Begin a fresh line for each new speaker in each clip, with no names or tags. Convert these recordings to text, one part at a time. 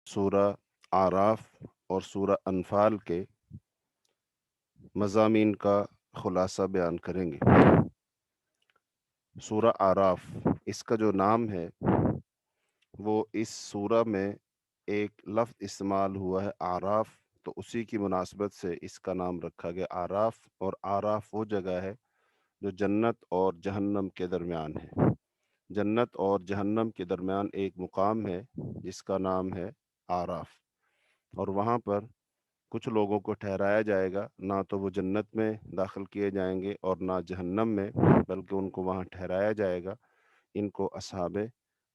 سورہ اعراف اور سورہ انفال کے مضامین کا خلاصہ بیان کریں گے۔ سورہ اعراف، اس کا جو نام ہے وہ اس سورہ میں ایک لفظ استعمال ہوا ہے اعراف، تو اسی کی مناسبت سے اس کا نام رکھا گیا اعراف۔ اور اعراف وہ جگہ ہے جو جنت اور جہنم کے درمیان ہے۔ جنت اور جہنم کے درمیان ایک مقام ہے جس کا نام ہے اعراف، اور وہاں پر کچھ لوگوں کو ٹھہرایا جائے گا، نہ تو وہ جنت میں داخل کیے جائیں گے اور نہ جہنم میں، بلکہ ان کو وہاں ٹھہرایا جائے گا۔ ان کو اصحاب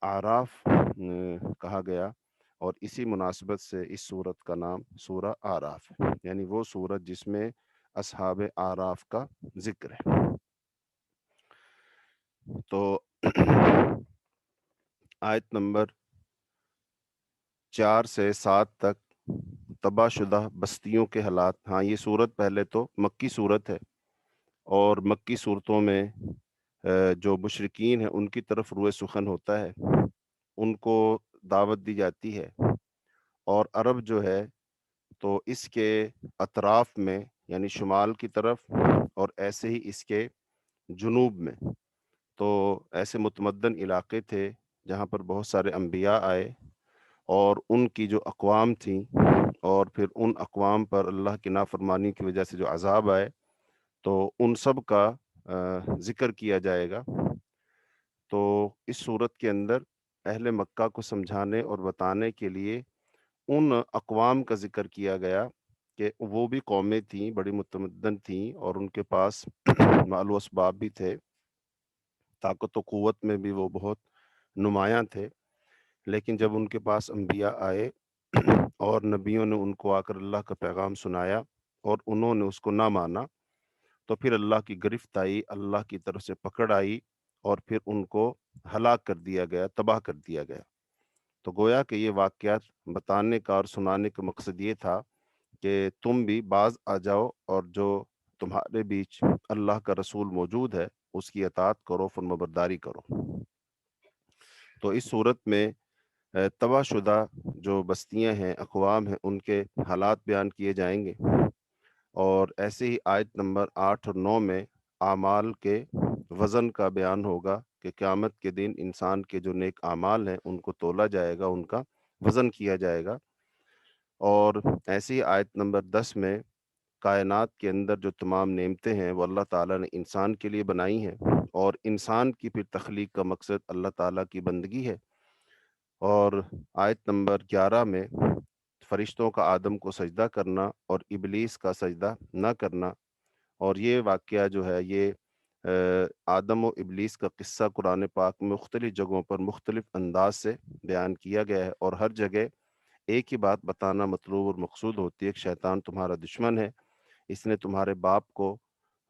اعراف کہا گیا، اور اسی مناسبت سے اس سورت کا نام سورہ اعراف ہے، یعنی وہ سورت جس میں اصحاب اعراف کا ذکر ہے۔ تو آیت نمبر 4 سے 7 تک تباہ شدہ بستیوں کے حالات۔ ہاں، یہ سورت پہلے تو مکی سورت ہے، اور مکی صورتوں میں جو مشرکین ہیں ان کی طرف روئے سخن ہوتا ہے، ان کو دعوت دی جاتی ہے۔ اور عرب جو ہے تو اس کے اطراف میں، یعنی شمال کی طرف، اور ایسے ہی اس کے جنوب میں، تو ایسے متمدن علاقے تھے جہاں پر بہت سارے انبیاء آئے، اور ان کی جو اقوام تھیں، اور پھر ان اقوام پر اللہ کی نافرمانی کی وجہ سے جو عذاب آئے، تو ان سب کا ذکر کیا جائے گا۔ تو اس صورت کے اندر اہل مکہ کو سمجھانے اور بتانے کے لیے ان اقوام کا ذکر کیا گیا کہ وہ بھی قومیں تھیں، بڑی متمدن تھیں، اور ان کے پاس مال و اسباب بھی تھے، طاقت و قوت میں بھی وہ بہت نمایاں تھے، لیکن جب ان کے پاس انبیاء آئے اور نبیوں نے ان کو آ کر اللہ کا پیغام سنایا اور انہوں نے اس کو نہ مانا، تو پھر اللہ کی گرفت آئی، اللہ کی طرف سے پکڑ آئی، اور پھر ان کو ہلاک کر دیا گیا، تباہ کر دیا گیا۔ تو گویا کہ یہ واقعات بتانے کا اور سنانے کا مقصد یہ تھا کہ تم بھی باز آ جاؤ، اور جو تمہارے بیچ اللہ کا رسول موجود ہے اس کی اطاعت کرو، فرمانبرداری کرو۔ تو اس صورت میں تباہ شدہ جو بستیاں ہیں، اقوام ہیں، ان کے حالات بیان کیے جائیں گے، اور ایسے ہی آیت نمبر 8 اور 9 میں اعمال کے وزن کا بیان ہوگا کہ قیامت کے دن انسان کے جو نیک اعمال ہیں ان کو تولا جائے گا، ان کا وزن کیا جائے گا۔ اور ایسی ہی آیت نمبر 10 میں کائنات کے اندر جو تمام نعمتیں ہیں وہ اللہ تعالیٰ نے انسان کے لیے بنائی ہیں، اور انسان کی پھر تخلیق کا مقصد اللہ تعالیٰ کی بندگی ہے۔ اور آیت نمبر 11 میں فرشتوں کا آدم کو سجدہ کرنا اور ابلیس کا سجدہ نہ کرنا، اور یہ واقعہ جو ہے یہ آدم و ابلیس کا قصہ قرآن پاک میں مختلف جگہوں پر مختلف انداز سے بیان کیا گیا ہے، اور ہر جگہ ایک ہی بات بتانا مطلوب اور مقصود ہوتی ہے کہ شیطان تمہارا دشمن ہے، اس نے تمہارے باپ کو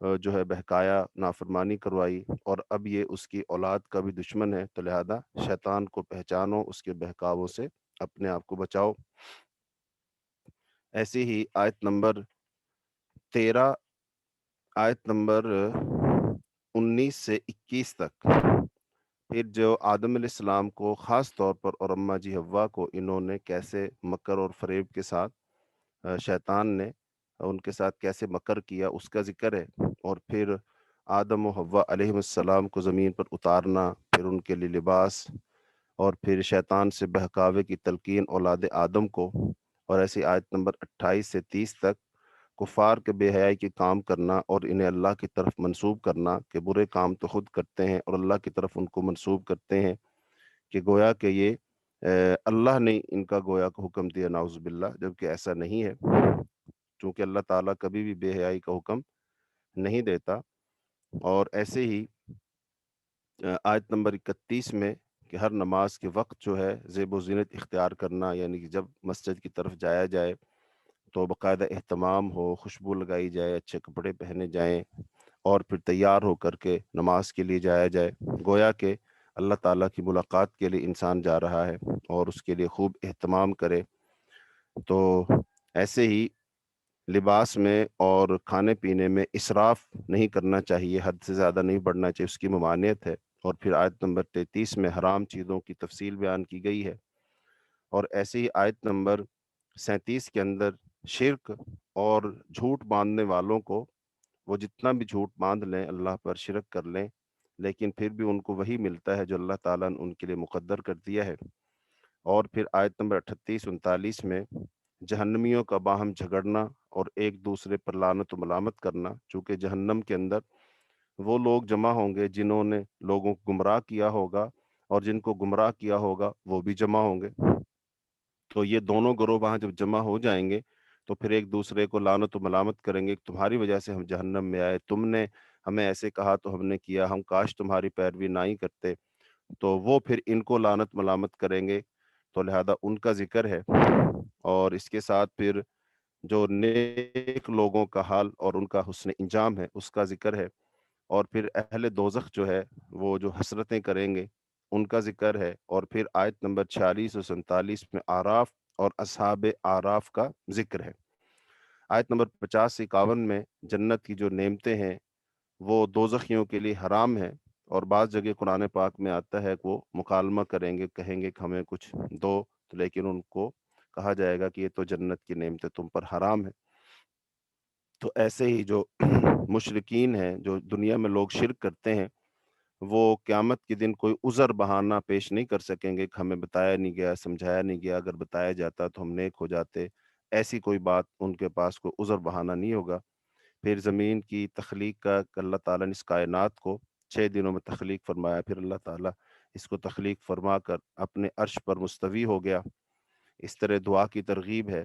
جو ہے بہکایا، نافرمانی کروائی، اور اب یہ اس کی اولاد کا بھی دشمن ہے، تو لہذا شیطان کو پہچانو، اس کے بہکاووں سے اپنے آپ کو بچاؤ۔ ایسے ہی آیت نمبر 13، آیت نمبر 19 سے 21 تک پھر جو آدم علیہ السلام کو خاص طور پر اور اماں جی حوا کو انہوں نے کیسے مکر اور فریب کے ساتھ شیطان نے ان کے ساتھ کیسے مکر کیا اس کا ذکر ہے، اور پھر آدم و حوا علیہ السلام کو زمین پر اتارنا، پھر ان کے لیے لباس، اور پھر شیطان سے بہکاوے کی تلقین اولاد آدم کو، اور ایسی آیت نمبر 28 سے 30 تک کفار کے بے حیائی کے کام کرنا اور انہیں اللہ کی طرف منسوب کرنا کہ برے کام تو خود کرتے ہیں اور اللہ کی طرف ان کو منسوب کرتے ہیں، کہ گویا کہ یہ اللہ نے ان کا گویا کو حکم دیا، نعوذ باللہ، جبکہ ایسا نہیں ہے، چونکہ اللہ تعالیٰ کبھی بھی بے حیائی کا حکم نہیں دیتا۔ اور ایسے ہی آیت نمبر 31 میں کہ ہر نماز کے وقت جو ہے زیب و زینت اختیار کرنا، یعنی کہ جب مسجد کی طرف جایا جائے تو باقاعدہ اہتمام ہو، خوشبو لگائی جائے، اچھے کپڑے پہنے جائیں، اور پھر تیار ہو کر کے نماز کے لیے جایا جائے، گویا کہ اللہ تعالیٰ کی ملاقات کے لیے انسان جا رہا ہے اور اس کے لیے خوب اہتمام کرے۔ تو ایسے ہی لباس میں اور کھانے پینے میں اسراف نہیں کرنا چاہیے، حد سے زیادہ نہیں بڑھنا چاہیے، اس کی ممانعت ہے۔ اور پھر آیت نمبر 33 میں حرام چیزوں کی تفصیل بیان کی گئی ہے، اور ایسے ہی آیت نمبر 37 کے اندر شرک اور جھوٹ باندھنے والوں کو وہ جتنا بھی جھوٹ باندھ لیں اللہ پر شرک کر لیں لیکن پھر بھی ان کو وہی ملتا ہے جو اللہ تعالیٰ نے ان کے لیے مقدر کر دیا ہے۔ اور پھر آیت نمبر 38-39 میں جہنمیوں کا باہم جھگڑنا اور ایک دوسرے پر لعنت و ملامت کرنا، چونکہ جہنم کے اندر وہ لوگ جمع ہوں گے جنہوں نے لوگوں کو گمراہ کیا ہوگا اور جن کو گمراہ کیا ہوگا وہ بھی جمع ہوں گے۔ تو یہ دونوں گروہ وہاں جب جمع ہو جائیں گے تو پھر ایک دوسرے کو لعنت و ملامت کریں گے، تمہاری وجہ سے ہم جہنم میں آئے، تم نے ہمیں ایسے کہا تو ہم نے کیا، ہم کاش تمہاری پیروی نہ ہی کرتے۔ تو وہ پھر ان کو لعنت ملامت کریں گے، تو لہذا ان کا ذکر ہے۔ اور اس کے ساتھ پھر جو نیک لوگوں کا حال اور ان کا حسن انجام ہے اس کا ذکر ہے۔ اور پھر اہل دوزخ جو ہے وہ جو حسرتیں کریں گے ان کا ذکر ہے۔ اور پھر آیت نمبر 46 اور 47 میں آراف اور اصحاب آراف کا ذکر ہے۔ آیت نمبر 50 سے 51 میں جنت کی جو نعمتیں ہیں وہ دوزخیوں کے لیے حرام ہے، اور بعض جگہ قرآن پاک میں آتا ہے کہ وہ مکالمہ کریں گے، کہیں گے کہ ہمیں کچھ دو، لیکن ان کو کہا جائے گا کہ یہ تو جنت کی نعمتیں تم پر حرام ہے۔ تو ایسے ہی جو مشرکین ہیں، جو دنیا میں لوگ شرک کرتے ہیں، وہ قیامت کے دن کوئی عذر بہانہ پیش نہیں کر سکیں گے کہ ہمیں بتایا نہیں گیا، سمجھایا نہیں گیا، اگر بتایا جاتا تو ہم نیک ہو جاتے۔ ایسی کوئی بات ان کے پاس کوئی عذر بہانہ نہیں ہوگا۔ پھر زمین کی تخلیق کا کہ اللہ تعالیٰ نے اس کائنات کو 6 دنوں میں تخلیق فرمایا، پھر اللہ تعالیٰ اس کو تخلیق فرما کر اپنے عرش پر مستوی ہو گیا۔ اس طرح دعا کی ترغیب ہے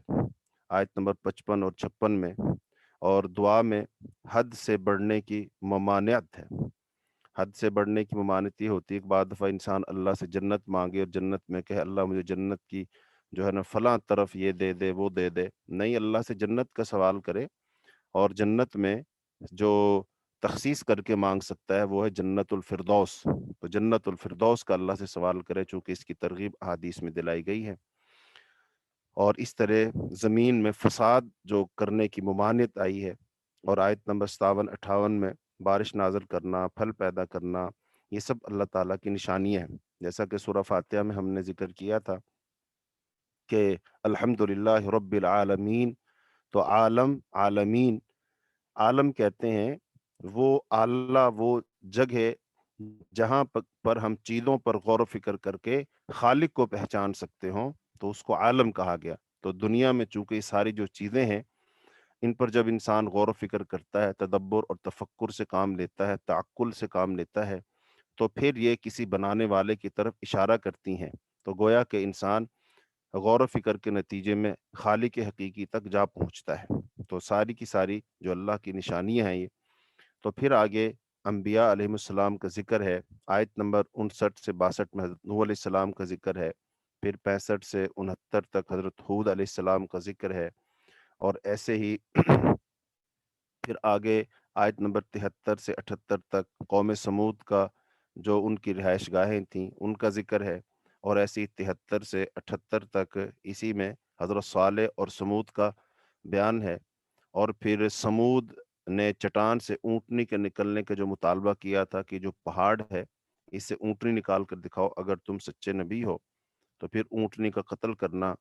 آیت نمبر 55 اور 56 میں، اور دعا میں حد سے بڑھنے کی ممانعت ہے۔ حد سے بڑھنے کی ممانعت یہ ہوتی ہے کہ بعض دفعہ انسان اللہ سے جنت مانگے اور جنت میں کہے اللہ مجھے جنت کی جو ہے نا فلاں طرف یہ دے دے وہ دے دے، نہیں، اللہ سے جنت کا سوال کرے۔ اور جنت میں جو تخصیص کر کے مانگ سکتا ہے وہ ہے جنت الفردوس، تو جنت الفردوس کا اللہ سے سوال کرے، چونکہ اس کی ترغیب احادیث میں دلائی گئی ہے۔ اور اس طرح زمین میں فساد جو کرنے کی ممانعت آئی ہے، اور آیت نمبر 57-58 میں بارش نازل کرنا، پھل پیدا کرنا، یہ سب اللہ تعالیٰ کی نشانیاں ہیں۔ جیسا کہ سورہ فاتحہ میں ہم نے ذکر کیا تھا کہ الحمدللہ رب العالمین، تو عالمین، عالم کہتے ہیں وہ اعلیٰ وہ جگہ جہاں پر ہم چیزوں پر غور و فکر کر کے خالق کو پہچان سکتے ہوں، تو اس کو عالم کہا گیا۔ تو دنیا میں چونکہ یہ ساری جو چیزیں ہیں ان پر جب انسان غور و فکر کرتا ہے، تدبر اور تفکر سے کام لیتا ہے، تعقل سے کام لیتا ہے، تو پھر یہ کسی بنانے والے کی طرف اشارہ کرتی ہیں۔ تو گویا کہ انسان غور و فکر کے نتیجے میں خالق حقیقی تک جا پہنچتا ہے۔ تو ساری کی ساری جو اللہ کی نشانیاں ہیں یہ۔ تو پھر آگے انبیاء علیہ السلام کا ذکر ہے، آیت نمبر 59 سے 62 میں حضرت نوح علیہ السلام کا ذکر ہے، پھر 65 سے 69 تک حضرت ہود علیہ السلام کا ذکر ہے، اور ایسے ہی پھر آگے آیت نمبر 73 سے 78 تک قوم سمود کا جو ان کی رہائش گاہیں تھیں ان کا ذکر ہے، اور ایسے ہی 73 سے 78 تک اسی میں حضرت صالح اور سمود کا بیان ہے۔ اور پھر سمود نے چٹان سے اونٹنی کے نکلنے کا جو مطالبہ کیا تھا کہ جو پہاڑ ہے اس سے اونٹنی نکال کر دکھاؤ اگر تم سچے نبی ہو، تو پھر اونٹنی کا قتل کرنا۔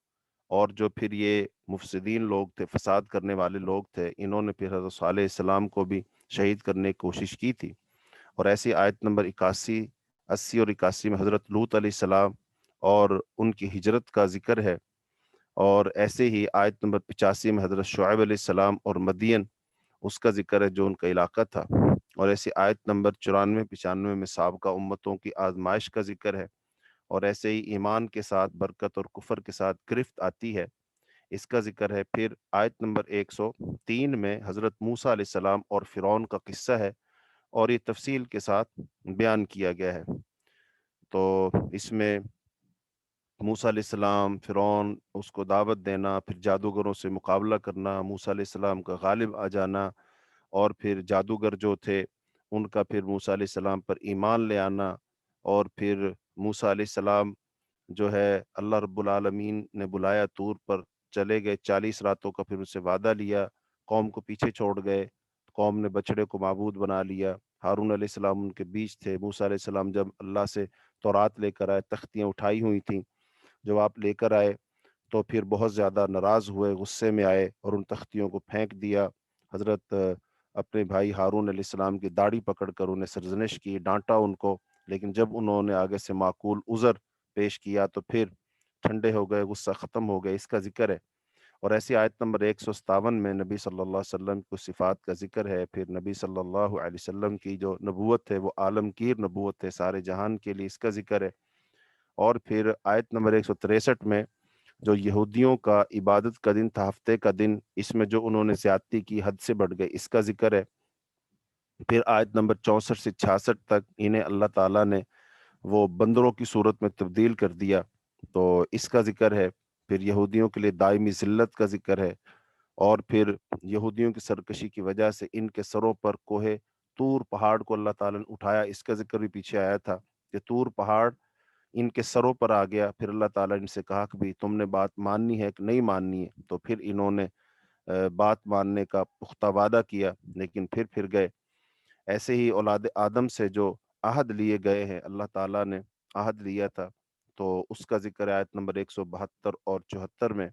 اور جو پھر یہ مفسدین لوگ تھے، فساد کرنے والے لوگ تھے، انہوں نے پھر حضرت صالح علیہ السلام کو بھی شہید کرنے کی کوشش کی تھی۔ اور ایسی آیت نمبر 81، 80 اور 81 میں حضرت لوط علیہ السلام اور ان کی ہجرت کا ذکر ہے۔ اور ایسے ہی آیت نمبر 85 میں حضرت شعیب علیہ السلام اور مدین اس کا ذکر ہے جو ان کا علاقہ تھا۔ اور ایسی آیت نمبر 94-95 میں سابقہ امتوں کی آزمائش کا ذکر ہے۔ اور ایسے ہی ایمان کے ساتھ برکت اور کفر کے ساتھ گرفت آتی ہے، اس کا ذکر ہے۔ پھر آیت نمبر 103 میں حضرت موسیٰ علیہ السلام اور فرعون کا قصہ ہے، اور یہ تفصیل کے ساتھ بیان کیا گیا ہے۔ تو اس میں موسیٰ علیہ السلام، فرعون، اس کو دعوت دینا، پھر جادوگروں سے مقابلہ کرنا، موسیٰ علیہ السلام کا غالب آ جانا، اور پھر جادوگر جو تھے ان کا پھر موسیٰ علیہ السلام پر ایمان لے آنا، اور پھر موسیٰ علیہ السلام جو ہے اللہ رب العالمین نے بلایا طور پر، چلے گئے 40 راتوں کا، پھر اسے وعدہ لیا، قوم کو پیچھے چھوڑ گئے، قوم نے بچڑے کو معبود بنا لیا۔ ہارون علیہ السلام ان کے بیچ تھے، موسیٰ علیہ السلام جب اللہ سے تورات لے کر آئے، تختیاں اٹھائی ہوئی تھیں، جب آپ لے کر آئے تو پھر بہت زیادہ ناراض ہوئے، غصے میں آئے اور ان تختیوں کو پھینک دیا۔ حضرت اپنے بھائی ہارون علیہ السلام کی داڑھی پکڑ کر انہیں سرزنش کی، ڈانٹا ان کو، لیکن جب انہوں نے آگے سے معقول عذر پیش کیا تو پھر ٹھنڈے ہو گئے، غصہ ختم ہو گیا۔ اس کا ذکر ہے۔ اور ایسی آیت نمبر 157 میں نبی صلی اللہ علیہ وسلم کو صفات کا ذکر ہے۔ پھر نبی صلی اللہ علیہ وسلم کی جو نبوت ہے وہ عالمگیر نبوت ہے، سارے جہان کے لیے، اس کا ذکر ہے۔ اور پھر آیت نمبر 163 میں جو یہودیوں کا عبادت کا دن تھا، ہفتے کا دن، اس میں جو انہوں نے زیادتی کی، حد سے بڑھ گئے، اس کا ذکر ہے۔ پھر آیت نمبر 64 سے 66 تک انہیں اللہ تعالیٰ نے وہ بندروں کی صورت میں تبدیل کر دیا، تو اس کا ذکر ہے۔ پھر یہودیوں کے لیے دائمی ذلت کا ذکر ہے۔ اور پھر یہودیوں کی سرکشی کی وجہ سے ان کے سروں پر کوہ طور پہاڑ کو اللہ تعالیٰ نے اٹھایا، اس کا ذکر بھی پیچھے آیا تھا کہ طور پہاڑ ان کے سروں پر آ گیا۔ پھر اللہ تعالیٰ نے ان سے کہا کہ بھی تم نے بات ماننی ہے کہ نہیں ماننی ہے، تو پھر انہوں نے بات ماننے کا پختہ وعدہ کیا، لیکن پھر گئے۔ ایسے ہی اولاد آدم سے جو عہد لیے گئے ہیں، اللہ تعالیٰ نے عہد لیا تھا، تو اس کا ذکر ہے آیت نمبر 172 اور 74 میں۔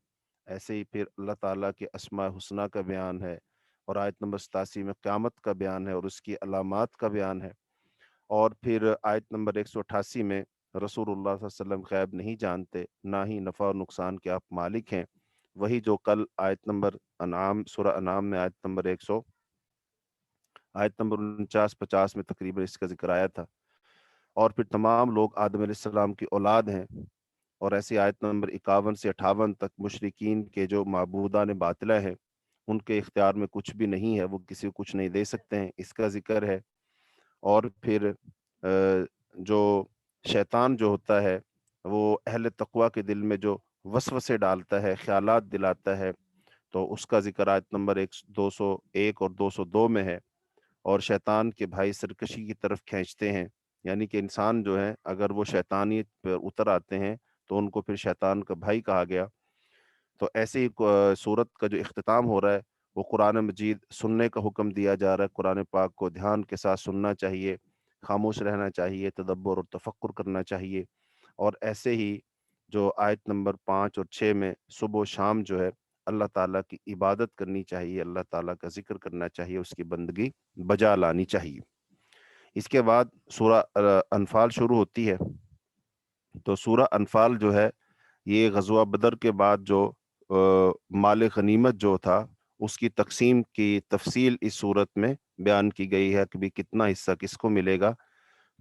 ایسے ہی پھر اللہ تعالیٰ کے اسماء حسنہ کا بیان ہے، اور آیت نمبر 87 میں قیامت کا بیان ہے اور اس کی علامات کا بیان ہے۔ اور پھر آیت نمبر 188 میں رسول اللہ صلی اللہ علیہ وسلم غیب نہیں جانتے، نہ ہی نفع و نقصان کے آپ مالک ہیں، وہی جو کل آیت نمبر انعام، سورہ انعام میں آیت نمبر 49-50 میں تقریباً اس کا ذکر آیا تھا۔ اور پھر تمام لوگ آدم علیہ السلام کی اولاد ہیں۔ اور ایسی آیت نمبر 51 سے 58 تک مشرکین کے جو معبودان باطلہ ہیں، ان کے اختیار میں کچھ بھی نہیں ہے، وہ کسی کو کچھ نہیں دے سکتے ہیں، اس کا ذکر ہے۔ اور پھر جو شیطان جو ہوتا ہے وہ اہل تقوی کے دل میں جو وسوسے ڈالتا ہے، خیالات دلاتا ہے، تو اس کا ذکر آیت نمبر 201 اور 202 میں ہے۔ اور شیطان کے بھائی سرکشی کی طرف کھینچتے ہیں، یعنی کہ انسان جو ہے اگر وہ شیطانیت پر اتر آتے ہیں تو ان کو پھر شیطان کا بھائی کہا گیا۔ تو ایسے ہی سورت کا جو اختتام ہو رہا ہے وہ قرآن مجید سننے کا حکم دیا جا رہا ہے۔ قرآن پاک کو دھیان کے ساتھ سننا چاہیے، خاموش رہنا چاہیے، تدبر اور تفکر کرنا چاہیے۔ اور ایسے ہی جو آیت نمبر 5 اور 6 میں صبح و شام جو ہے اللہ تعالیٰ کی عبادت کرنی چاہیے، اللہ تعالیٰ کا ذکر کرنا چاہیے، اس کی بندگی بجا لانی چاہیے۔ اس کے بعد سورہ انفال شروع ہوتی ہے۔ تو سورہ انفال جو ہے یہ غزوہ بدر کے بعد جو مال غنیمت جو تھا اس کی تقسیم کی تفصیل اس صورت میں بیان کی گئی ہے کہ بھی کتنا حصہ کس کو ملے گا۔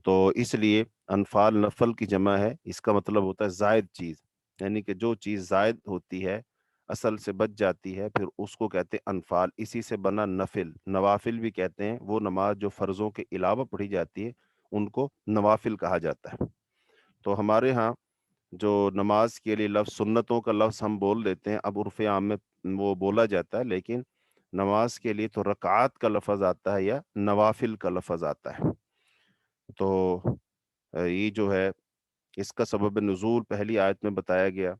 تو اس لیے انفال نفل کی جمع ہے، اس کا مطلب ہوتا ہے زائد چیز، یعنی کہ جو چیز زائد ہوتی ہے، اصل سے بچ جاتی ہے، پھر اس کو کہتے ہیں انفال۔ اسی سے بنا نفل، نوافل بھی کہتے ہیں، وہ نماز جو فرضوں کے علاوہ پڑھی جاتی ہے ان کو نوافل کہا جاتا ہے۔ تو ہمارے ہاں جو نماز کے لیے لفظ سنتوں کا لفظ ہم بول دیتے ہیں، اب عرف عام میں وہ بولا جاتا ہے، لیکن نماز کے لیے تو رکعات کا لفظ آتا ہے یا نوافل کا لفظ آتا ہے۔ تو یہ جو ہے اس کا سبب نزول پہلی آیت میں بتایا گیا۔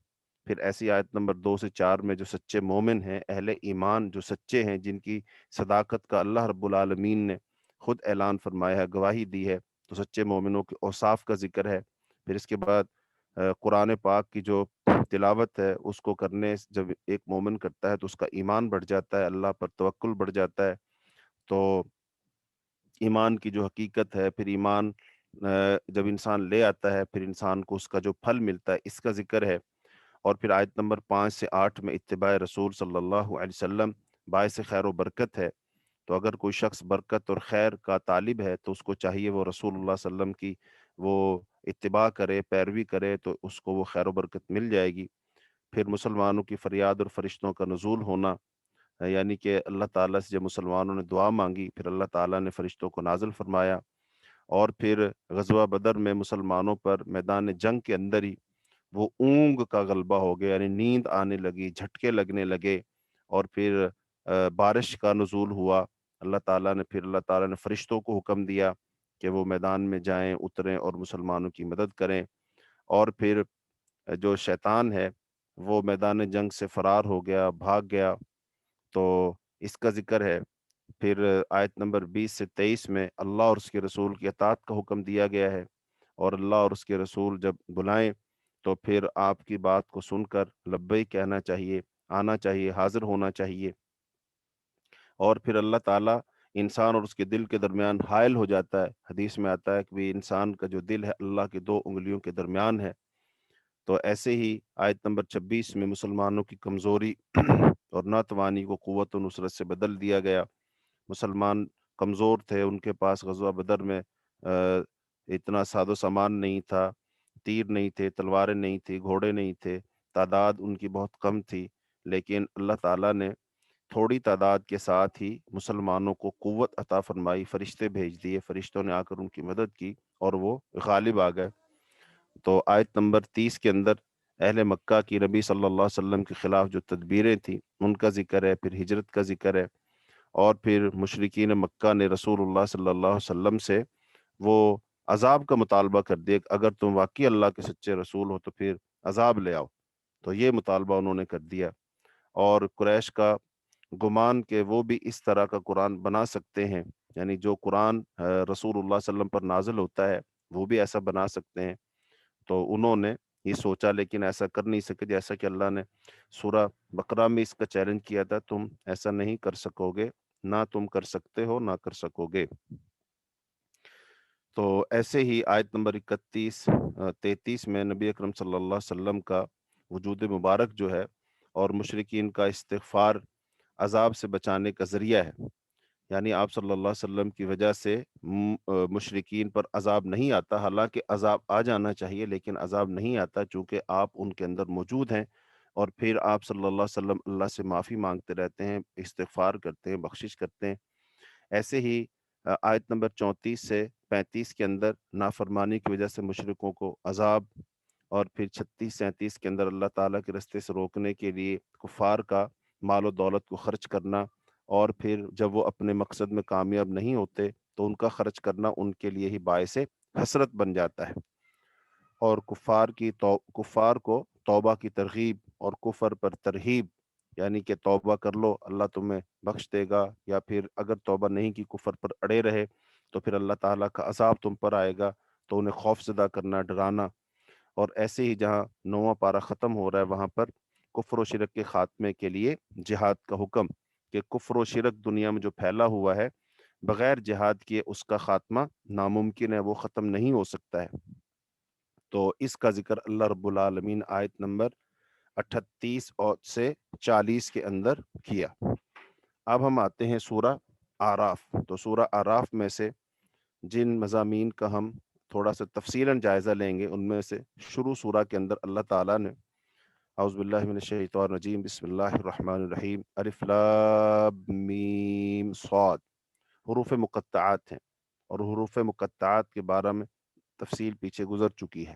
پھر ایسی آیت نمبر 2 سے 4 میں جو سچے مومن ہیں، اہل ایمان جو سچے ہیں، جن کی صداقت کا اللہ رب العالمین نے خود اعلان فرمایا ہے، گواہی دی ہے، تو سچے مومنوں کے اوصاف کا ذکر ہے۔ پھر اس کے بعد قرآن پاک کی جو تلاوت ہے اس کو کرنے جب ایک مومن کرتا ہے تو اس کا ایمان بڑھ جاتا ہے، اللہ پر توکل بڑھ جاتا ہے۔ تو ایمان کی جو حقیقت ہے، پھر ایمان جب انسان لے آتا ہے پھر انسان کو اس کا جو پھل ملتا ہے، اس کا ذکر ہے۔ اور پھر آیت نمبر 5 سے 8 میں اتباع رسول صلی اللہ علیہ وسلم باعث خیر و برکت ہے۔ تو اگر کوئی شخص برکت اور خیر کا طالب ہے تو اس کو چاہیے وہ رسول اللہ صلی اللہ علیہ وسلم کی وہ اتباع کرے، پیروی کرے، تو اس کو وہ خیر و برکت مل جائے گی۔ پھر مسلمانوں کی فریاد اور فرشتوں کا نزول ہونا، یعنی کہ اللہ تعالیٰ سے جب مسلمانوں نے دعا مانگی پھر اللہ تعالیٰ نے فرشتوں کو نازل فرمایا۔ اور پھر غزوہ بدر میں مسلمانوں پر میدان جنگ کے اندر ہی وہ اونگ کا غلبہ ہو گیا، یعنی نیند آنے لگی، جھٹکے لگنے لگے، اور پھر بارش کا نزول ہوا۔ اللہ تعالیٰ نے فرشتوں کو حکم دیا کہ وہ میدان میں جائیں، اتریں اور مسلمانوں کی مدد کریں۔ اور پھر جو شیطان ہے وہ میدان جنگ سے فرار ہو گیا، بھاگ گیا، تو اس کا ذکر ہے۔ پھر آیت نمبر 20 سے 23 میں اللہ اور اس کے رسول کی اطاعت کا حکم دیا گیا ہے، اور اللہ اور اس کے رسول جب بلائیں تو پھر آپ کی بات کو سن کر لبیک کہنا چاہیے، آنا چاہیے، حاضر ہونا چاہیے، اور پھر اللہ تعالیٰ انسان اور اس کے دل کے درمیان حائل ہو جاتا ہے۔ حدیث میں آتا ہے کہ بھی انسان کا جو دل ہے اللہ کی 2 انگلیوں کے درمیان ہے۔ تو ایسے ہی آیت نمبر 26 میں مسلمانوں کی کمزوری اور ناتوانی کو قوت و نصرت سے بدل دیا گیا۔ مسلمان کمزور تھے، ان کے پاس غزوہ بدر میں اتنا ساز و سامان نہیں تھا، تیر نہیں تھے، تلواریں نہیں تھی، گھوڑے نہیں تھے، تعداد ان کی بہت کم تھی، لیکن اللہ تعالیٰ نے تھوڑی تعداد کے ساتھ ہی مسلمانوں کو قوت عطا فرمائی، فرشتے بھیج دیے، فرشتوں نے آ کر ان کی مدد کی اور وہ غالب آ گئے۔ تو آیت نمبر 30 کے اندر اہل مکہ کی نبی صلی اللہ علیہ وسلم کے خلاف جو تدبیریں تھیں ان کا ذکر ہے، پھر ہجرت کا ذکر ہے، اور پھر مشرکین مکہ نے رسول اللہ صلی اللہ علیہ وسلم سے وہ عذاب کا مطالبہ کر دیا کہ اگر تم واقعی اللہ کے سچے رسول ہو تو پھر عذاب لے آؤ، تو یہ مطالبہ انہوں نے کر دیا۔ اور قریش کا گمان کہ وہ بھی اس طرح کا قرآن بنا سکتے ہیں، یعنی جو قرآن رسول اللہ صلی اللہ علیہ وسلم پر نازل ہوتا ہے وہ بھی ایسا بنا سکتے ہیں، تو انہوں نے یہ سوچا لیکن ایسا کر نہیں سکے، جیسا کہ اللہ نے سورہ بقرہ میں اس کا چیلنج کیا تھا، تم ایسا نہیں کر سکو گے، نہ تم کر سکتے ہو نہ کر سکو گے۔ تو ایسے ہی آیت نمبر 33 میں نبی اکرم صلی اللہ علیہ وسلم کا وجود مبارک جو ہے اور مشرکین کا استغفار عذاب سے بچانے کا ذریعہ ہے، یعنی آپ صلی اللہ علیہ وسلم کی وجہ سے مشرکین پر عذاب نہیں آتا، حالانکہ عذاب آ جانا چاہیے لیکن عذاب نہیں آتا چونکہ آپ ان کے اندر موجود ہیں، اور پھر آپ صلی اللہ علیہ وسلم اللہ سے معافی مانگتے رہتے ہیں، استغفار کرتے ہیں، بخشش کرتے ہیں۔ ایسے ہی آیت نمبر 34 سے 35 کے اندر نافرمانی کی وجہ سے مشرکوں کو عذاب، اور پھر 36-37 کے اندر اللہ تعالیٰ کے رستے سے روکنے کے لیے کفار کا مال و دولت کو خرچ کرنا، اور پھر جب وہ اپنے مقصد میں کامیاب نہیں ہوتے تو ان کا خرچ کرنا ان کے لیے ہی باعث حسرت بن جاتا ہے، اور کفار کو توبہ کی ترغیب اور کفر پر ترہیب، یعنی کہ توبہ کر لو اللہ تمہیں بخش دے گا، یا پھر اگر توبہ نہیں کی کفر پر اڑے رہے تو پھر اللہ تعالیٰ کا عذاب تم پر آئے گا، تو انہیں خوف زدہ کرنا، ڈرانا۔ اور ایسے ہی جہاں 9واں پارہ ختم ہو رہا ہے وہاں پر کفر و شرک کے خاتمے کے لیے جہاد کا حکم، کہ کفر و شرک دنیا میں جو پھیلا ہوا ہے بغیر جہاد کیے اس کا خاتمہ ناممکن ہے، وہ ختم نہیں ہو سکتا ہے۔ تو اس کا ذکر اللہ رب العالمین آیت نمبر 38 اور سے 40 کے اندر کیا۔ اب ہم آتے ہیں سورہ آراف۔ تو سورہ آراف میں سے جن مضامین کا ہم تھوڑا سا تفصیلاً جائزہ لیں گے، ان میں سے شروع سورہ کے اندر اللہ تعالیٰ نے اعوذ باللہ من الشیطان الرجیم بسم اللہ الرحمن الرحیم الف لام میم صاد، حروف مقطعات ہیں، اور حروف مقطعات کے بارے میں تفصیل پیچھے گزر چکی ہے۔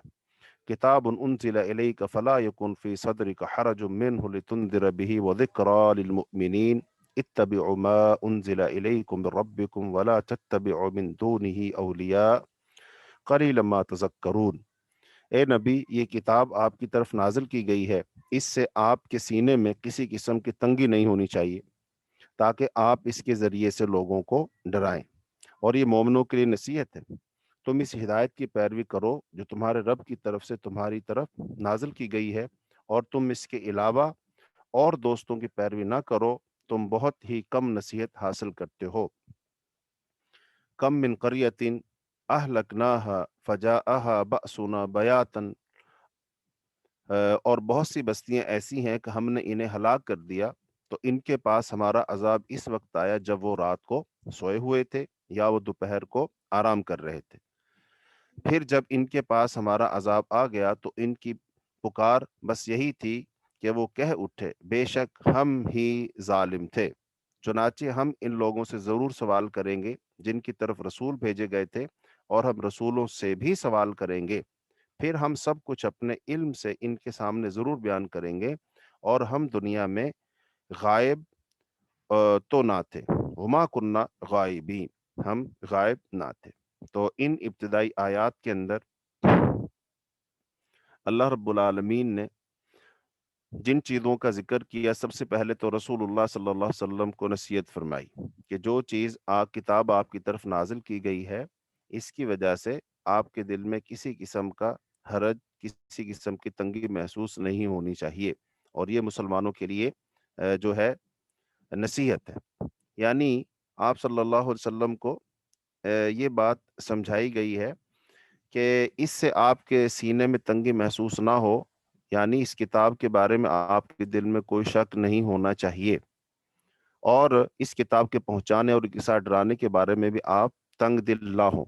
کتاب انزل الیک فلا یکن فی صدرک حرج منہ لتنذر به وذکری للمؤمنین اتبعوا ما انزل الیکم من ربکم ولا تتبعوا من دونه اولیاء قلیلا ما تذکرون۔ اے نبی، یہ کتاب آپ کی طرف نازل کی گئی ہے، اس سے آپ کے سینے میں کسی قسم کی تنگی نہیں ہونی چاہیے تاکہ آپ اس کے ذریعے سے لوگوں کو ڈرائیں، اور یہ مومنوں کے لیے نصیحت ہے۔ تم اس ہدایت کی پیروی کرو جو تمہارے رب کی طرف سے تمہاری طرف نازل کی گئی ہے، اور تم اس کے علاوہ اور دوستوں کی پیروی نہ کرو، تم بہت ہی کم نصیحت حاصل کرتے ہو۔ کم من قریۃ اہلکناہا فجاءہا بأسنا بیاتن، اور بہت سی بستیاں ایسی ہیں کہ ہم نے انہیں ہلاک کر دیا تو ان کے پاس ہمارا عذاب اس وقت آیا جب وہ رات کو سوئے ہوئے تھے یا وہ دوپہر کو آرام کر رہے تھے۔ پھر جب ان کے پاس ہمارا عذاب آ گیا تو ان کی پکار بس یہی تھی کہ وہ کہہ اٹھے بے شک ہم ہی ظالم تھے، چنانچہ ہم ان لوگوں سے ضرور سوال کریں گے جن کی طرف رسول بھیجے گئے تھے، اور ہم رسولوں سے بھی سوال کریں گے، پھر ہم سب کچھ اپنے علم سے ان کے سامنے ضرور بیان کریں گے، اور ہم دنیا میں غائب تو نہ تھے، وما کننا غائبین، ہم غائب نہ تھے۔ تو ان ابتدائی آیات کے اندر اللہ رب العالمین نے جن چیزوں کا ذکر کیا، سب سے پہلے تو رسول اللہ صلی اللہ علیہ وسلم کو نصیحت فرمائی کہ جو چیز کتاب آپ کی طرف نازل کی گئی ہے، اس کی وجہ سے آپ کے دل میں کسی قسم کا حرج، کسی قسم کی تنگی محسوس نہیں ہونی چاہیے، اور یہ مسلمانوں کے لیے جو ہے نصیحت ہے۔ یعنی آپ صلی اللہ علیہ وسلم کو یہ بات سمجھائی گئی ہے کہ اس سے آپ کے سینے میں تنگی محسوس نہ ہو، یعنی اس کتاب کے بارے میں آپ کے دل میں کوئی شک نہیں ہونا چاہیے، اور اس کتاب کے پہنچانے اور کے ساتھ ڈرانے کے بارے میں بھی آپ تنگ دل نہ ہو۔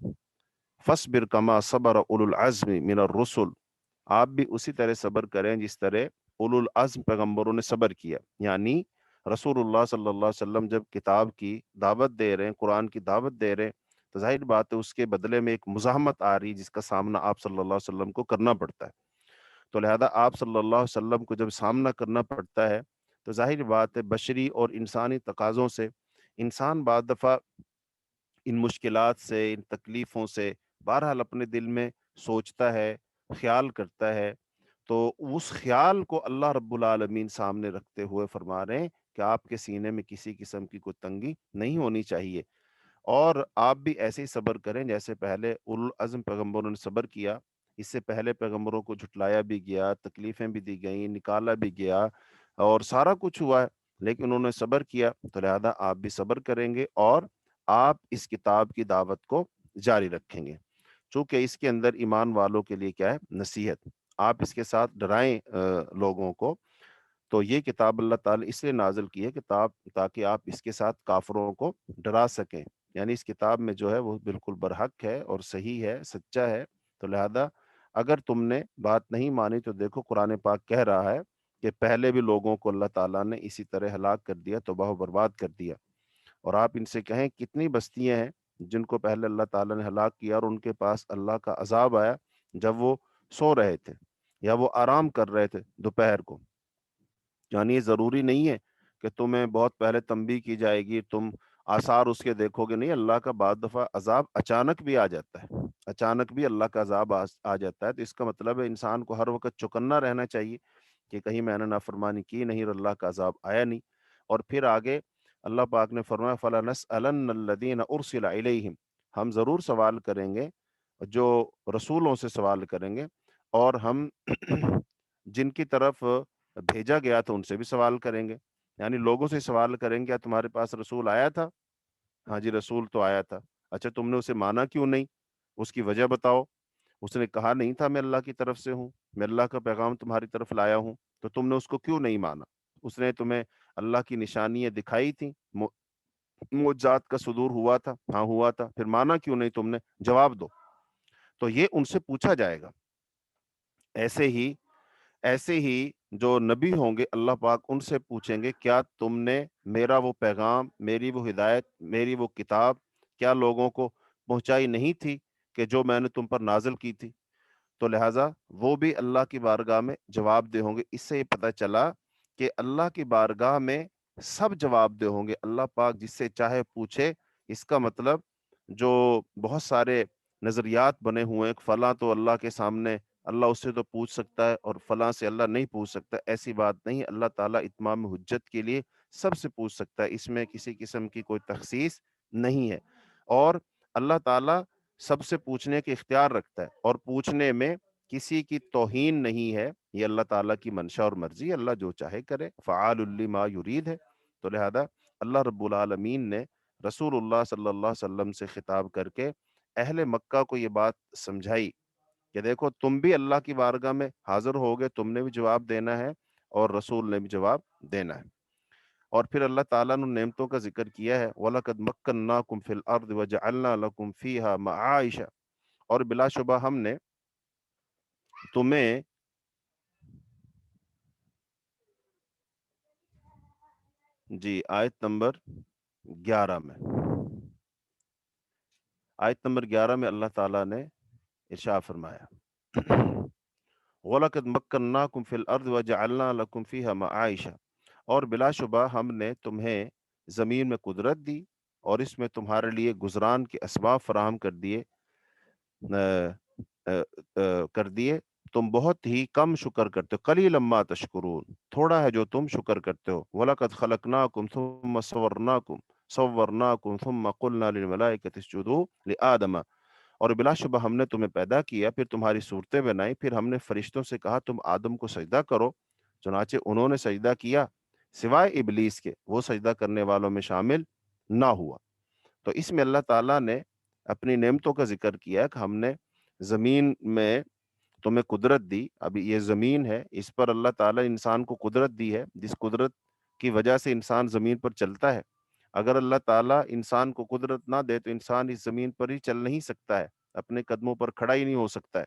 فَاصْبِرْ كَمَا صَبَرَ أُولُو الْعَزْمِ مِنَ الرُّسُلِ، آپ بھی اسی طرح صبر کریں جس طرح اولو العزم پیغمبروں نے صبر کیا۔ یعنی رسول اللہ صلی اللہ علیہ وسلم جب کتاب کی دعوت دے رہے ہیں، قرآن کی دعوت دے رہے ہیں، تو ظاہر بات ہے اس کے بدلے میں ایک مزاحمت آ رہی جس کا سامنا آپ صلی اللہ علیہ وسلم کو کرنا پڑتا ہے۔ تو لہذا آپ صلی اللہ علیہ وسلم کو جب سامنا کرنا پڑتا ہے تو ظاہر بات ہے بشری اور انسانی تقاضوں سے انسان بعض دفعہ ان مشکلات سے، ان تکلیفوں سے بہرحال اپنے دل میں سوچتا ہے، خیال کرتا ہے، تو اس خیال کو اللہ رب العالمین سامنے رکھتے ہوئے فرما رہے ہیں کہ آپ کے سینے میں کسی قسم کی کوئی تنگی نہیں ہونی چاہیے، اور آپ بھی ایسے ہی صبر کریں جیسے پہلے اولو العزم پیغمبروں نے صبر کیا۔ اس سے پہلے پیغمبروں کو جھٹلایا بھی گیا، تکلیفیں بھی دی گئیں، نکالا بھی گیا، اور سارا کچھ ہوا ہے، لیکن انہوں نے صبر کیا، تو لہذا آپ بھی صبر کریں گے اور آپ اس کتاب کی دعوت کو جاری رکھیں گے، چونکہ اس کے اندر ایمان والوں کے لیے کیا ہے؟ نصیحت۔ آپ اس کے ساتھ ڈرائیں لوگوں کو۔ تو یہ کتاب اللہ تعالیٰ اس لیے نازل کی ہے کہ تاکہ آپ اس کے ساتھ کافروں کو ڈرا سکیں، یعنی اس کتاب میں جو ہے وہ بالکل برحق ہے اور صحیح ہے، سچا ہے۔ تو لہذا اگر تم نے بات نہیں مانی تو دیکھو قرآن پاک کہہ رہا ہے کہ پہلے بھی لوگوں کو اللہ تعالیٰ نے اسی طرح ہلاک کر دیا، تباہ و برباد کر دیا، اور آپ ان سے کہیں کتنی بستیاں ہیں جن کو پہلے اللہ تعالیٰ نے ہلاک کیا اور ان کے پاس اللہ کا عذاب آیا جب وہ سو رہے تھے یا وہ آرام کر رہے تھے دوپہر کو۔ یعنی یہ ضروری نہیں ہے کہ تمہیں بہت پہلے تنبیہ کی جائے گی، تم آثار اس کے دیکھو گے، نہیں، اللہ کا بعض دفعہ عذاب اچانک بھی آ جاتا ہے، اچانک بھی اللہ کا عذاب آ جاتا ہے، تو اس کا مطلب ہے انسان کو ہر وقت چوکنا رہنا چاہیے کہ کہیں میں نے نافرمانی کی نہیں اور اللہ کا عذاب آیا نہیں۔ اور پھر آگے اللہ پاک نے فرمایا فَلَنَسْأَلَنَّ الَّذِينَ أُرْسِلَ إِلَيْهِمْ، ہم ضرور سوال کریں گے، جو رسولوں سے سوال کریں گے، اور ہم جن کی طرف بھیجا گیا تھا ان سے بھی سوال کریں گے، یعنی لوگوں سے سوال کریں گے کیا تمہارے پاس رسول آیا تھا؟ ہاں جی رسول تو آیا تھا، اچھا تم نے اسے مانا کیوں نہیں؟ اس کی وجہ بتاؤ۔ اس نے کہا نہیں تھا میں اللہ کی طرف سے ہوں، میں اللہ کا پیغام تمہاری طرف لایا ہوں، تو تم نے اس کو کیوں نہیں مانا؟ اس نے تمہیں اللہ کی نشانیاں دکھائی تھیں، معجزات کا صدور ہوا تھا، ہاں ہوا تھا، پھر مانا کیوں نہیں تم نے؟ جواب دو۔ تو یہ ان سے پوچھا جائے گا۔ ایسے ہی جو نبی ہوں گے اللہ پاک ان سے پوچھیں گے کیا تم نے میرا وہ پیغام، میری وہ ہدایت، میری وہ کتاب کیا لوگوں کو پہنچائی نہیں تھی کہ جو میں نے تم پر نازل کی تھی؟ تو لہٰذا وہ بھی اللہ کی بارگاہ میں جواب دہ ہوں گے۔ اس سے یہ پتہ چلا کہ اللہ کی بارگاہ میں سب جواب دہ ہوں گے، اللہ پاک جس سے چاہے پوچھے۔ اس کا مطلب جو بہت سارے نظریات بنے ہوئے ہیں، فلاں تو اللہ کے سامنے اللہ اس سے تو پوچھ سکتا ہے اور فلاں سے اللہ نہیں پوچھ سکتا، ایسی بات نہیں۔ اللہ تعالیٰ اتمام حجت کے لیے سب سے پوچھ سکتا ہے، اس میں کسی قسم کی کوئی تخصیص نہیں ہے، اور اللہ تعالیٰ سب سے پوچھنے کے اختیار رکھتا ہے، اور پوچھنے میں کسی کی توہین نہیں ہے، یہ اللہ تعالیٰ کی منشا اور مرضی، اللہ جو چاہے کرے، فعال لما یرید ہے۔ تو لہذا اللہ رب العالمین نے رسول اللہ صلی اللہ علیہ وسلم سے خطاب کر کے اہل مکہ کو یہ بات سمجھائی کہ دیکھو تم بھی اللہ کی بارگاہ میں حاضر ہوگے، تم نے بھی جواب دینا ہے اور رسول نے بھی جواب دینا ہے۔ اور پھر اللہ تعالیٰ نے نعمتوں کا ذکر کیا ہے، وَلَقَدْ مَكَّنَّاكُمْ فِي الْأَرْضِ وَجَعَلْنَا لَكُمْ فِيهَا مَعَائِشَ، اور بلا شبہ ہم نے تمہیں جی آیت نمبر 11 میں اللہ تعالیٰ نے ارشاد فرمایا وَلَقَدْ مَكَّنَّاكُمْ فِي الْأَرْضِ وَجَعَلْنَا لَكُمْ فِيهَا مَعَائِشَ، اور بلا شبہ ہم نے تمہیں زمین میں قدرت دی اور اس میں تمہارے لیے گزران کے اسباب فراہم کر دیے، تم بہت ہی کم شکر کرتے ہو، قلیلا ما تشکرون، تھوڑا ہے جو تم شکر کرتے ہو۔ وَلَقَدْ خَلَقْنَاكُمْ ثُمَّ صَوَّرْنَاكُمْ ثُمَّ قُلْنَا لِلْمَلَائِكَةِ اسْجُدُوا لِآدَمَ، اور بلا شبہ ہم نے تمہیں پیدا کیا، پھر تمہاری صورتیں بنائی، پھر ہم نے فرشتوں سے کہا تم آدم کو سجدہ کرو، چنانچہ انہوں نے سجدہ کیا سوائے ابلیس کے، وہ سجدہ کرنے والوں میں شامل نہ ہوا۔ تو اس میں اللہ تعالیٰ نے اپنی نعمتوں کا ذکر کیا کہ ہم نے زمین میں تمہیں قدرت دی۔ ابھی یہ زمین ہے، اس پر اللہ تعالیٰ انسان کو قدرت دی ہے، جس قدرت کی وجہ سے انسان زمین پر چلتا ہے۔ اگر اللہ تعالیٰ انسان کو قدرت نہ دے تو انسان اس زمین پر ہی چل نہیں سکتا ہے، اپنے قدموں پر کھڑا ہی نہیں ہو سکتا ہے۔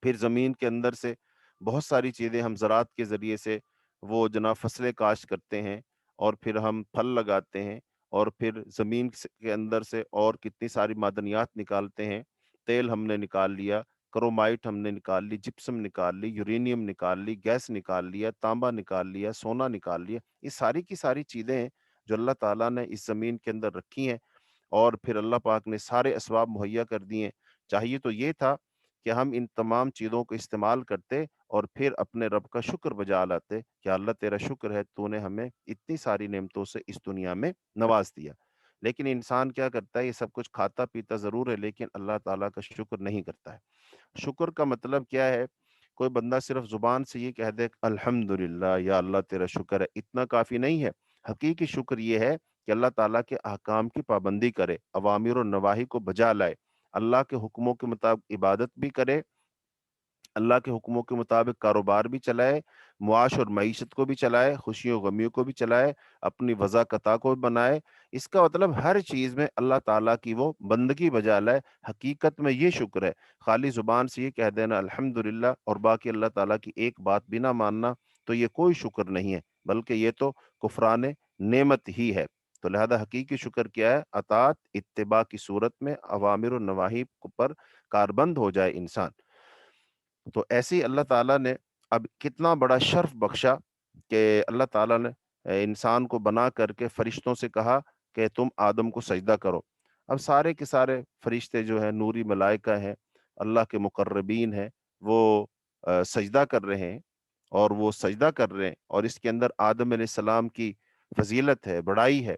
پھر زمین کے اندر سے بہت ساری چیزیں ہم زراعت کے ذریعے سے وہ جناب فصلیں کاشت کرتے ہیں، اور پھر ہم پھل لگاتے ہیں، اور پھر زمین کے اندر سے اور کتنی ساری معدنیات نکالتے ہیں۔ تیل ہم نے نکال لیا، کرومائٹ ہم نے نکال لی، جپسم نکال لی، یورینیم نکال لی، گیس نکال لیا، تانبا نکال لیا، سونا نکال لیا۔ یہ ساری کی ساری چیزیں ہیں جو اللہ تعالیٰ نے اس زمین کے اندر رکھی ہیں، اور پھر اللہ پاک نے سارے اسباب مہیا کر دیے ہیں۔ چاہیے تو یہ تھا کہ ہم ان تمام چیزوں کو استعمال کرتے اور پھر اپنے رب کا شکر بجا لاتے کہ اللہ تیرا شکر ہے، تو نے ہمیں اتنی ساری نعمتوں سے اس دنیا میں نواز دیا۔ لیکن انسان کیا کرتا ہے؟ یہ سب کچھ کھاتا پیتا ضرور ہے، لیکن اللہ تعالیٰ کا شکر نہیں کرتا ہے۔ شکر کا مطلب کیا ہے؟ کوئی بندہ صرف زبان سے یہ کہہ دے الحمدللہ یا اللہ تیرا شکر ہے، اتنا کافی نہیں ہے۔ حقیقی شکر یہ ہے کہ اللہ تعالیٰ کے احکام کی پابندی کرے، اوامر و نواہی کو بجا لائے، اللہ کے حکموں کے مطابق عبادت بھی کرے، اللہ کے حکموں کے مطابق کاروبار بھی چلائے، معاش اور معیشت کو بھی چلائے، خوشیوں غمیوں کو بھی چلائے، اپنی وضع قطع کو بھی بنائے۔ اس کا مطلب ہر چیز میں اللہ تعالیٰ کی وہ بندگی بجا لائے۔ حقیقت میں یہ شکر ہے۔ خالی زبان سے یہ کہہ دینا الحمدللہ اور باقی اللہ تعالیٰ کی ایک بات بھی نہ ماننا، تو یہ کوئی شکر نہیں ہے، بلکہ یہ تو کفران نعمت ہی ہے۔ تو لہذا حقیقی شکر کیا ہے؟ اطاعت اتباع کی صورت میں اوامر و نواہی پر کاربند ہو جائے انسان۔ تو ایسے ہی اللہ تعالیٰ نے اب کتنا بڑا شرف بخشا کہ اللہ تعالیٰ نے انسان کو بنا کر کے فرشتوں سے کہا کہ تم آدم کو سجدہ کرو۔ اب سارے کے سارے فرشتے جو ہیں نوری ملائکہ ہیں، اللہ کے مقربین ہیں، وہ سجدہ کر رہے ہیں، اور وہ سجدہ کر رہے ہیں، اور اس کے اندر آدم علیہ السلام کی فضیلت ہے، بڑائی ہے۔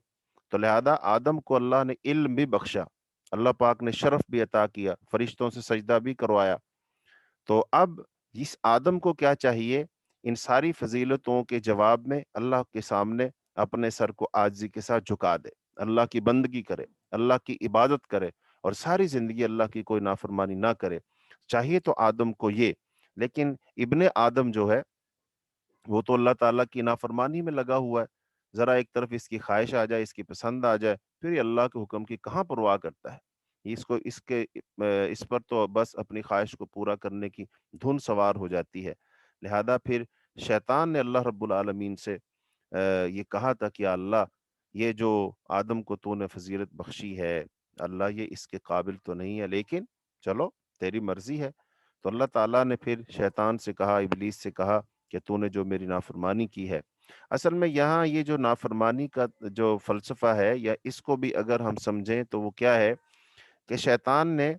تو لہذا آدم کو اللہ نے علم بھی بخشا، اللہ پاک نے شرف بھی عطا کیا، فرشتوں سے سجدہ بھی کروایا۔ تو اب اس آدم کو کیا چاہیے؟ ان ساری فضیلتوں کے جواب میں اللہ کے سامنے اپنے سر کو عاجزی کے ساتھ جھکا دے، اللہ کی بندگی کرے، اللہ کی عبادت کرے، اور ساری زندگی اللہ کی کوئی نافرمانی نہ کرے۔ چاہیے تو آدم کو یہ، لیکن ابن آدم جو ہے وہ تو اللہ تعالیٰ کی نافرمانی میں لگا ہوا ہے۔ ذرا ایک طرف اس کی خواہش آ جائے، اس کی پسند آ جائے، پھر یہ اللہ کے حکم کی کہاں پرواہ کرتا ہے؟ اس پر تو بس اپنی خواہش کو پورا کرنے کی دھن سوار ہو جاتی ہے۔ لہذا پھر شیطان نے اللہ رب العالمین سے یہ کہا تھا کہ یا اللہ، یہ جو آدم کو تو نے فضیلت بخشی ہے، اللہ یہ اس کے قابل تو نہیں ہے، لیکن چلو تیری مرضی ہے۔ تو اللہ تعالیٰ نے پھر شیطان سے کہا، ابلیس سے کہا کہ تو نے جو میری نافرمانی کی ہے۔ اصل میں یہاں یہ جو نافرمانی کا جو فلسفہ ہے، یا اس کو بھی اگر ہم سمجھیں تو وہ کیا ہے کہ شیطان نے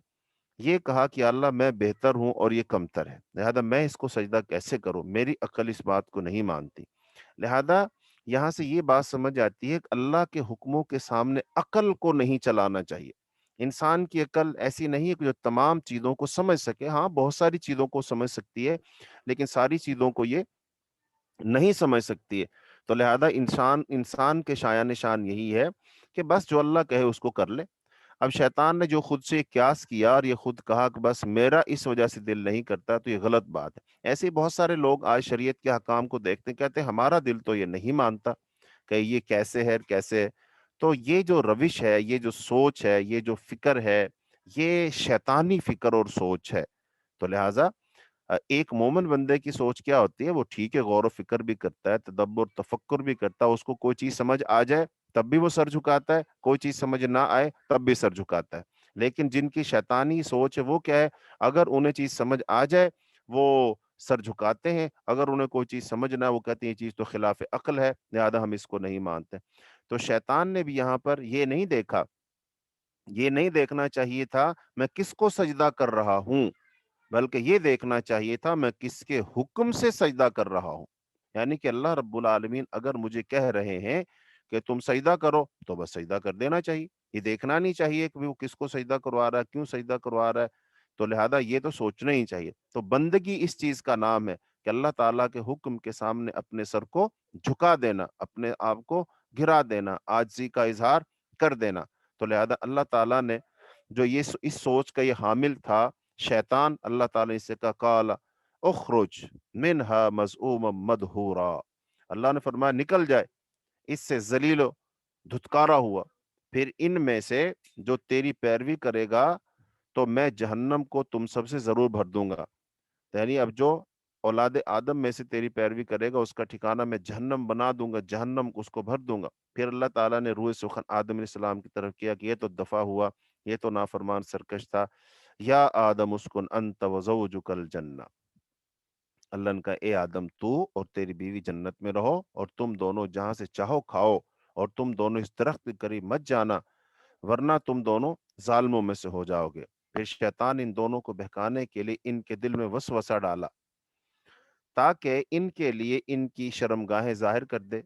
یہ کہا کہ اللہ میں بہتر ہوں اور یہ کمتر ہے، لہذا میں اس کو سجدہ کیسے کروں؟ میری عقل اس بات کو نہیں مانتی۔ لہذا یہاں سے یہ بات سمجھ آتی ہے کہ اللہ کے حکموں کے سامنے عقل کو نہیں چلانا چاہیے۔ انسان کی عقل ایسی نہیں ہے کہ جو تمام چیزوں کو سمجھ سکے۔ ہاں، بہت ساری چیزوں کو سمجھ سکتی ہے، لیکن ساری چیزوں کو یہ نہیں سمجھ سکتی ہے۔ تو لہذا انسان کے شایان نشان یہی ہے کہ بس جو اللہ کہے اس کو کر لے۔ اب شیطان نے جو خود سے قیاس کیا اور یہ خود کہا کہ بس میرا اس وجہ سے دل نہیں کرتا، تو یہ غلط بات ہے۔ ایسے ہی بہت سارے لوگ آج شریعت کے حکام کو دیکھتے ہیں، کہتے ہیں ہمارا دل تو یہ نہیں مانتا کہ یہ کیسے ہے کیسے ہے۔ تو یہ جو روش ہے، یہ جو سوچ ہے، یہ جو فکر ہے، یہ شیطانی فکر اور سوچ ہے۔ تو لہٰذا ایک مومن بندے کی سوچ کیا ہوتی ہے؟ وہ ٹھیک ہے، غور و فکر بھی کرتا ہے، تدبر تفکر بھی کرتا ہے، اس کو کوئی چیز سمجھ آ جائے تب بھی وہ سر جھکاتا ہے، کوئی چیز سمجھ نہ آئے تب بھی سر جھکاتا ہے۔ لیکن جن کی شیطانی سوچ ہے وہ کیا ہے؟ اگر انہیں چیز سمجھ آ جائے وہ سر جھکاتے ہیں، اگر انہیں کوئی چیز سمجھ نہ، وہ کہتے ہیں یہ چیز تو خلاف عقل ہے، لہذا ہم اس کو نہیں مانتے۔ تو شیطان نے بھی یہاں پر یہ نہیں دیکھا، یہ نہیں دیکھنا چاہیے تھا میں کس کو سجدہ کر رہا ہوں، بلکہ یہ دیکھنا چاہیے تھا میں کس کے حکم سے سجدہ کر رہا ہوں۔ یعنی کہ اللہ رب العالمین اگر مجھے کہہ رہے ہیں کہ تم سجدہ کرو، تو بس سجدہ کر دینا چاہیے۔ یہ دیکھنا نہیں چاہیے کہ وہ کس کو سجدہ کروا رہا ہے، کیوں سجدہ کروا رہا ہے، تو لہذا یہ تو سوچنا ہی چاہیے۔ تو بندگی اس چیز کا نام ہے کہ اللہ تعالیٰ کے حکم کے سامنے اپنے سر کو جھکا دینا، اپنے آپ کو گرا دینا، عاجزی کا اظہار کر دینا۔ تو لہذا اللہ تعالیٰ نے جو یہ اس سوچ کا یہ حامل تھا شیطان، اللہ تعالیٰ نے اس سے کہا قال اخرج منہا مذءوما مدحورا، اللہ نے فرمایا نکل جائے اس سے ذلیل و دھتکارا ہوا، پھر ان میں سے جو تیری پیروی کرے گا تو میں جہنم کو تم سب سے ضرور بھر دوں گا۔ یعنی اب جو اولاد آدم میں سے تیری پیروی کرے گا اس کا ٹھکانہ میں جہنم بنا دوں گا، جہنم اس کو بھر دوں گا۔ پھر اللہ تعالیٰ نے روح سخن آدم علیہ السلام کی طرف کیا کہ یہ تو دفع ہوا، یہ تو نافرمان سرکش تھا۔ یا آدم اسکن انت وزوجک الجنہ، اللہ نے کہا اے آدم تو اور تیری بیوی جنت میں رہو اور تم دونوں جہاں سے چاہو کھاؤ، اور تم دونوں اس درخت کے قریب مت جانا ورنہ تم دونوں ظالموں میں سے ہو جاؤ گے۔ پھر شیطان ان دونوں کو بہکانے کے لیے ان کے دل میں وسوسہ ڈالا تاکہ ان کے لیے ان کی شرمگاہیں ظاہر کر دے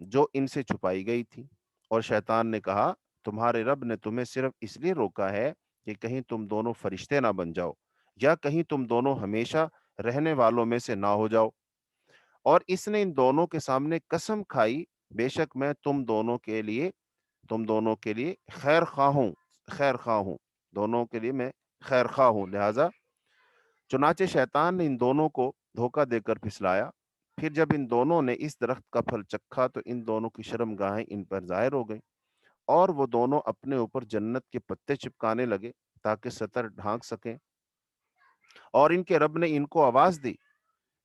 جو ان سے چھپائی گئی تھی۔ اور شیطان نے کہا تمہارے رب نے تمہیں صرف اس لیے روکا ہے کہ کہیں تم دونوں فرشتے نہ بن جاؤ یا کہیں تم دونوں ہمیشہ رہنے والوں میں سے نہ ہو جاؤ۔ اور اس نے ان دونوں کے سامنے قسم کھائی بے شک میں تم دونوں کے لیے خیر خواہ ہوں، دونوں کے لیے میں خیر خواہ ہوں۔ لہذا چنانچہ شیطان نے ان دونوں کو دھوکہ دے کر پھسلایا۔ پھر جب ان دونوں نے اس درخت کا پھل چکھا تو ان دونوں کی شرمگاہیں ان پر ظاہر ہو گئیں اور وہ دونوں اپنے اوپر جنت کے پتے چپکانے لگے تاکہ سطر ڈھانک سکیں۔ اور ان کے رب نے ان کو آواز دی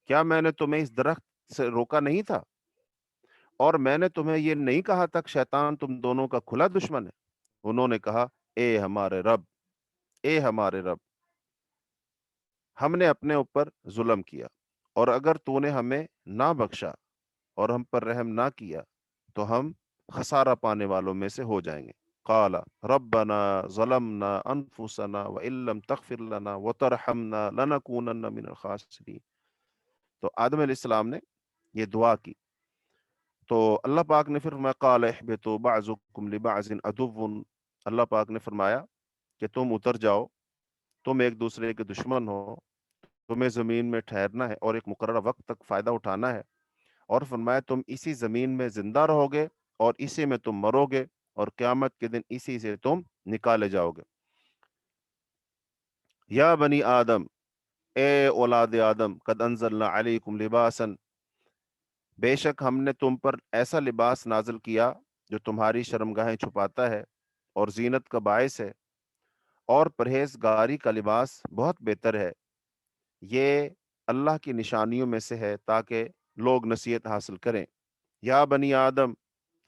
کیا میں نے تمہیں اس درخت سے روکا نہیں تھا اور میں نے تمہیں یہ نہیں کہا تھا کہ شیطان تم دونوں کا کھلا دشمن ہے؟ انہوں نے کہا اے ہمارے رب، اے ہمارے رب، ہم نے اپنے اوپر ظلم کیا اور اگر تو نے ہمیں نہ بخشا اور ہم پر رحم نہ کیا تو ہم خسارہ پانے والوں میں سے ہو جائیں گے۔ قال ربنا ظلمنا انفسنا وان لم تغفر لنا وترحمنا لنكونن من الخاسرین۔ تو آدم علیہ السلام نے یہ دعا کی تو اللہ پاک نے پھر فرمایا قال اہبطوا بعضکم لبعض عدو، اللہ پاک نے فرمایا کہ تم اتر جاؤ، تم ایک دوسرے کے دشمن ہو، تمہیں زمین میں ٹھہرنا ہے اور ایک مقررہ وقت تک فائدہ اٹھانا ہے، اور فرمایا تم اسی زمین میں زندہ رہو گے اور اسی میں تم مرو گے اور قیامت کے دن اسی سے تم نکالے جاؤ گے۔ یا بنی آدم، اے اولاد آدم، قد انزلنا علیکم لباسا، بے شک ہم نے تم پر ایسا لباس نازل کیا جو تمہاری شرمگاہیں چھپاتا ہے اور زینت کا باعث ہے، اور پرہیزگاری کا لباس بہت بہتر ہے، یہ اللہ کی نشانیوں میں سے ہے تاکہ لوگ نصیحت حاصل کریں۔ یا بنی آدم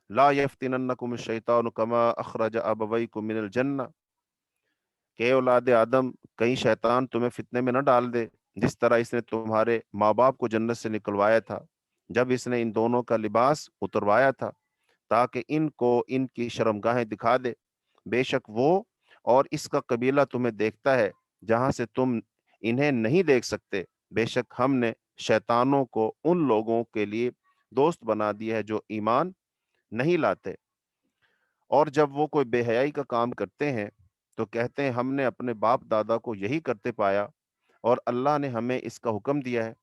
لا یفتننکم الشیطان کما اخرج ابویکم من الجنہ، کہ اولاد آدم کہیں شیطان تمہیں فتنے میں نہ ڈال دے جس طرح اس نے تمہارے ماں باپ کو جنت سے نکلوایا تھا جب اس نے ان دونوں کا لباس اتروایا تھا تاکہ ان کو ان کی شرمگاہیں دکھا دے۔ بے شک وہ اور اس کا قبیلہ تمہیں دیکھتا ہے جہاں سے تم انہیں نہیں دیکھ سکتے، بے شک ہم نے شیطانوں کو ان لوگوں کے لیے دوست بنا دیا ہے جو ایمان نہیں لاتے، اور جب وہ کوئی بے حیائی کا کام کرتے ہیں تو کہتے ہیں ہم نے اپنے باپ دادا کو یہی کرتے پایا اور اللہ نے ہمیں اس کا حکم دیا ہے۔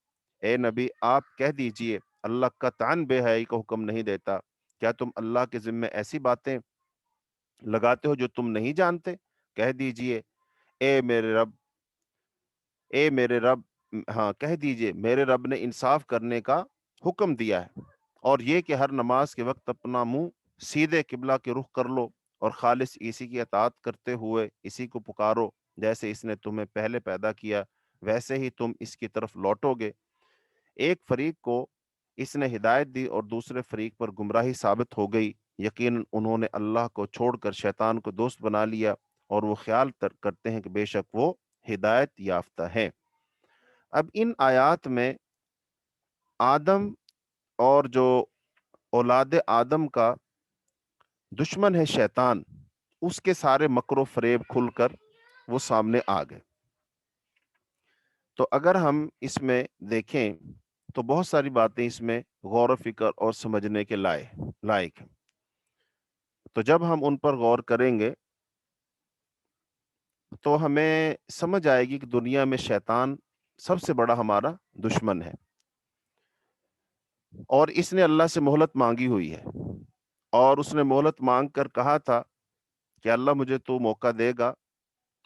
اے نبی آپ کہہ دیجئے اللہ قطعاً بے حیائی کا حکم نہیں دیتا، کیا تم اللہ کے ذمے ایسی باتیں لگاتے ہو جو تم نہیں جانتے؟ کہہ دیجئے اے میرے رب، اے میرے رب، ہاں کہہ دیجئے میرے رب نے انصاف کرنے کا حکم دیا ہے، اور یہ کہ ہر نماز کے وقت اپنا منہ سیدھے قبلہ کے رخ کر لو اور خالص اسی کی اطاعت کرتے ہوئے اسی کو پکارو جیسے اس نے تمہیں پہلے پیدا کیا ویسے ہی تم اس کی طرف لوٹو گے۔ ایک فریق کو اس نے ہدایت دی اور دوسرے فریق پر گمراہی ثابت ہو گئی، یقیناً انہوں نے اللہ کو چھوڑ کر شیطان کو دوست بنا لیا اور وہ خیال کرتے ہیں کہ بے شک وہ ہدایت یافتہ ہے۔ اب ان آیات میں آدم اور جو اولاد آدم کا دشمن ہے شیطان، اس کے سارے مکر و فریب کھل کر وہ سامنے آ گئے۔ تو اگر ہم اس میں دیکھیں تو بہت ساری باتیں اس میں غور و فکر اور سمجھنے کے لائق ہیں۔ تو جب ہم ان پر غور کریں گے تو ہمیں سمجھ آئے گی کہ دنیا میں شیطان سب سے بڑا ہمارا دشمن ہے، اور اس نے اللہ سے مہلت مانگی ہوئی ہے، اور اس نے مہلت مانگ کر کہا تھا کہ اللہ مجھے تو موقع دے گا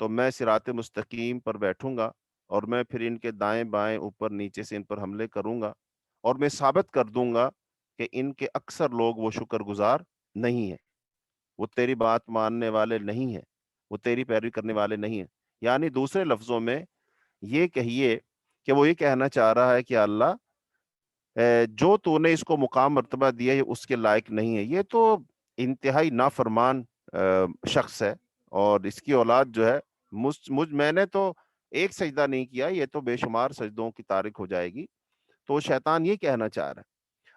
تو میں صراط مستقیم پر بیٹھوں گا، اور میں پھر ان کے دائیں بائیں اوپر نیچے سے ان پر حملے کروں گا، اور میں ثابت کر دوں گا کہ ان کے اکثر لوگ وہ شکر گزار نہیں ہیں، وہ تیری بات ماننے والے نہیں ہیں، وہ تیری پیروی کرنے والے نہیں ہیں۔ یعنی دوسرے لفظوں میں یہ کہیے کہ وہ یہ کہنا چاہ رہا ہے کہ اللہ جو تو نے اس کو مقام مرتبہ دیا یہ اس کے لائق نہیں ہے، یہ تو انتہائی نافرمان شخص ہے، اور اس کی اولاد جو ہے میں نے تو ایک سجدہ نہیں کیا، یہ تو بے شمار سجدوں کی تارک ہو جائے گی۔ تو شیطان یہ کہنا چاہ رہا ہے،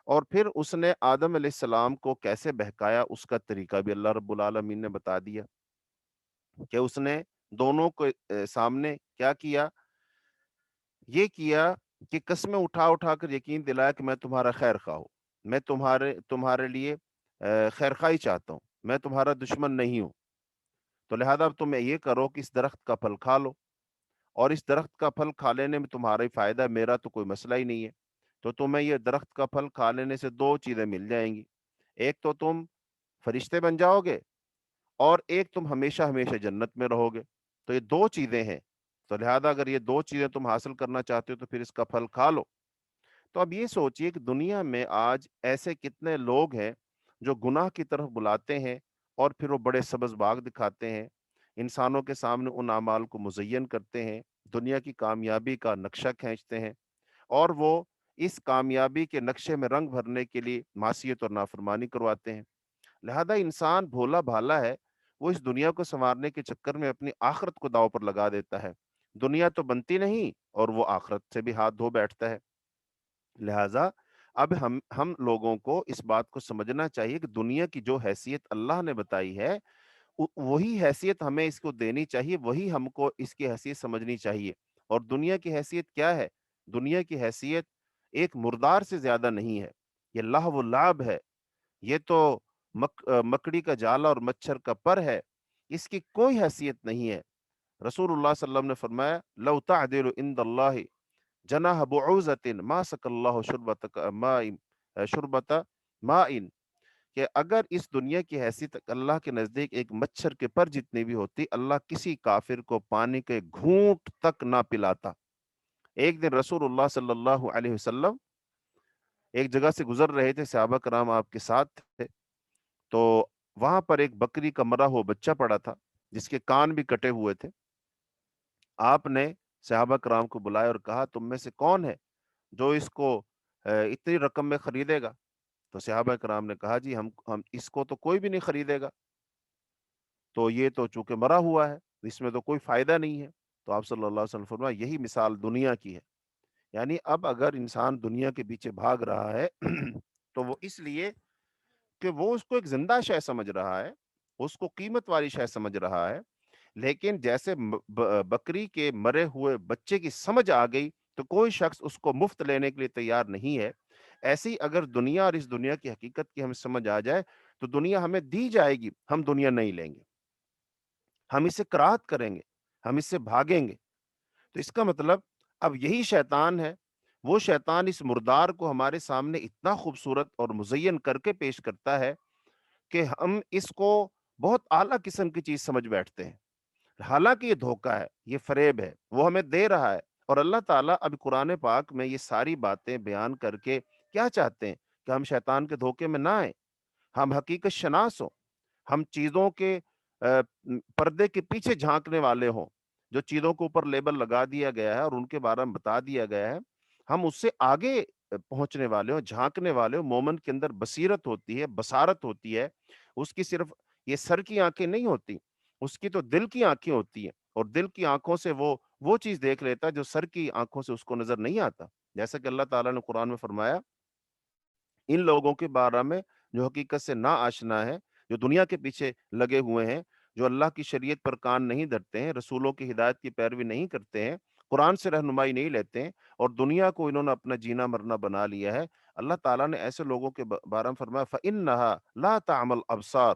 اور پھر اس نے آدم علیہ السلام کو کیسے بہکایا اس کا طریقہ بھی اللہ رب العالمین نے بتا دیا، کہ اس نے دونوں کو سامنے کیا کیا، یہ کیا کہ قسمیں اٹھا اٹھا کر یقین دلایا کہ میں تمہارا خیر خواہ ہوں، میں تمہارے لیے خیر خواہی چاہتا ہوں، میں تمہارا دشمن نہیں ہوں، تو لہذا اب تم یہ کرو کہ اس درخت کا پھل کھا لو، اور اس درخت کا پھل کھا لینے میں تمہارا ہی فائدہ ہے، میرا تو کوئی مسئلہ ہی نہیں ہے۔ تو تمہیں یہ درخت کا پھل کھا لینے سے دو چیزیں مل جائیں گی، ایک تو تم فرشتے بن جاؤ گے، اور ایک تم ہمیشہ ہمیشہ جنت میں رہو گے۔ تو یہ دو چیزیں ہیں، تو لہذا اگر یہ دو چیزیں تم حاصل کرنا چاہتے ہو تو پھر اس کا پھل کھا لو۔ تو اب یہ سوچئے کہ دنیا میں آج ایسے کتنے لوگ ہیں جو گناہ کی طرف بلاتے ہیں، اور پھر وہ بڑے سبز باغ دکھاتے ہیں، انسانوں کے سامنے ان اعمال کو مزین کرتے ہیں، دنیا کی کامیابی کا نقشہ کھینچتے ہیں، اور وہ اس کامیابی کے نقشے میں رنگ بھرنے کے لیے معصیت اور نافرمانی کرواتے ہیں۔ لہذا انسان بھولا بھالا ہے، وہ اس دنیا کو سنوارنے کے چکر میں اپنی آخرت کو داؤ پر لگا دیتا ہے۔ دنیا تو بنتی نہیں اور وہ آخرت سے بھی ہاتھ دھو بیٹھتا ہے۔ لہذا اب ہم لوگوں کو اس بات کو سمجھنا چاہیے کہ دنیا کی جو حیثیت اللہ نے بتائی ہے، وہی حیثیت ہمیں اس کو دینی چاہیے، وہی ہم کو اس کی حیثیت سمجھنی چاہیے۔ اور دنیا کی حیثیت کیا ہے؟ دنیا کی حیثیت ایک مردار سے زیادہ نہیں ہے، یہ لہو و لعب ہے، یہ تو مکڑی کا جالا اور مچھر کا پر ہے، اس کی کوئی حیثیت نہیں ہے۔ رسول اللہ صلی اللہ علیہ وسلم نے فرمایا لو تعدل عند اللہ جناح بعوضۃ ما سقى اللہ شربۃ ماء، کہ اگر اس دنیا کی حیثیت اللہ کے نزدیک ایک مچھر کے پر جتنی بھی ہوتی، اللہ کسی کافر کو پانی کے گھونٹ تک نہ پلاتا۔ ایک دن رسول اللہ صلی اللہ علیہ وسلم ایک جگہ سے گزر رہے تھے، صحابہ کرام آپ کے ساتھ تھے، تو وہاں پر ایک بکری کا مرا ہوا بچہ پڑا تھا جس کے کان بھی کٹے ہوئے تھے۔ آپ نے صحابہ کرام کو بلایا اور کہا تم میں سے کون ہے جو اس کو اتنی رقم میں خریدے گا؟ تو صحابہ کرام نے کہا جی ہم اس کو تو کوئی بھی نہیں خریدے گا، تو یہ تو چونکہ مرا ہوا ہے اس میں تو کوئی فائدہ نہیں ہے۔ تو آپ صلی اللہ علیہ وسلم فرمایا یہی مثال دنیا کی ہے۔ یعنی اب اگر انسان دنیا کے پیچھے بھاگ رہا ہے تو وہ اس لیے کہ وہ اس کو ایک زندہ شے سمجھ رہا ہے، اس کو قیمت والی شے سمجھ رہا ہے، لیکن جیسے بکری کے مرے ہوئے بچے کی سمجھ آ گئی تو کوئی شخص اس کو مفت لینے کے لیے تیار نہیں ہے۔ ایسی اگر دنیا اور اس دنیا کی حقیقت کی ہمیں سمجھ آ جائے تو دنیا ہمیں دی جائے گی، ہم دنیا نہیں لیں گے، ہم اسے کراہت کریں گے، ہم اس سے بھاگیں گے۔ تو اس کا مطلب اب یہی شیطان ہے، وہ شیطان اس مردار کو ہمارے سامنے اتنا خوبصورت اور مزین کر کے پیش کرتا ہے کہ ہم اس کو بہت اعلیٰ قسم کی چیز سمجھ بیٹھتے ہیں، حالانکہ یہ دھوکہ ہے، یہ فریب ہے، وہ ہمیں دے رہا ہے۔ اور اللہ تعالیٰ اب قرآن پاک میں یہ ساری باتیں بیان کر کے کیا چاہتے ہیں کہ ہم شیطان کے دھوکے میں نہ آئیں، ہم حقیقت شناس ہوں، ہم چیزوں کے پردے کے پیچھے جھانکنے والے ہوں، جو چیزوں کے اوپر لیبل لگا دیا گیا ہے اور ان کے بارے میں بتا دیا گیا ہے، ہم اس سے آگے پہنچنے والے ہوں، جھانکنے والے ہوں۔ مومن کے اندر بصیرت ہوتی ہے، بصارت ہوتی ہے، اس کی صرف یہ سر کی آنکھیں نہیں ہوتی، اس کی تو دل کی آنکھیں ہوتی ہیں، اور دل کی آنکھوں سے وہ چیز دیکھ لیتا ہے جو سر کی آنکھوں سے اس کو نظر نہیں آتا۔ جیسا کہ اللہ تعالیٰ نے قرآن میں فرمایا ان لوگوں کے بارے میں جو حقیقت سے نا آشنا ہے، جو دنیا کے پیچھے لگے ہوئے ہیں، جو اللہ کی شریعت پر کان نہیں دھرتے ہیں، رسولوں کی ہدایت کی پیروی نہیں کرتے ہیں، قرآن سے رہنمائی نہیں لیتے ہیں، اور دنیا کو انہوں نے اپنا جینا مرنا بنا لیا ہے۔ اللہ تعالیٰ نے ایسے لوگوں کے بارے میں فرمایا فَإِنَّهَا لَا تَعْمَى الْأَبْصَارُ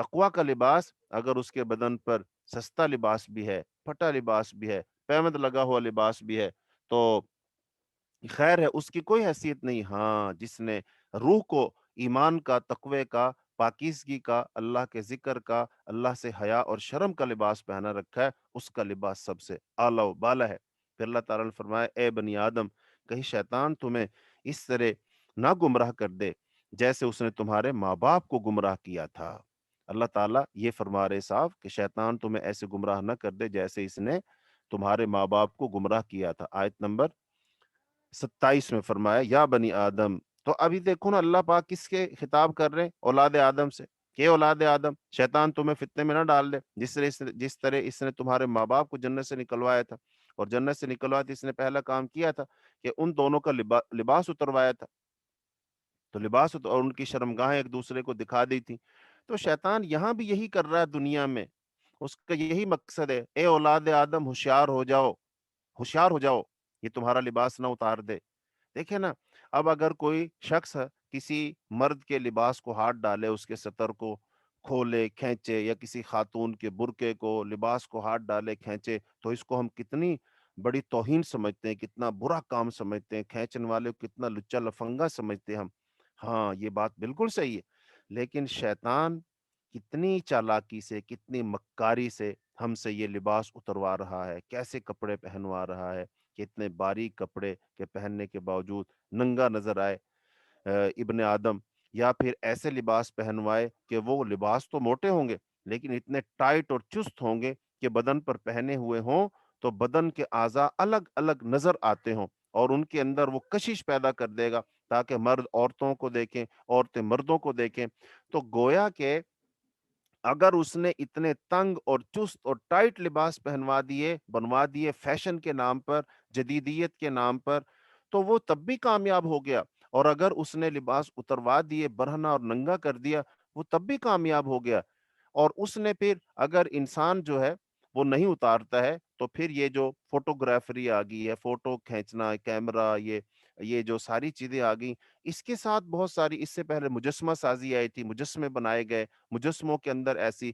تقوی کا لباس اگر اس کے بدن پر سستا لباس بھی ہے، پھٹا لباس بھی ہے، پیمند لگا ہوا لباس بھی ہے، تو خیر ہے، اس کی کوئی حیثیت نہیں۔ ہاں، جس نے روح کو ایمان کا، تقوی کا، پاکیزگی کا، اللہ کے ذکر کا، اللہ سے حیا اور شرم کا لباس پہنا رکھا ہے، اس کا لباس سب سے اعلیٰ و بالا ہے۔ پھر اللہ تعالیٰ نے فرمایا اے بنی آدم، کہیں شیطان تمہیں اس طرح نہ گمراہ کر دے جیسے اس نے تمہارے ماں باپ کو گمراہ کیا تھا۔ اللہ تعالیٰ یہ فرما رہے صاف کہ شیطان تمہیں ایسے گمراہ نہ کر دے جیسے اس نے تمہارے ماں باپ کو گمراہ کیا تھا۔ آیت نمبر 27 میں فرمایا یا بنی آدم۔ تو ابھی دیکھو نا، اللہ پاک کس کے خطاب کر رہے ہیں؟ اولاد آدم سے، کہ اولاد آدم شیطان تمہیں فتنے میں نہ ڈال دے جس طرح اس نے تمہارے ماں باپ کو جنت سے نکلوایا تھا، اور جنت سے نکلوایا تھا، اس نے پہلا کام کیا تھا کہ ان دونوں کا لباس اتروایا تھا، تو لباس اور ان کی شرمگاہیں ایک دوسرے کو دکھا دی تھی۔ تو شیطان یہاں بھی یہی کر رہا ہے دنیا میں، اس کا یہی مقصد ہے، اے اولاد آدم ہوشیار ہو جاؤ، ہوشیار ہو جاؤ، یہ تمہارا لباس نہ اتار دے۔ دیکھیں نا، اب اگر کوئی شخص کسی مرد کے لباس کو ہاتھ ڈالے، اس کے ستر کو کھولے کھینچے، یا کسی خاتون کے برقعے کو، لباس کو ہاتھ ڈالے کھینچے، تو اس کو ہم کتنی بڑی توہین سمجھتے ہیں، کتنا برا کام سمجھتے ہیں، کھینچن والے کو کتنا لچا لفنگا سمجھتے ہیں ہم۔ ہاں، یہ بات بالکل صحیح ہے، لیکن شیطان کتنی چالاکی سے، کتنی مکاری سے ہم سے یہ لباس اتروا رہا ہے، کیسے کپڑے پہنوا رہا ہے کہ اتنے باریک کپڑے کے پہننے کے باوجود ننگا نظر آئے ابن آدم، یا پھر ایسے لباس پہنوائے کہ وہ لباس تو موٹے ہوں گے لیکن اتنے ٹائٹ اور چست ہوں گے کہ بدن پر پہنے ہوئے ہوں تو بدن کے اعضاء الگ الگ نظر آتے ہوں، اور ان کے اندر وہ کشش پیدا کر دے گا تاکہ مرد عورتوں کو دیکھیں، عورتیں مردوں کو دیکھیں۔ تو گویا کہ اگر اس نے اتنے تنگ اور چست اور ٹائٹ لباس پہنوا دیے، بنوا دیے فیشن کے نام پر، جدیدیت کے نام پر، تو وہ تب بھی کامیاب ہو گیا، اور اگر اس نے لباس اتروا دیے، برہنہ اور ننگا کر دیا، وہ تب بھی کامیاب ہو گیا۔ اور اس نے پھر اگر انسان جو ہے وہ نہیں اتارتا ہے، تو پھر یہ جو فوٹوگرافری آ گئی ہے، فوٹو کھینچنا، کیمرہ، یہ جو ساری چیزیں آ گئی، اس کے ساتھ بہت ساری، اس سے پہلے مجسمہ سازی آئی تھی، مجسمے بنائے گئے، مجسموں کے اندر ایسی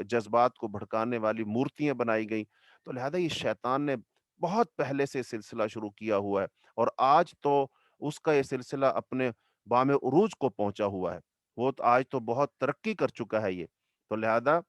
جذبات کو بھڑکانے والی مورتیاں بنائی گئیں۔ تو لہذا یہ شیطان نے بہت پہلے سے سلسلہ شروع کیا ہوا ہے، اور آج تو اس کا یہ سلسلہ اپنے بام عروج کو پہنچا ہوا ہے، وہ تو آج تو بہت ترقی کر چکا ہے یہ۔ تو لہذا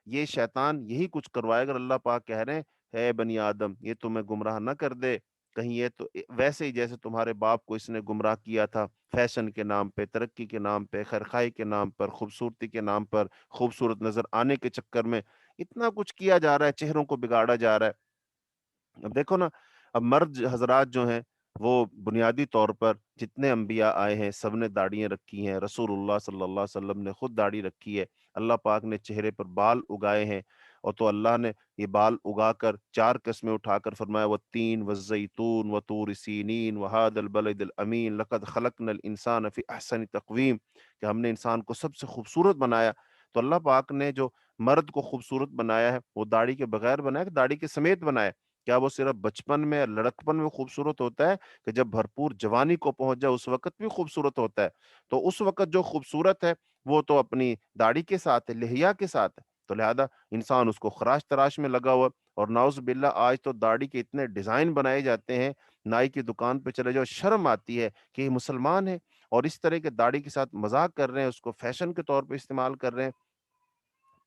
یہ شیطان یہی کچھ کروائے گا۔ اللہ پاک کہہ رہے ہیں اے بنی آدم، یہ تمہیں گمراہ نہ کر دے کہیں یہ تو ویسے ہی جیسے تمہارے باپ کو اس نے گمراہ کیا تھا، فیشن کے نام پہ، ترقی کے نام پہ، خیرخواہی کے نام پر، خوبصورتی کے نام پر، خوبصورت نظر آنے کے چکر میں اتنا کچھ کیا جا رہا ہے، چہروں کو بگاڑا جا رہا ہے۔ اب دیکھو نا، اب مرد حضرات جو ہیں وہ بنیادی طور پر جتنے انبیاء آئے ہیں سب نے داڑیاں رکھی ہیں، رسول اللہ صلی اللہ علیہ وسلم نے خود داڑھی رکھی ہے، اللہ پاک نے چہرے پر بال اگائے ہیں، اور تو اللہ نے یہ بال اگا کر چار قسمیں اٹھا کر فرمایا والتین والزیتون وطور سینین وہذا البلد الامین لقد خلقنا الانسان فی احسن تقویم، کہ ہم نے انسان کو سب سے خوبصورت بنایا۔ تو اللہ پاک نے جو مرد کو خوبصورت بنایا ہے وہ داڑھی کے بغیر بنایا کہ داڑھی کے سمیت بنایا؟ کیا وہ صرف بچپن میں، لڑکپن میں خوبصورت ہوتا ہے کہ جب بھرپور جوانی کو پہنچ جائے اس وقت بھی خوبصورت ہوتا ہے؟ تو اس وقت جو خوبصورت ہے وہ تو اپنی داڑھی کے ساتھ ہے، لحیہ کے ساتھ ہے۔ تو لہذا انسان اس کو خراش تراش میں لگا ہوا، اور نعوذ باللہ آج تو داڑھی کے اتنے ڈیزائن بنائے جاتے ہیں، نائی کی دکان پہ چلے جاؤ شرم آتی ہے کہ یہ مسلمان ہے اور اس طرح کے داڑھی کے ساتھ مذاق کر رہے ہیں، اس کو فیشن کے طور پہ استعمال کر رہے ہیں۔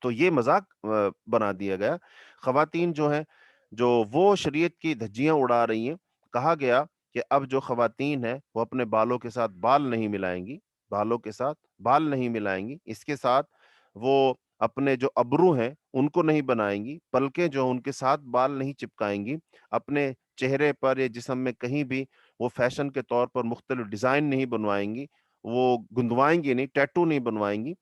تو یہ مذاق بنا دیا گیا۔ خواتین جو ہیں جو وہ شریعت کی دھجیاں اڑا رہی ہیں، کہا گیا کہ اب جو خواتین ہیں وہ اپنے بالوں کے ساتھ بال نہیں ملائیں گی، بالوں کے ساتھ بال نہیں ملائیں گی، اس کے ساتھ وہ اپنے جو ابرو ہیں ان کو نہیں بنائیں گی، پلکیں جو ان کے ساتھ بال نہیں چپکائیں گی، اپنے چہرے پر یا جسم میں کہیں بھی وہ فیشن کے طور پر مختلف ڈیزائن نہیں بنوائیں گی، وہ گندوائیں گی نہیں، ٹیٹو نہیں بنوائیں گی۔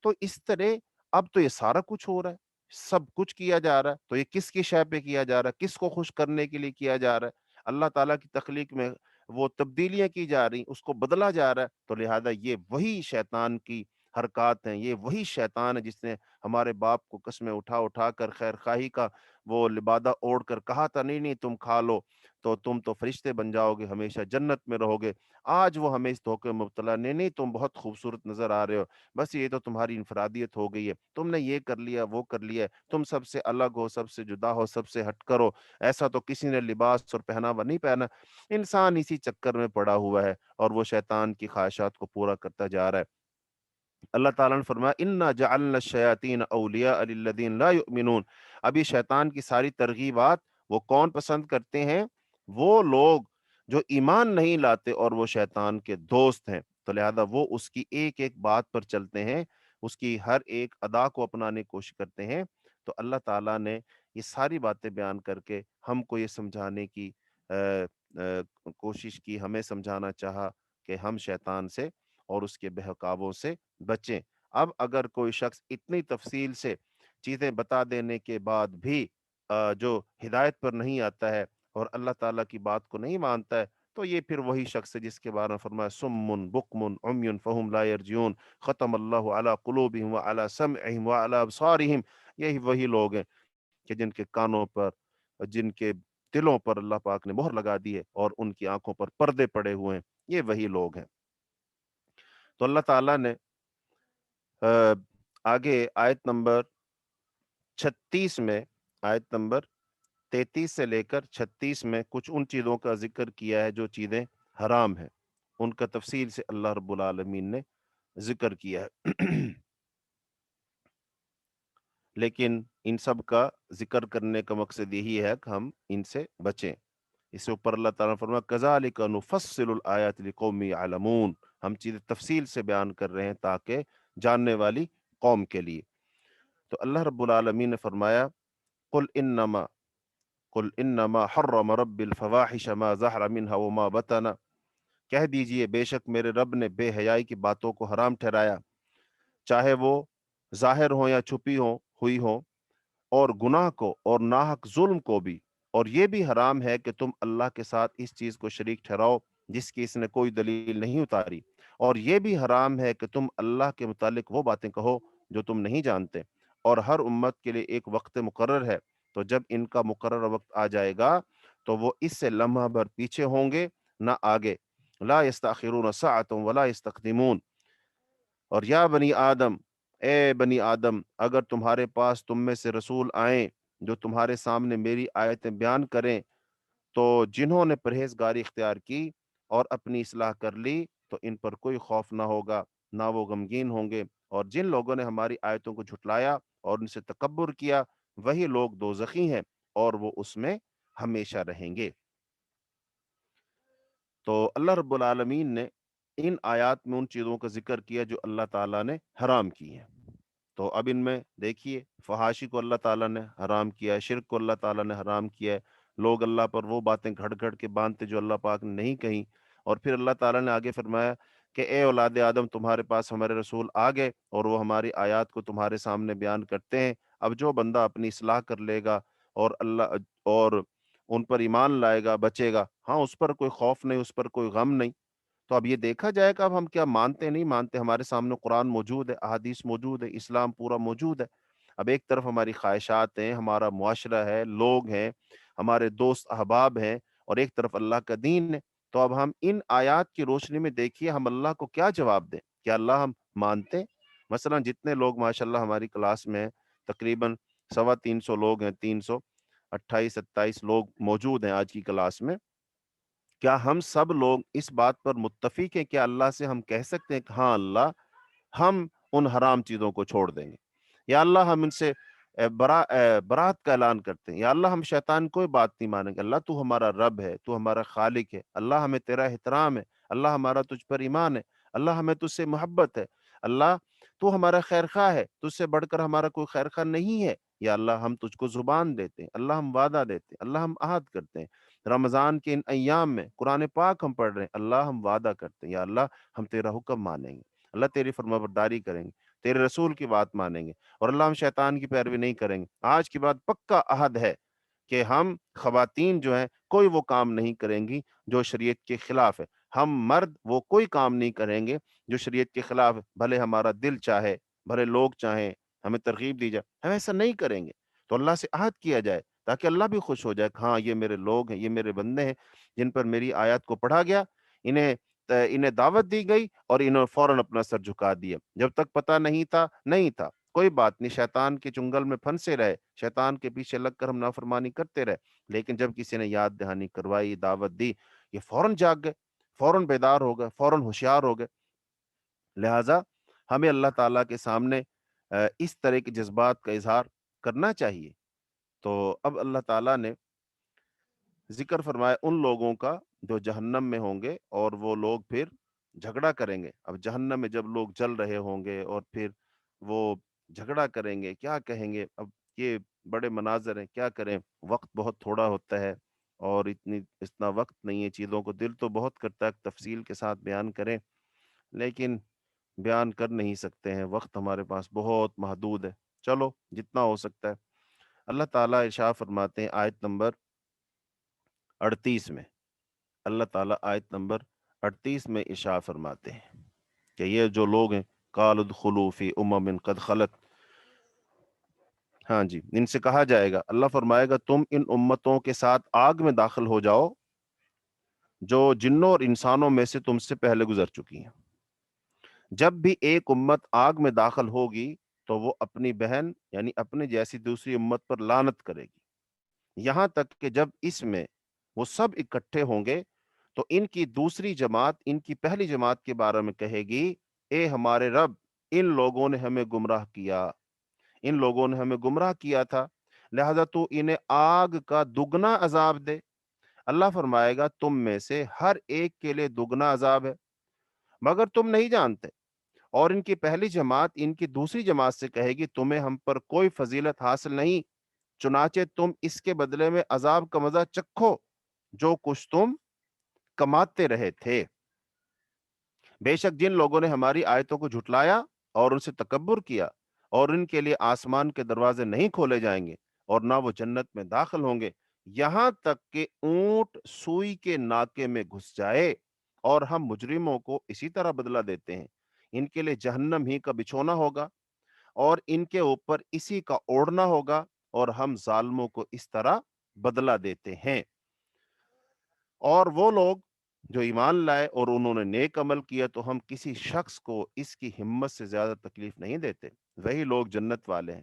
تو اس طرح اب تو یہ سارا کچھ ہو رہا ہے، سب کچھ کیا جا رہا ہے، تو یہ کس کی شے پہ کیا جا رہا ہے؟ کس کو خوش کرنے کے لیے کیا جا رہا ہے؟ اللہ تعالیٰ کی تخلیق میں وہ تبدیلیاں کی جا رہی، اس کو بدلا جا رہا ہے۔ تو لہذا یہ وہی شیطان کی حرکات ہیں، یہ وہی شیطان ہے جس نے ہمارے باپ کو قسمیں اٹھا اٹھا کر خیر خواہی کا وہ لبادہ اوڑھ کر کہا تھا نہیں نہیں تم کھا لو، تو تم تو فرشتے بن جاؤ گے، ہمیشہ جنت میں رہو گے۔ آج وہ ہمیں اس دھوکے میں مبتلا، نہیں نہیں تم بہت خوبصورت نظر آ رہے ہو، بس یہ تو تمہاری انفرادیت ہو گئی ہے، تم نے یہ کر لیا وہ کر لیا، تم سب سے الگ ہو، سب سے جدا ہو، سب سے ہٹ کرو، ایسا تو کسی نے لباس اور پہناوا نہیں پہنا۔ انسان اسی چکر میں پڑا ہوا ہے اور وہ شیطان کی خواہشات کو پورا کرتا جا رہا ہے۔ اللہ تعالیٰ نے فرمایا انا جعلنا الشیاطین اولیاء للذین لا یؤمنون۔ اب یہ شیطان کی ساری ترغیبات وہ کون پسند کرتے ہیں؟ وہ لوگ جو ایمان نہیں لاتے اور وہ شیطان کے دوست ہیں، تو لہذا وہ اس کی ایک ایک بات پر چلتے ہیں، اس کی ہر ایک ادا کو اپنانے کی کوشش کرتے ہیں۔ تو اللہ تعالیٰ نے یہ ساری باتیں بیان کر کے ہم کو یہ سمجھانے کی کوشش کی، ہمیں سمجھانا چاہا کہ ہم شیطان سے اور اس کے بہکاووں سے بچیں۔ اب اگر کوئی شخص اتنی تفصیل سے چیزیں بتا دینے کے بعد بھی جو ہدایت پر نہیں آتا ہے اور اللہ تعالیٰ کی بات کو نہیں مانتا ہے، تو یہ پھر وہی شخص ہے جس کے بارے میں فرمایا سم بکم عمی فہم لا یرجعون، ختم اللہ علی قلوبہم وعلی سمعہم وعلی ابصارہم۔ یہی وہی لوگ ہیں کہ جن کے کانوں پر، جن کے دلوں پر اللہ پاک نے مہر لگا دی ہے اور ان کی آنکھوں پر پردے پڑے ہوئے ہیں، یہ وہی لوگ ہیں۔ تو اللہ تعالیٰ نے آگے آیت نمبر 36 میں، آیت نمبر 33 سے لے کر 36 میں کچھ ان چیزوں کا ذکر کیا ہے جو چیزیں حرام ہیں، ان کا تفصیل سے اللہ رب العالمین نے ذکر کیا ہے۔ لیکن ان سب کا ذکر کرنے کا مقصد یہی ہے کہ ہم ان سے بچیں۔ اس سے اوپر اللہ تعالیٰ نے فرمایا کذالک نفصل الآیات لقوم یعلمون، ہم چیزیں تفصیل سے بیان کر رہے ہیں تاکہ جاننے والی قوم کے لیے۔ تو اللہ رب العالمین نے فرمایا قل انما حرم رب الفواحش ما ظہر منها وما بطن، کہہ دیجئے بے شک میرے رب نے بے حیائی کی باتوں کو حرام ٹھہرایا، چاہے وہ ظاہر ہوں یا چھپی ہوئی ہوں، اور گناہ کو اور ناحق ظلم کو بھی، اور یہ بھی حرام ہے کہ تم اللہ کے ساتھ اس چیز کو شریک ٹھہراؤ جس کی اس نے کوئی دلیل نہیں اتاری، اور یہ بھی حرام ہے کہ تم اللہ کے متعلق وہ باتیں کہو جو تم نہیں جانتے، اور ہر امت کے لیے ایک وقت مقرر ہے، تو جب ان کا مقرر وقت آ جائے گا تو وہ اس سے لمحہ بھر پیچھے ہوں گے نہ آگے، لا یستاخرون ساعۃ ولا یستقدمون۔ اور یا بنی آدم، اے بنی آدم، اگر تمہارے پاس تم میں سے رسول آئیں جو تمہارے سامنے میری آیتیں بیان کریں، تو جنہوں نے پرہیزگاری اختیار کی اور اپنی اصلاح کر لی تو ان پر کوئی خوف نہ ہوگا، نہ وہ غمگین ہوں گے، اور جن لوگوں نے ہماری آیتوں کو جھٹلایا اور ان سے تکبر کیا، وہی لوگ دوزخی ہیں اور وہ اس میں ہمیشہ رہیں گے۔ تو اللہ رب العالمین نے ان آیات میں ان چیزوں کا ذکر کیا جو اللہ تعالیٰ نے حرام کی ہیں۔ تو اب ان میں دیکھیے فحاشی کو اللہ تعالیٰ نے حرام کیا ہے، شرک کو اللہ تعالیٰ نے حرام کیا ہے، لوگ اللہ پر وہ باتیں گھڑ گھڑ کے باندھتے جو اللہ پاک نے نہیں کہیں، اور پھر اللہ تعالیٰ نے آگے فرمایا کہ اے اولاد آدم، تمہارے پاس ہمارے رسول آ گئے اور وہ ہماری آیات کو تمہارے سامنے بیان کرتے ہیں، اب جو بندہ اپنی اصلاح کر لے گا اور اللہ اور ان پر ایمان لائے گا، بچے گا، ہاں اس پر کوئی خوف نہیں، اس پر کوئی غم نہیں۔ تو اب یہ دیکھا جائے گا اب ہم کیا مانتے نہیں مانتے، ہمارے سامنے قرآن موجود ہے، احادیث موجود ہے، اسلام پورا موجود ہے۔ اب ایک طرف ہماری خواہشات ہیں، ہمارا معاشرہ ہے، لوگ ہیں، ہمارے دوست احباب ہیں، اور ایک طرف اللہ کا دین ہے۔ تو اب ہم ان آیات کی روشنی میں دیکھیے ہم اللہ کو کیا جواب دیں؟ کیا اللہ ہم مانتے ہیں؟ مثلا جتنے لوگ ماشاءاللہ ہماری کلاس میں ہیں، تقریباً 350 لوگ ہیں، 328-27 لوگ موجود ہیں آج کی کلاس میں، کیا ہم سب لوگ اس بات پر متفق ہیں کہ اللہ سے ہم کہہ سکتے ہیں کہ ہاں اللہ ہم ان حرام چیزوں کو چھوڑ دیں گے، یا اللہ ہم ان سے برات کا اعلان کرتے ہیں، یا اللہ ہم شیطان کوئی بات نہیں مانیں گے، اللہ تو ہمارا رب ہے، تو ہمارا خالق ہے، اللہ ہمیں تیرا احترام ہے، اللہ ہمارا تجھ پر ایمان ہے، اللہ ہمیں تجھ سے محبت ہے، اللہ تو ہمارا خیر خواہ ہے، تجھ سے بڑھ کر ہمارا کوئی خیر خواہ نہیں ہے، یا اللہ ہم تجھ کو زبان دیتے ہیں، اللہ ہم وعدہ دیتے ہیں، اللہ ہم عہد کرتے ہیں، رمضان کے ان ایام میں قرآن پاک ہم پڑھ رہے ہیں، اللہ ہم وعدہ کرتے ہیں، یا اللہ ہم تیرا حکم مانیں گے، اللہ تیری فرمانبرداری کریں گے، تیرے رسول کی بات مانیں گے، اور اللہ ہم شیطان کی پیروی نہیں کریں گے۔ آج کے بعد پکا عہد ہے کہ ہم خواتین جو ہیں کوئی وہ کام نہیں کریں گی جو شریعت کے خلاف ہے، ہم مرد وہ کوئی کام نہیں کریں گے جو شریعت کے خلاف ہے، بھلے ہمارا دل چاہے، بھلے لوگ چاہیں، ہمیں ترغیب دی جائے، ہم ایسا نہیں کریں گے۔ تو اللہ سے عہد کیا جائے تاکہ اللہ بھی خوش ہو جائے کہ ہاں یہ میرے لوگ ہیں، یہ میرے بندے ہیں جن پر میری آیات کو پڑھا گیا، انہیں دعوت دی گئی اور انہوں نے فوراً اپنا سر جھکا دیا۔ جب تک پتہ نہیں تھا نہیں تھا، کوئی بات نہیں، شیطان کے چنگل میں پھنسے رہے، شیطان کے پیچھے لگ کر ہم نافرمانی کرتے رہے، لیکن جب کسی نے یاد دہانی کروائی، دعوت دی، یہ فوراً جاگ گئے، فوراً بیدار ہو گئے، فوراً ہوشیار ہو گئے۔ لہٰذا ہمیں اللہ تعالیٰ کے سامنے اس طرح کے جذبات کا اظہار کرنا چاہیے۔ تو اب اللہ تعالیٰ نے ذکر فرمایا ان لوگوں کا جو جہنم میں ہوں گے اور وہ لوگ پھر جھگڑا کریں گے۔ اب جہنم میں جب لوگ جل رہے ہوں گے اور پھر وہ جھگڑا کریں گے، کیا کہیں گے؟ اب یہ بڑے مناظر ہیں، کیا کریں، وقت بہت تھوڑا ہوتا ہے اور اتنا وقت نہیں ہے چیزوں کو، دل تو بہت کرتا ہے تفصیل کے ساتھ بیان کریں، لیکن بیان کر نہیں سکتے ہیں، وقت ہمارے پاس بہت محدود ہے۔ چلو جتنا ہو سکتا ہے۔ اللہ تعالیٰ ارشاد فرماتے ہیں آیت نمبر 38 میں، اللہ تعالیٰ آیت نمبر 38 میں ارشاد فرماتے ہیں کہ یہ جو لوگ ہیں قالوا ادخلوا فی امم قد خلت، ہاں جی، ان سے کہا جائے گا، اللہ فرمائے گا تم ان امتوں کے ساتھ آگ میں داخل ہو جاؤ جو جنوں اور انسانوں میں سے تم سے پہلے گزر چکی ہیں۔ جب بھی ایک امت آگ میں داخل ہوگی تو وہ اپنی بہن یعنی اپنے جیسی دوسری امت پر لعنت کرے گی، یہاں تک کہ جب اس میں وہ سب اکٹھے ہوں گے تو ان کی دوسری جماعت ان کی پہلی جماعت کے بارے میں کہے گی، اے ہمارے رب، ان لوگوں نے ہمیں گمراہ کیا، ان لوگوں نے ہمیں گمراہ کیا تھا، لہذا تو انہیں آگ کا دگنا عذاب دے۔ اللہ فرمائے گا تم میں سے ہر ایک کے لیے دگنا عذاب ہے، مگر تم نہیں جانتے۔ اور ان کی پہلی جماعت ان کی دوسری جماعت سے کہے گی، تمہیں ہم پر کوئی فضیلت حاصل نہیں، چنانچہ تم اس کے بدلے میں عذاب کا مزہ چکھو جو کچھ تم کماتے رہے تھے۔ بے شک جن لوگوں نے ہماری آیتوں کو جھٹلایا اور ان سے تکبر کیا، اور ان کے لیے آسمان کے دروازے نہیں کھولے جائیں گے اور نہ وہ جنت میں داخل ہوں گے، یہاں تک کہ اونٹ سوئی کے ناکے میں گھس جائے، اور ہم مجرموں کو اسی طرح بدلہ دیتے ہیں۔ ان کے لیے جہنم ہی کا بچھونا ہوگا اور ان کے اوپر اسی کا اوڑھنا ہوگا، اور ہم ظالموں کو اس طرح بدلہ دیتے ہیں۔ اور وہ لوگ جو ایمان لائے اور انہوں نے نیک عمل کیا تو ہم کسی شخص کو اس کی ہمت سے زیادہ تکلیف نہیں دیتے، وہی لوگ جنت والے ہیں،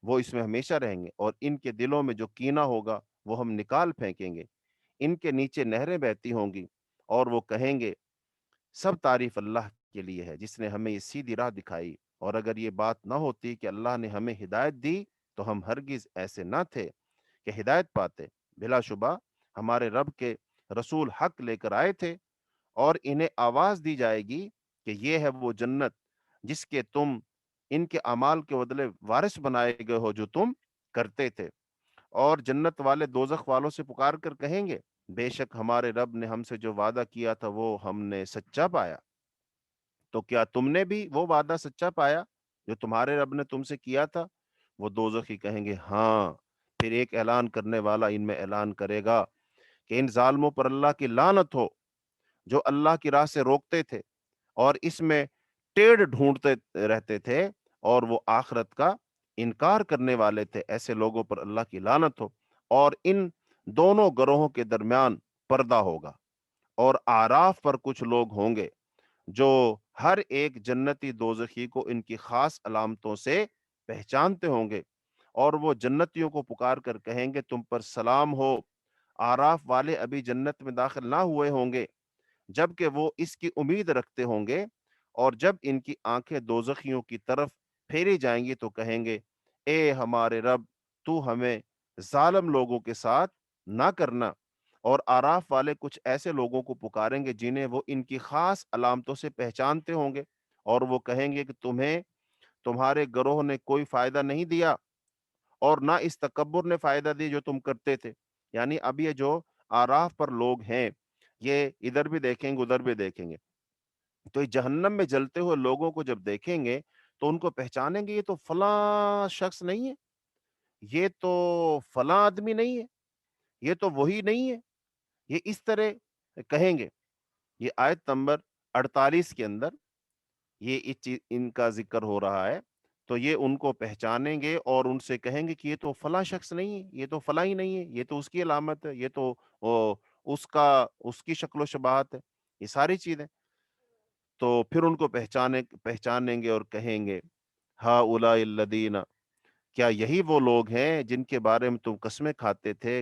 وہ اس میں ہمیشہ رہیں گے، اور ان کے دلوں میں جو کینہ ہوگا وہ ہم نکال پھینکیں گے، ان کے نیچے نہریں بہتی ہوں گی، اور وہ کہیں گے سب تعریف اللہ کے لیے ہے جس نے ہمیں یہ سیدھی راہ دکھائی، اور اگر یہ بات نہ ہوتی کہ اللہ نے ہمیں ہدایت دی تو ہم ہرگز ایسے نہ تھے کہ ہدایت پاتے۔ بلا شبہ ہمارے رب کے رسول حق لے کر آئے تھے، اور انہیں آواز دی جائے گی کہ یہ ہے وہ جنت جس کے تم ان کے اعمال کے بدلے وارث بنائے گئے ہو جو تم کرتے تھے۔ اور جنت والے دوزخ والوں سے پکار کر کہیں گے، بے شک ہمارے رب نے ہم سے جو وعدہ کیا تھا وہ ہم نے سچا پایا، تو کیا تم نے بھی وہ وعدہ سچا پایا جو تمہارے رب نے تم سے کیا تھا؟ وہ دوزخی کہیں گے ہاں۔ پھر ایک اعلان کرنے والا ان میں اعلان کرے گا کہ ان ظالموں پر اللہ کی لعنت ہو جو اللہ کی راہ سے روکتے تھے اور اس میں ٹیڑھ ڈھونڈتے رہتے تھے، اور وہ آخرت کا انکار کرنے والے تھے، ایسے لوگوں پر اللہ کی لعنت ہو۔ اور ان دونوں گروہوں کے درمیان پردہ ہوگا، اور آراف پر کچھ لوگ ہوں گے جو ہر ایک جنتی دوزخی کو ان کی خاص علامتوں سے پہچانتے ہوں گے، اور وہ جنتیوں کو پکار کر کہیں گے تم پر سلام ہو، آراف والے ابھی جنت میں داخل نہ ہوئے ہوں گے جبکہ وہ اس کی امید رکھتے ہوں گے، اور جب ان کی آنکھیں دوزخیوں کی طرف پھیری جائیں گی تو کہیں گے، اے ہمارے رب، تو ہمیں ظالم لوگوں کے ساتھ نہ کرنا۔ اور آراف والے کچھ ایسے لوگوں کو پکاریں گے جنہیں وہ ان کی خاص علامتوں سے پہچانتے ہوں گے، اور وہ کہیں گے کہ تمہیں تمہارے گروہ نے کوئی فائدہ نہیں دیا، اور نہ اس تکبر نے فائدہ دی جو تم کرتے تھے۔ یعنی اب یہ جو آراف پر لوگ ہیں یہ ادھر بھی دیکھیں گے ادھر بھی دیکھیں گے، تو یہ جہنم میں جلتے ہوئے لوگوں کو جب دیکھیں گے تو ان کو پہچانیں گے، یہ تو فلاں شخص نہیں ہے، یہ تو فلاں آدمی نہیں ہے، یہ تو وہی نہیں ہے، یہ اس طرح کہیں گے۔ یہ آیت نمبر 48 کے اندر یہ ان کا ذکر ہو رہا ہے۔ تو یہ ان کو پہچانیں گے اور ان سے کہیں گے کہ یہ تو فلاں شخص نہیں ہے، یہ تو فلاں ہی نہیں ہے، یہ تو اس کی علامت ہے، یہ تو او، اس کی شکل و شباہت ہے، یہ ساری چیزیں۔ تو پھر ان کو پہچانیں گے اور کہیں گے ہؤلاء الذین، کیا یہی وہ لوگ ہیں جن کے بارے میں تم قسمیں کھاتے تھے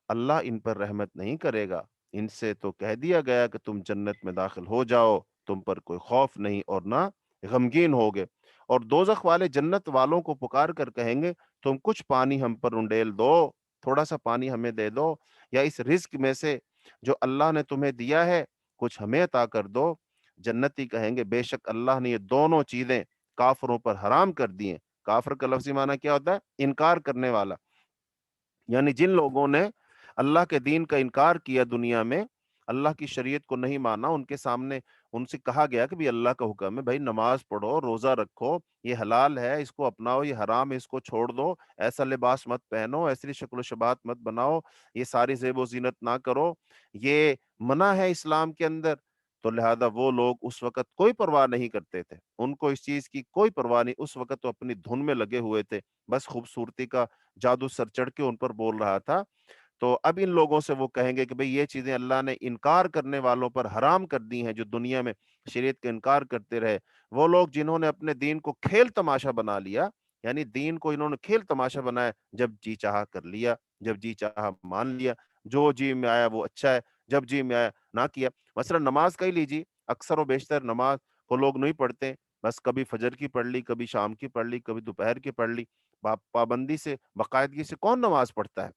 اللہ ان پر رحمت نہیں کرے گا؟ ان سے تو کہہ دیا گیا کہ تم جنت میں داخل ہو جاؤ، تم پر کوئی خوف نہیں اور نہ غمگین ہوگے۔ اور دوزخ والے جنت والوں کو پکار کر کہیں گے تم کچھ پانی ہم پر انڈیل دو، تھوڑا سا پانی ہمیں دے دو، یا اس رزق میں سے جو اللہ نے تمہیں دیا ہے کچھ ہمیں عطا کر دو۔ جنتی کہیں گے بے شک اللہ نے یہ دونوں چیزیں کافروں پر حرام کر دی ہیں۔ کافر کا لفظی معنی کیا ہوتا ہے؟ انکار کرنے والا، یعنی جن لوگوں نے اللہ کے دین کا انکار کیا دنیا میں، اللہ کی شریعت کو نہیں مانا، ان کے سامنے ان سے کہا گیا کہ بھی اللہ کا حکم ہے بھائی نماز پڑھو، روزہ رکھو، یہ حلال ہے اس کو اپناؤ، یہ حرام ہے اس کو چھوڑ دو، ایسا لباس مت پہنو، ایسی شکل و شبات مت بناؤ، یہ ساری زیب و زینت نہ کرو، یہ منع ہے اسلام کے اندر۔ تو لہذا وہ لوگ اس وقت کوئی پرواہ نہیں کرتے تھے، ان کو اس چیز کی کوئی پرواہ نہیں، اس وقت تو اپنی دھن میں لگے ہوئے تھے، بس خوبصورتی کا جادو سر چڑھ کے ان پر بول رہا تھا۔ تو اب ان لوگوں سے وہ کہیں گے کہ بھئی یہ چیزیں اللہ نے انکار کرنے والوں پر حرام کر دی ہیں، جو دنیا میں شریعت کا انکار کرتے رہے، وہ لوگ جنہوں نے اپنے دین کو کھیل تماشا بنا لیا، یعنی دین کو انہوں نے کھیل تماشا بنایا، جب جی چاہا کر لیا، جب جی چاہا مان لیا، جو جی میں آیا وہ اچھا ہے، جب جی میں آیا نہ کیا۔ مثلا نماز کا ہی لیجیے، اکثر و بیشتر نماز کو لوگ نہیں پڑھتے، بس کبھی فجر کی پڑھ لی، کبھی شام کی پڑھ لی، کبھی دوپہر کی پڑھ لی، پابندی سے باقاعدگی سے کون نماز پڑھتا ہے؟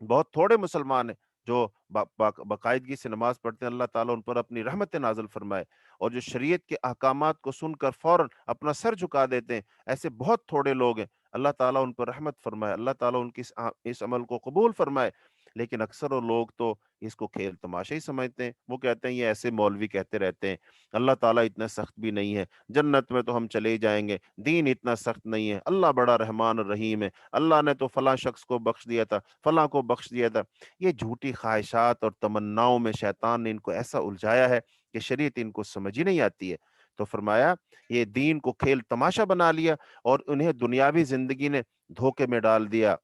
بہت تھوڑے مسلمان ہیں جو باقاعدگی سے نماز پڑھتے ہیں، اللہ تعالیٰ ان پر اپنی رحمت نازل فرمائے، اور جو شریعت کے احکامات کو سن کر فوراً اپنا سر جھکا دیتے ہیں، ایسے بہت تھوڑے لوگ ہیں، اللہ تعالیٰ ان پر رحمت فرمائے، اللہ تعالیٰ ان کی اس عمل کو قبول فرمائے۔ لیکن اکثر لوگ تو اس کو کھیل تماشا ہی سمجھتے ہیں، وہ کہتے ہیں یہ ایسے مولوی کہتے رہتے ہیں، اللہ تعالیٰ اتنا سخت بھی نہیں ہے، جنت میں تو ہم چلے جائیں گے، دین اتنا سخت نہیں ہے، اللہ بڑا رحمان الرحیم ہے، اللہ نے تو فلاں شخص کو بخش دیا تھا، فلاں کو بخش دیا تھا۔ یہ جھوٹی خواہشات اور تمناؤں میں شیطان نے ان کو ایسا الجھایا ہے کہ شریعت ان کو سمجھ ہی نہیں آتی ہے۔ تو فرمایا یہ دین کو کھیل تماشا بنا لیا اور انہیں دنیاوی زندگی نے دھوکے میں ڈال دیا۔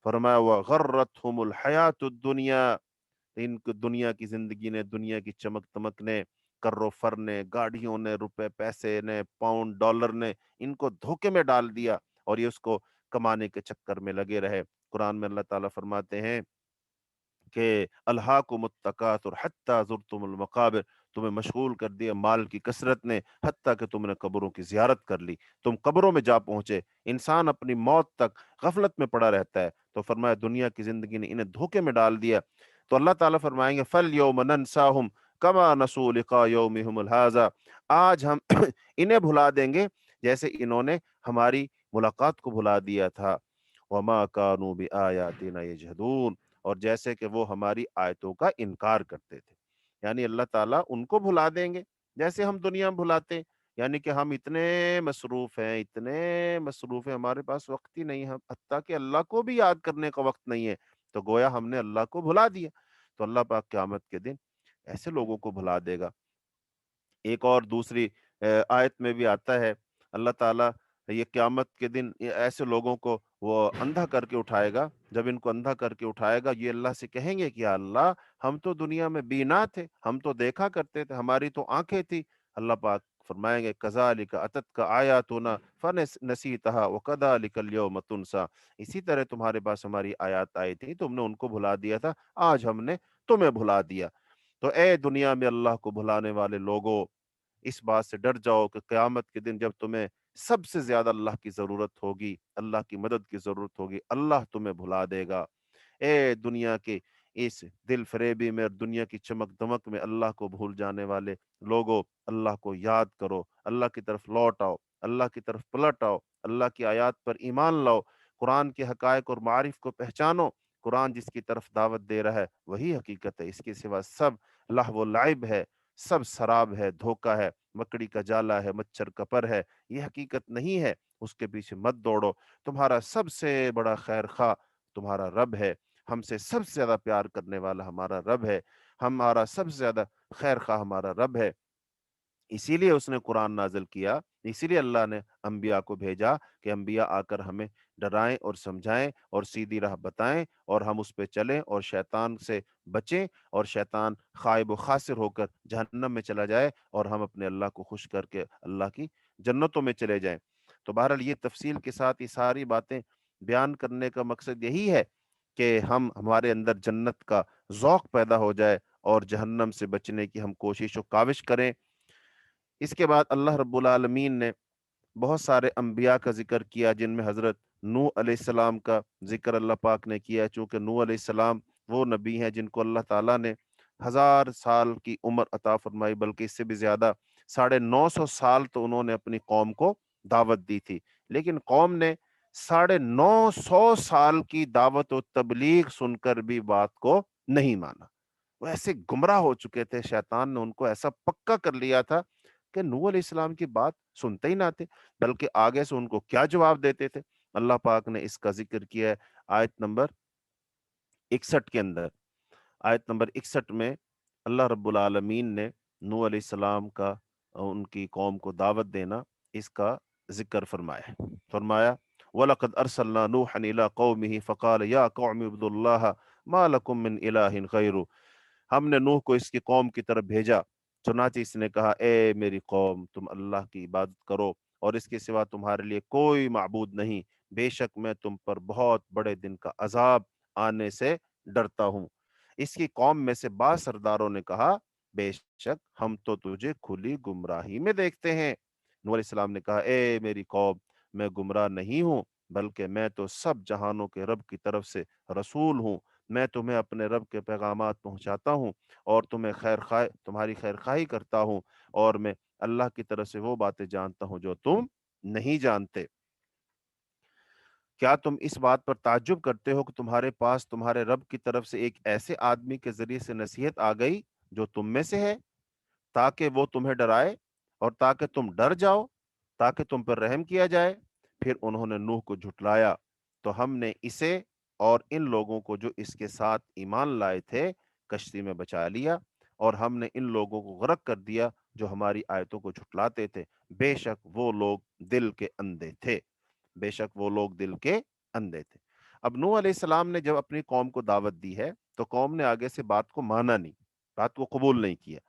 فرمایا وغرتہم الحیات الدنیا، ان کو دنیا کی زندگی نے، دنیا کی چمک دمک نے، کر و فر نے، گاڑیوں نے، روپے پیسے نے، پاؤنڈ ڈالر نے ان کو دھوکے میں ڈال دیا، اور یہ اس کو کمانے کے چکر میں لگے رہے۔ قرآن میں اللہ تعالیٰ فرماتے ہیں کہ الہاکم التکاثر حتی زرتم المقابر، تمہیں مشغول کر دیا مال کی کثرت نے، حتیٰ کہ تم نے قبروں کی زیارت کر لی، تم قبروں میں جا پہنچے۔ انسان اپنی موت تک غفلت میں پڑا رہتا ہے، تو فرمایا دنیا کی زندگی نے انہیں دھوکے میں ڈال دیا۔ تو اللہ تعالیٰ فرمائیں گے فَالْيَوْمَ نَنْسَاهُمْ كَمَا نَسُوا لِقَاءَ يَوْمِهُمُ هَٰذَا، آج ہم انہیں بھلا دیں گے جیسے انہوں نے ہماری ملاقات کو بھلا دیا تھا۔ وَمَا كَانُوا بِآيَاتِنَا يَجْحَدُونَ، اور جیسے کہ وہ ہماری آیتوں کا انکار کرتے تھے، یعنی اللہ تعالیٰ ان کو بھلا دیں گے جیسے ہم دنیا میں بھلاتے ہیں، یعنی کہ ہم اتنے مصروف ہیں، اتنے مصروف ہیں، ہمارے پاس وقت ہی نہیں ہے، حتیٰ کہ اللہ کو بھی یاد کرنے کا وقت نہیں ہے، تو گویا ہم نے اللہ کو بھلا دیا۔ تو اللہ پاک قیامت کے دن ایسے لوگوں کو بھلا دے گا۔ ایک اور دوسری آیت میں بھی آتا ہے اللہ تعالیٰ یہ قیامت کے دن ایسے لوگوں کو وہ اندھا کر کے اٹھائے گا، جب ان کو اندھا کر کے اٹھائے گا یہ اللہ سے کہیں گے کہ یا اللہ ہم تو دنیا میں بینا تھے، ہم تو دیکھا کرتے تھے، ہماری تو آنکھیں تھی۔ اللہ پاک فرمائیں گے کذالک اتتک آیاتنا فنسیتها وکذالک اليوم تنسیٰ، اسی طرح تمہارے پاس ہماری آیات آئی تھی، تم نے ان کو بھلا دیا تھا، آج ہم نے تمہیں بھلا دیا۔ تو اے دنیا میں اللہ کو بھلانے والے لوگوں، اس بات سے ڈر جاؤ کہ قیامت کے دن جب تمہیں سب سے زیادہ اللہ کی ضرورت ہوگی، اللہ کی مدد کی ضرورت ہوگی، اللہ تمہیں بھلا دے گا۔ اے دنیا کے اس دل فریبی میں اور دنیا کی چمک دمک میں اللہ کو بھول جانے والے لوگوں، اللہ کو یاد کرو، اللہ کی طرف لوٹ آؤ، اللہ کی طرف پلٹ آؤ، اللہ کی آیات پر ایمان لاؤ، قرآن کے حقائق اور معارف کو پہچانو۔ قرآن جس کی طرف دعوت دے رہا ہے وہی حقیقت ہے، اس کے سوا سب لہو و لعب ہے، سب سراب ہے، دھوکہ ہے، مکڑی کا جالا ہے، مچھر کا پر ہے، یہ حقیقت نہیں ہے، اس کے پیچھے مت دوڑو۔ تمہارا سب سے بڑا خیر خواہ تمہارا رب ہے، ہم سے سب سے زیادہ پیار کرنے والا ہمارا رب ہے، ہمارا سب سے زیادہ خیر خواہ ہمارا رب ہے۔ اسی لیے اس نے قرآن نازل کیا، اسی لیے اللہ نے انبیاء کو بھیجا کہ انبیاء آ کر ہمیں ڈرائیں اور سمجھائیں اور سیدھی راہ بتائیں اور ہم اس پہ چلیں اور شیطان سے بچیں اور شیطان خائب و خاسر ہو کر جہنم میں چلا جائے اور ہم اپنے اللہ کو خوش کر کے اللہ کی جنتوں میں چلے جائیں۔ تو بہرحال یہ تفصیل کے ساتھ یہ ساری باتیں بیان کرنے کا مقصد یہی ہے کہ ہمارے اندر جنت کا ذوق پیدا ہو جائے اور جہنم سے بچنے کی ہم کوشش و کاوش کریں۔ اس کے بعد اللہ رب العالمین نے بہت سارے انبیاء کا ذکر کیا، جن میں حضرت نوح علیہ السلام کا ذکر اللہ پاک نے کیا، چونکہ نوح علیہ السلام وہ نبی ہیں جن کو اللہ تعالیٰ نے 1000 سال کی عمر عطا فرمائی، بلکہ اس سے بھی زیادہ، 950 سال تو انہوں نے اپنی قوم کو دعوت دی تھی، لیکن قوم نے 950 سال کی دعوت و تبلیغ سن کر بھی بات کو نہیں مانا۔ وہ ایسے گمراہ ہو چکے تھے، شیطان نے ان کو ایسا پکا کر لیا تھا کہ نوح علیہ السلام کی بات سنتے ہی نہ تھے، بلکہ آگے سے ان کو کیا جواب دیتے تھے۔ اللہ پاک نے اس کا ذکر کیا ہے آیت نمبر 61 کے اندر۔ آیت نمبر 61 میں اللہ رب العالمین نے نوح علیہ السلام کا ان کی قوم کو دعوت دینا، اس کا ذکر فرمایا ہے۔ فرمایا وَلَقَدْ أَرْسَلْنَا نُوحًا إِلَىٰ قَوْمِهِ فَقَالَ يَا قَوْمِ اعْبُدُوا اللَّهَ مَا لَكُم مِّنْ إِلَٰهٍ غَيْرُهُ۔ ہم نے نوح کو اس کی قوم کی طرف بھیجا، چنانچہ اس نے کہا اے میری قوم تم اللہ کی عبادت کرو اور اس کے سوا تمہارے لیے کوئی معبود نہیں، بے شک میں تم پر بہت بڑے دن کا عذاب آنے سے ڈرتا ہوں۔ اس کی قوم میں سے بعض سرداروں نے کہا بے شک ہم تو تجھے کھلی گمراہی میں دیکھتے ہیں۔ نوح علیہ السلام نے کہا اے میری قوم میں گمراہ نہیں ہوں، بلکہ میں تو سب جہانوں کے رب کی طرف سے رسول ہوں، میں تمہیں اپنے رب کے پیغامات پہنچاتا ہوں اور تمہاری خیر خواہی کرتا ہوں، اور میں اللہ کی طرف سے وہ باتیں جانتا ہوں جو تم نہیں جانتے۔ کیا تم اس بات پر تعجب کرتے ہو کہ تمہارے پاس تمہارے رب کی طرف سے ایک ایسے آدمی کے ذریعے سے نصیحت آ گئی جو تم میں سے ہے، تاکہ وہ تمہیں ڈرائے اور تاکہ تم ڈر جاؤ، تاکہ تم پر رحم کیا جائے؟ پھر انہوں نے نوح کو جھٹلایا تو ہم نے اسے اور ان لوگوں کو جو اس کے ساتھ ایمان لائے تھے کشتی میں بچا لیا، اور ہم نے ان لوگوں کو غرق کر دیا جو ہماری آیتوں کو جھٹلاتے تھے، بے شک وہ لوگ دل کے اندھے تھے، بے شک وہ لوگ دل کے اندھے تھے۔ اب نوح علیہ السلام نے جب اپنی قوم کو دعوت دی ہے تو قوم نے آگے سے بات کو مانا نہیں، بات کو قبول نہیں کیا۔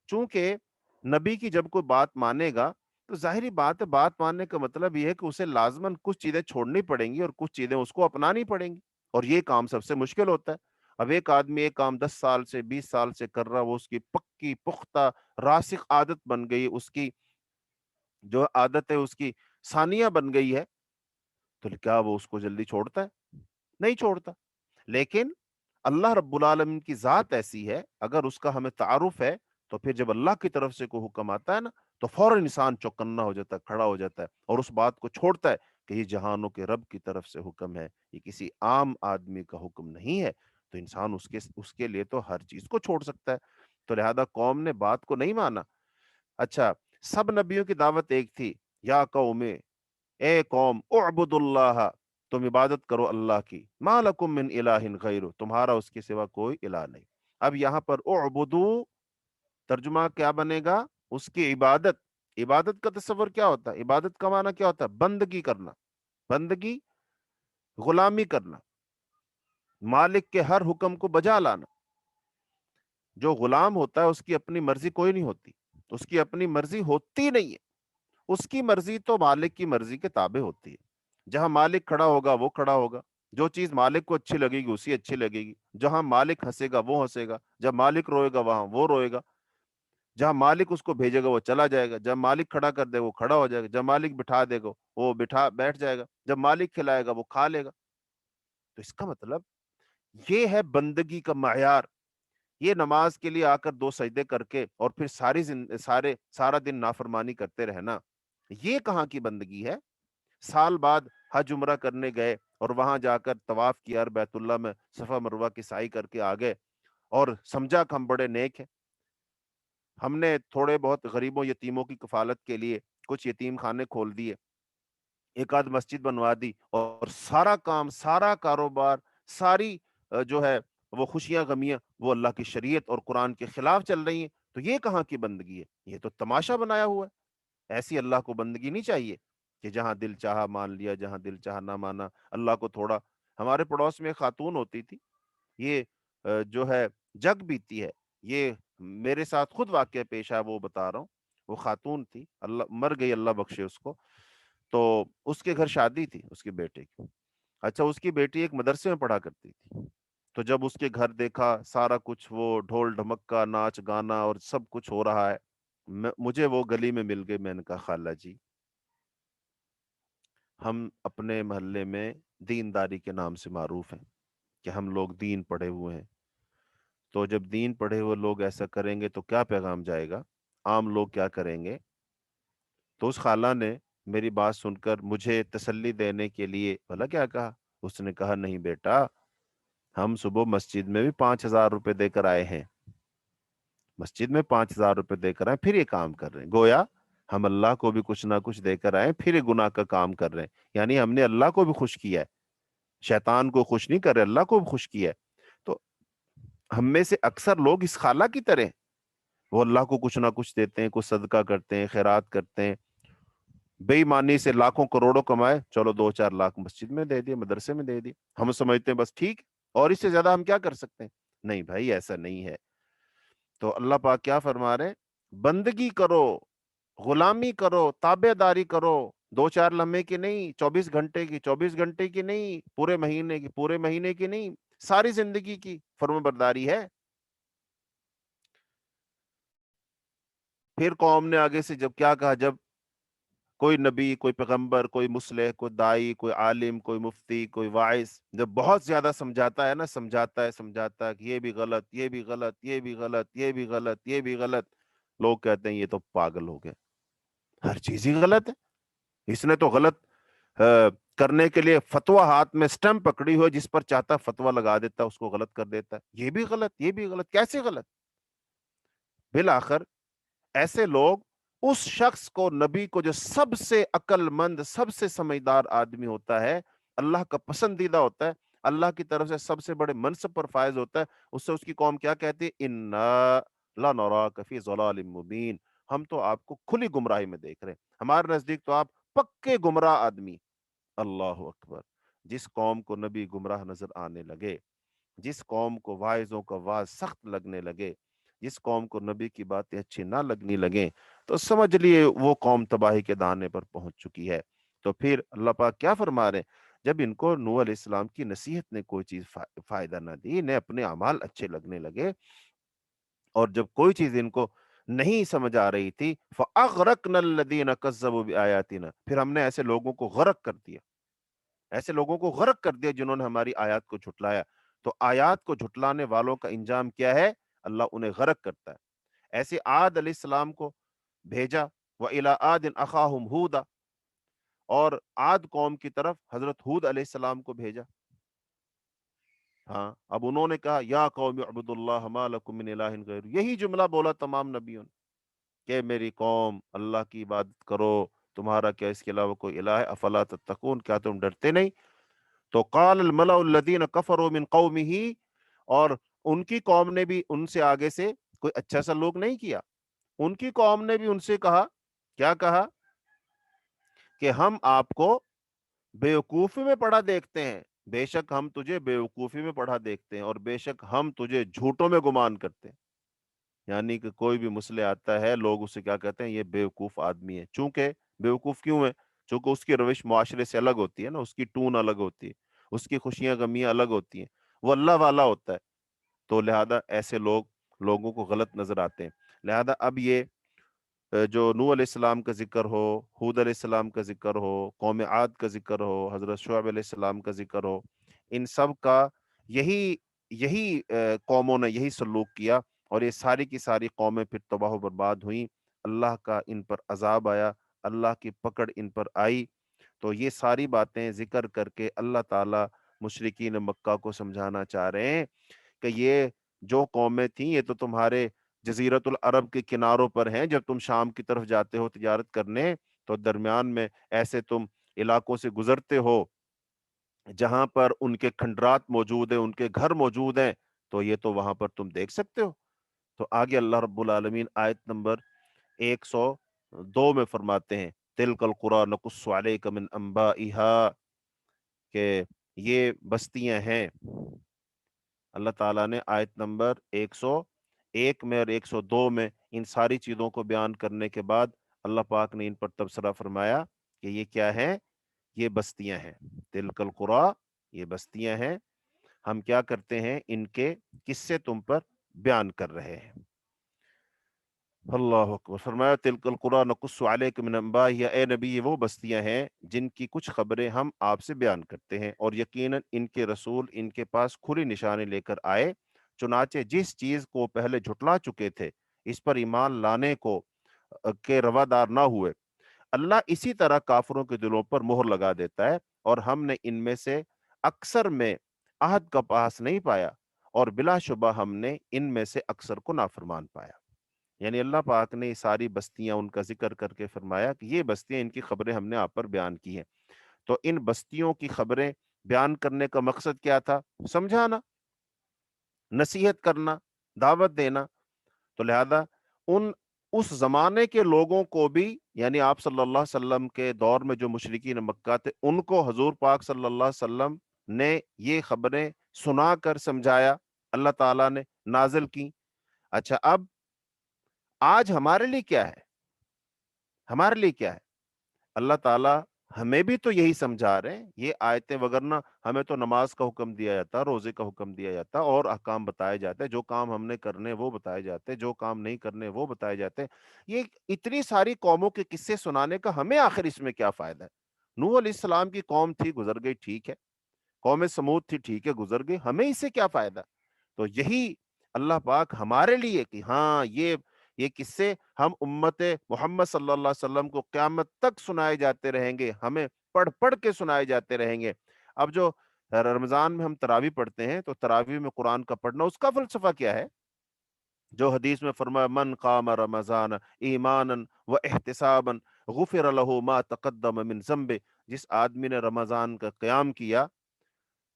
چونکہ نبی کی جب کوئی بات مانے گا تو ظاہری بات ہے، بات ماننے کا مطلب یہ ہے کہ اسے لازماً کچھ چیزیں چھوڑنی پڑیں گی اور کچھ چیزیں اس کو اپنانی پڑیں گی، اور یہ کام سب سے مشکل ہوتا ہے۔ اب ایک آدمی ایک کام 10 سال سے 20 سال سے کر رہا، وہ اس کی پکی پختہ راسخ عادت بن گئی، اس کی جو عادت ہے اس کی ثانیہ بن گئی ہے، تو کیا وہ اس کو جلدی چھوڑتا ہے؟ نہیں چھوڑتا۔ لیکن اللہ رب العالمین کی ذات ایسی ہے، اگر اس کا ہمیں تعارف ہے تو پھر جب اللہ کی طرف سے کوئی حکم آتا ہے نا تو فوراً انسان چوکنا ہو جاتا ہے، کھڑا ہو جاتا ہے اور اس بات کو چھوڑتا ہے کہ یہ جہانوں کے رب کی طرف سے حکم ہے، یہ کسی عام آدمی کا حکم نہیں ہے، تو انسان اس کے لیے تو ہر چیز کو چھوڑ سکتا ہے۔ تو لہذا قوم نے بات کو نہیں مانا۔ اچھا، سب نبیوں کی دعوت ایک تھی، یا قوم، اے قوم اعبد اللہ، تم عبادت کرو اللہ کی، ما لکم من الہ غیرہ، تمہارا اس کے سوا کوئی الہ نہیں۔ اب یہاں پر اعبدو ترجمہ کیا بنے گا؟ اس کی عبادت۔ عبادت کا تصور کیا ہوتا ہے؟ عبادت کا معنی کیا ہوتا ہے؟ بندگی کرنا، بندگی، غلامی کرنا، مالک کے ہر حکم کو بجا لانا۔ جو غلام ہوتا ہے اس کی اپنی مرضی کوئی نہیں ہوتی، اس کی اپنی مرضی ہوتی نہیں ہے، اس کی مرضی تو مالک کی مرضی کے تابع ہوتی ہے۔ جہاں مالک کھڑا ہوگا وہ کھڑا ہوگا، جو چیز مالک کو اچھی لگے گی اسی اچھی لگے گی، جہاں مالک ہنسے گا وہ ہنسے گا، جب مالک روئے گا وہاں وہ روئے گا، جہاں مالک اس کو بھیجے گا وہ چلا جائے گا، جب مالک کھڑا کر دے وہ کھڑا ہو جائے گا، جب مالک بٹھا دے گا وہ بیٹھ جائے گا، جب مالک کھلائے گا وہ کھا لے گا۔ تو اس کا مطلب یہ ہے بندگی کا معیار۔ یہ نماز کے لیے آ کر 2 سجدے کر کے اور پھر سارا دن نافرمانی کرتے رہنا، یہ کہاں کی بندگی ہے؟ سال بعد حج عمرہ کرنے گئے اور وہاں جا کر طواف کیا اور بیت اللہ میں صفا مروہ کی سعی کر کے آ گئے اور سمجھا کہ ہم بڑے نیک ہیں، ہم نے تھوڑے بہت غریبوں یتیموں کی کفالت کے لیے کچھ یتیم خانے کھول دیے، ایک آدھ مسجد بنوا دی، اور سارا کام، سارا کاروبار، ساری جو ہے وہ خوشیاں غمیاں وہ اللہ کی شریعت اور قرآن کے خلاف چل رہی ہیں، تو یہ کہاں کی بندگی ہے؟ یہ تو تماشا بنایا ہوا ہے. ایسی اللہ کو بندگی نہیں چاہیے کہ جہاں دل چاہا مان لیا، جہاں دل چاہا نہ مانا. اللہ کو تھوڑا، ہمارے پڑوس میں ایک خاتون ہوتی تھی، یہ جو ہے جگ بیتی ہے، یہ میرے ساتھ خود واقعہ پیش ہے، وہ بتا رہا ہوں. وہ خاتون تھی، اللہ مر گئی، اللہ بخشے اس کو. تو اس کے گھر شادی تھی اس کے بیٹے کی. اچھا، اس کی بیٹی ایک مدرسے میں پڑھا کرتی تھی. تو جب اس کے گھر دیکھا سارا کچھ، وہ ڈھول ڈھمکا، ناچ گانا اور سب کچھ ہو رہا ہے، مجھے وہ گلی میں مل گئی. میں نے کہا خالہ جی، ہم اپنے محلے میں دینداری کے نام سے معروف ہیں کہ ہم لوگ دین پڑھے ہوئے ہیں. تو جب دین پڑھے ہوئے لوگ ایسا کریں گے تو کیا پیغام جائے گا؟ عام لوگ کیا کریں گے؟ تو اس خالہ نے میری بات سن کر مجھے تسلی دینے کے لیے بھلا کیا کہا. اس نے کہا نہیں بیٹا، ہم صبح مسجد میں بھی 5,000 روپے دے کر آئے ہیں، مسجد میں 5,000 روپے دے کر آئے، پھر یہ کام کر رہے ہیں. گویا ہم اللہ کو بھی کچھ نہ کچھ دے کر آئے، پھر یہ گناہ کا کام کر رہے ہیں. یعنی ہم نے اللہ کو بھی خوش کیا ہے، شیطان کو خوش نہیں کر رہے، اللہ کو بھی خوش کیا ہے. تو ہم میں سے اکثر لوگ اس خالہ کی طرح، وہ اللہ کو کچھ نہ کچھ دیتے ہیں، کچھ صدقہ کرتے ہیں، خیرات کرتے ہیں، بے ایمانی سے لاکھوں کروڑوں کمائے، چلو 2-4 لاکھ مسجد میں دے دیے، مدرسے میں دے دیے، ہم سمجھتے ہیں بس ٹھیک، اور اس سے زیادہ ہم کیا کر سکتے ہیں؟ نہیں بھائی، ایسا نہیں ہے. تو اللہ پاک کیا فرما رہے ہیں؟ بندگی کرو، غلامی کرو، تابع داری کرو. 2-4 لمحے کی نہیں، 24 گھنٹے کی، 24 گھنٹے کی نہیں، پورے مہینے کی، پورے مہینے کی نہیں، ساری زندگی کی فرما برداری ہے. پھر قوم نے آگے سے جب کیا کہا، جب کوئی نبی، کوئی پیغمبر، کوئی مصلح، کوئی دائی، کوئی عالم، کوئی مفتی، کوئی واعظ جب بہت زیادہ سمجھاتا ہے نا، سمجھاتا ہے کہ یہ بھی غلط، یہ بھی غلط، یہ بھی غلط، یہ بھی غلط، یہ بھی غلط، لوگ کہتے ہیں یہ تو پاگل ہو گئے، ہر چیز ہی غلط ہے. اس نے تو غلط کرنے کے لیے فتویٰ ہاتھ میں سٹمپ پکڑی ہوئی، جس پر چاہتا فتویٰ لگا دیتا، اس کو غلط کر دیتا ہے. یہ بھی غلط، یہ بھی غلط، کیسے غلط؟ بالآخر ایسے لوگ اس شخص کو، نبی کو، جو سب سے عقل مند، سب سے سمجھدار آدمی ہوتا ہے، اللہ کا پسندیدہ ہوتا ہے، اللہ کی طرف سے سب سے بڑے منصب پر فائز ہوتا ہے، اس سے اس کی قوم کیا کہتی ہے؟ اِنَّا لَنَرَاكَ فِي ضَلَالٍ مُبِينٍ، ہم تو آپ کو کھلی گمراہی میں دیکھ رہے ہیں، ہمارے نزدیک تو آپ پکے گمراہ آدمی. اللہ اکبر. جس قوم کو نبی گمراہ نظر آنے لگے، جس قوم کو واعظوں کا واعظ سخت لگنے لگے، جس قوم کو نبی کی باتیں اچھی نہ لگنے لگیں، تو سمجھ لیے وہ قوم تباہی کے دانے پر پہنچ چکی ہے. تو پھر اللہ پاک کیا فرما رہے ہیں؟ جب ان کو نوح علیہ السلام کی نصیحت نے کوئی چیز فائدہ نہ دی، انہیں اپنے اعمال اچھے لگنے لگے، اور جب کوئی چیز ان کو نہیں سمجھ آ رہی تھی، فَأَغْرَقْنَا الَّذِينَ كَذَّبُوا بِآيَاتِنَا، پھر ہم نے ایسے لوگوں کو غرق کر دیا، ایسے لوگوں کو غرق کر دیا جنہوں نے ہماری آیات کو جھٹلایا. تو آیات کو جھٹلانے والوں کا انجام کیا ہے؟ اللہ انہیں غرق کرتا ہے. ایسے عاد علیہ السلام کو بھیجا، وَإِلَىٰ عَادٍ أَخَاهُمْ هُودًا، اور عاد قوم کی طرف حضرت ہود علیہ السلام کو بھیجا. ہاں، اب انہوں نے کہا یا قوم اعبدوا اللہ ما لکم من الہ غیر، یہی جملہ بولا تمام نبیوں نے کہ میری قوم اللہ کی عبادت کرو، تمہارا کیا اس کے علاوہ کوئی الہ ہے؟ افلا تتقون، کیا تم ڈرتے نہیں؟ تو قال الملأ الذین کفروا من قومہ، اور ان کی قوم نے بھی ان سے آگے سے کوئی اچھا سلوک نہیں کیا. ان کی قوم نے بھی ان سے کہا، کیا کہا؟ کہ ہم آپ کو بیوقوفی میں پڑھا دیکھتے ہیں، بے شک ہم تجھے بیوقوفی میں پڑھا دیکھتے ہیں، اور بے شک ہم تجھے جھوٹوں میں گمان کرتے ہیں. یعنی کہ کوئی بھی مسئلہ آتا ہے، لوگ اسے کیا کہتے ہیں؟ یہ بیوقوف آدمی ہے. چونکہ بیوقوف کیوں ہے؟ چونکہ اس کی روش معاشرے سے الگ ہوتی ہے نا، اس کی ٹون الگ ہوتی ہے، اس کی خوشیاں غمیاں الگ ہوتی ہیں، وہ اللہ والا ہوتا ہے. تو لہذا ایسے لوگ لوگوں کو غلط نظر آتے ہیں. لہذا اب یہ جو نوح علیہ السلام کا ذکر ہو، ہود علیہ السلام کا ذکر ہو، قوم عاد کا ذکر ہو، حضرت شعیب علیہ السلام کا ذکر ہو، ان سب کا یہی یہی قوموں نے یہی سلوک کیا، اور یہ ساری کی ساری قومیں پھر تباہ و برباد ہوئیں. اللہ کا ان پر عذاب آیا، اللہ کی پکڑ ان پر آئی. تو یہ ساری باتیں ذکر کر کے اللہ تعالیٰ مشرکین مکہ کو سمجھانا چاہ رہے ہیں کہ یہ جو قومیں تھیں، یہ تو تمہارے جزیرت العرب کے کناروں پر ہیں. جب تم شام کی طرف جاتے ہو تجارت کرنے، تو درمیان میں ایسے تم علاقوں سے گزرتے ہو جہاں پر ان کے کھنڈرات موجود ہیں، ان کے گھر موجود ہیں، تو یہ تو وہاں پر تم دیکھ سکتے ہو تو آگے اللہ رب العالمین آیت نمبر 102 میں فرماتے ہیں تلک القری نقص علیک من انبائها، کہ یہ بستیاں ہیں. اللہ تعالیٰ نے آیت نمبر 101 میں اور 102 میں ان ساری چیزوں کو بیان کرنے کے بعد اللہ پاک نے ان پر تبصرہ فرمایا کہ یہ کیا ہے، یہ بستیاں ہیں. تلک القری، یہ بستیاں ہیں، ہم کیا کرتے ہیں، ان کے قصے تم پر بیان کر رہے ہیں. اللہ اکبر. فرمایا تلک القری نقص علیک من انبائها، اے نبی یہ وہ بستیاں ہیں جن کی کچھ خبریں ہم آپ سے بیان کرتے ہیں، اور یقیناً ان کے رسول ان کے پاس کھلی نشانی لے کر آئے، چنانچہ جس چیز کو پہلے جھٹلا چکے تھے اس پر ایمان لانے کو کے روادار نہ ہوئے، اللہ اسی طرح کافروں کے دلوں پر مہر لگا دیتا ہے، اور ہم نے ان میں سے اکثر میں عہد کا پاس نہیں پایا، اور بلا شبہ ہم نے ان میں سے اکثر کو نافرمان پایا. یعنی اللہ پاک نے یہ ساری بستیاں ان کا ذکر کر کے فرمایا کہ یہ بستیاں، ان کی خبریں ہم نے آپ پر بیان کی ہیں. تو ان بستیوں کی خبریں بیان کرنے کا مقصد کیا تھا؟ سمجھانا، نصیحت کرنا، دعوت دینا. تو لہذا ان اس زمانے کے لوگوں کو بھی، یعنی آپ صلی اللہ علیہ وسلم کے دور میں جو مشرکین مکہ تھے، ان کو حضور پاک صلی اللہ علیہ وسلم نے یہ خبریں سنا کر سمجھایا، اللہ تعالیٰ نے نازل کی. اچھا، اب آج ہمارے لیے کیا ہے؟ ہمارے لیے کیا ہے؟ اللہ تعالیٰ ہمیں بھی تو یہی سمجھا رہے ہیں یہ آیتیں، وگرنہ ہمیں تو نماز کا حکم دیا جاتا، روزے کا حکم دیا جاتا، اور احکام بتائے جاتے، جو کام ہم نے کرنے وہ بتائے جاتے، جو کام نہیں کرنے وہ بتائے جاتے. یہ اتنی ساری قوموں کے قصے سنانے کا ہمیں آخر اس میں کیا فائدہ ہے؟ نوح علیہ السلام کی قوم تھی، گزر گئی، ٹھیک ہے. قوم سمود تھی، ٹھیک ہے، گزر گئی، ہمیں اس سے کیا فائدہ؟ تو یہی اللہ پاک ہمارے لیے کہ ہاں یہ قصے ہم امت محمد صلی اللہ علیہ وسلم کو قیامت تک سنائے جاتے رہیں گے، ہمیں پڑھ پڑھ کے سنائے جاتے رہیں گے. اب جو رمضان میں ہم تراویح پڑھتے ہیں، تو تراویح میں قرآن کا پڑھنا، اس کا فلسفہ کیا ہے؟ جو حدیث میں فرمایا من قام رمضان ایمانا و احتسابا غفر له ما تقدم من ذنبه، جس آدمی نے رمضان کا قیام کیا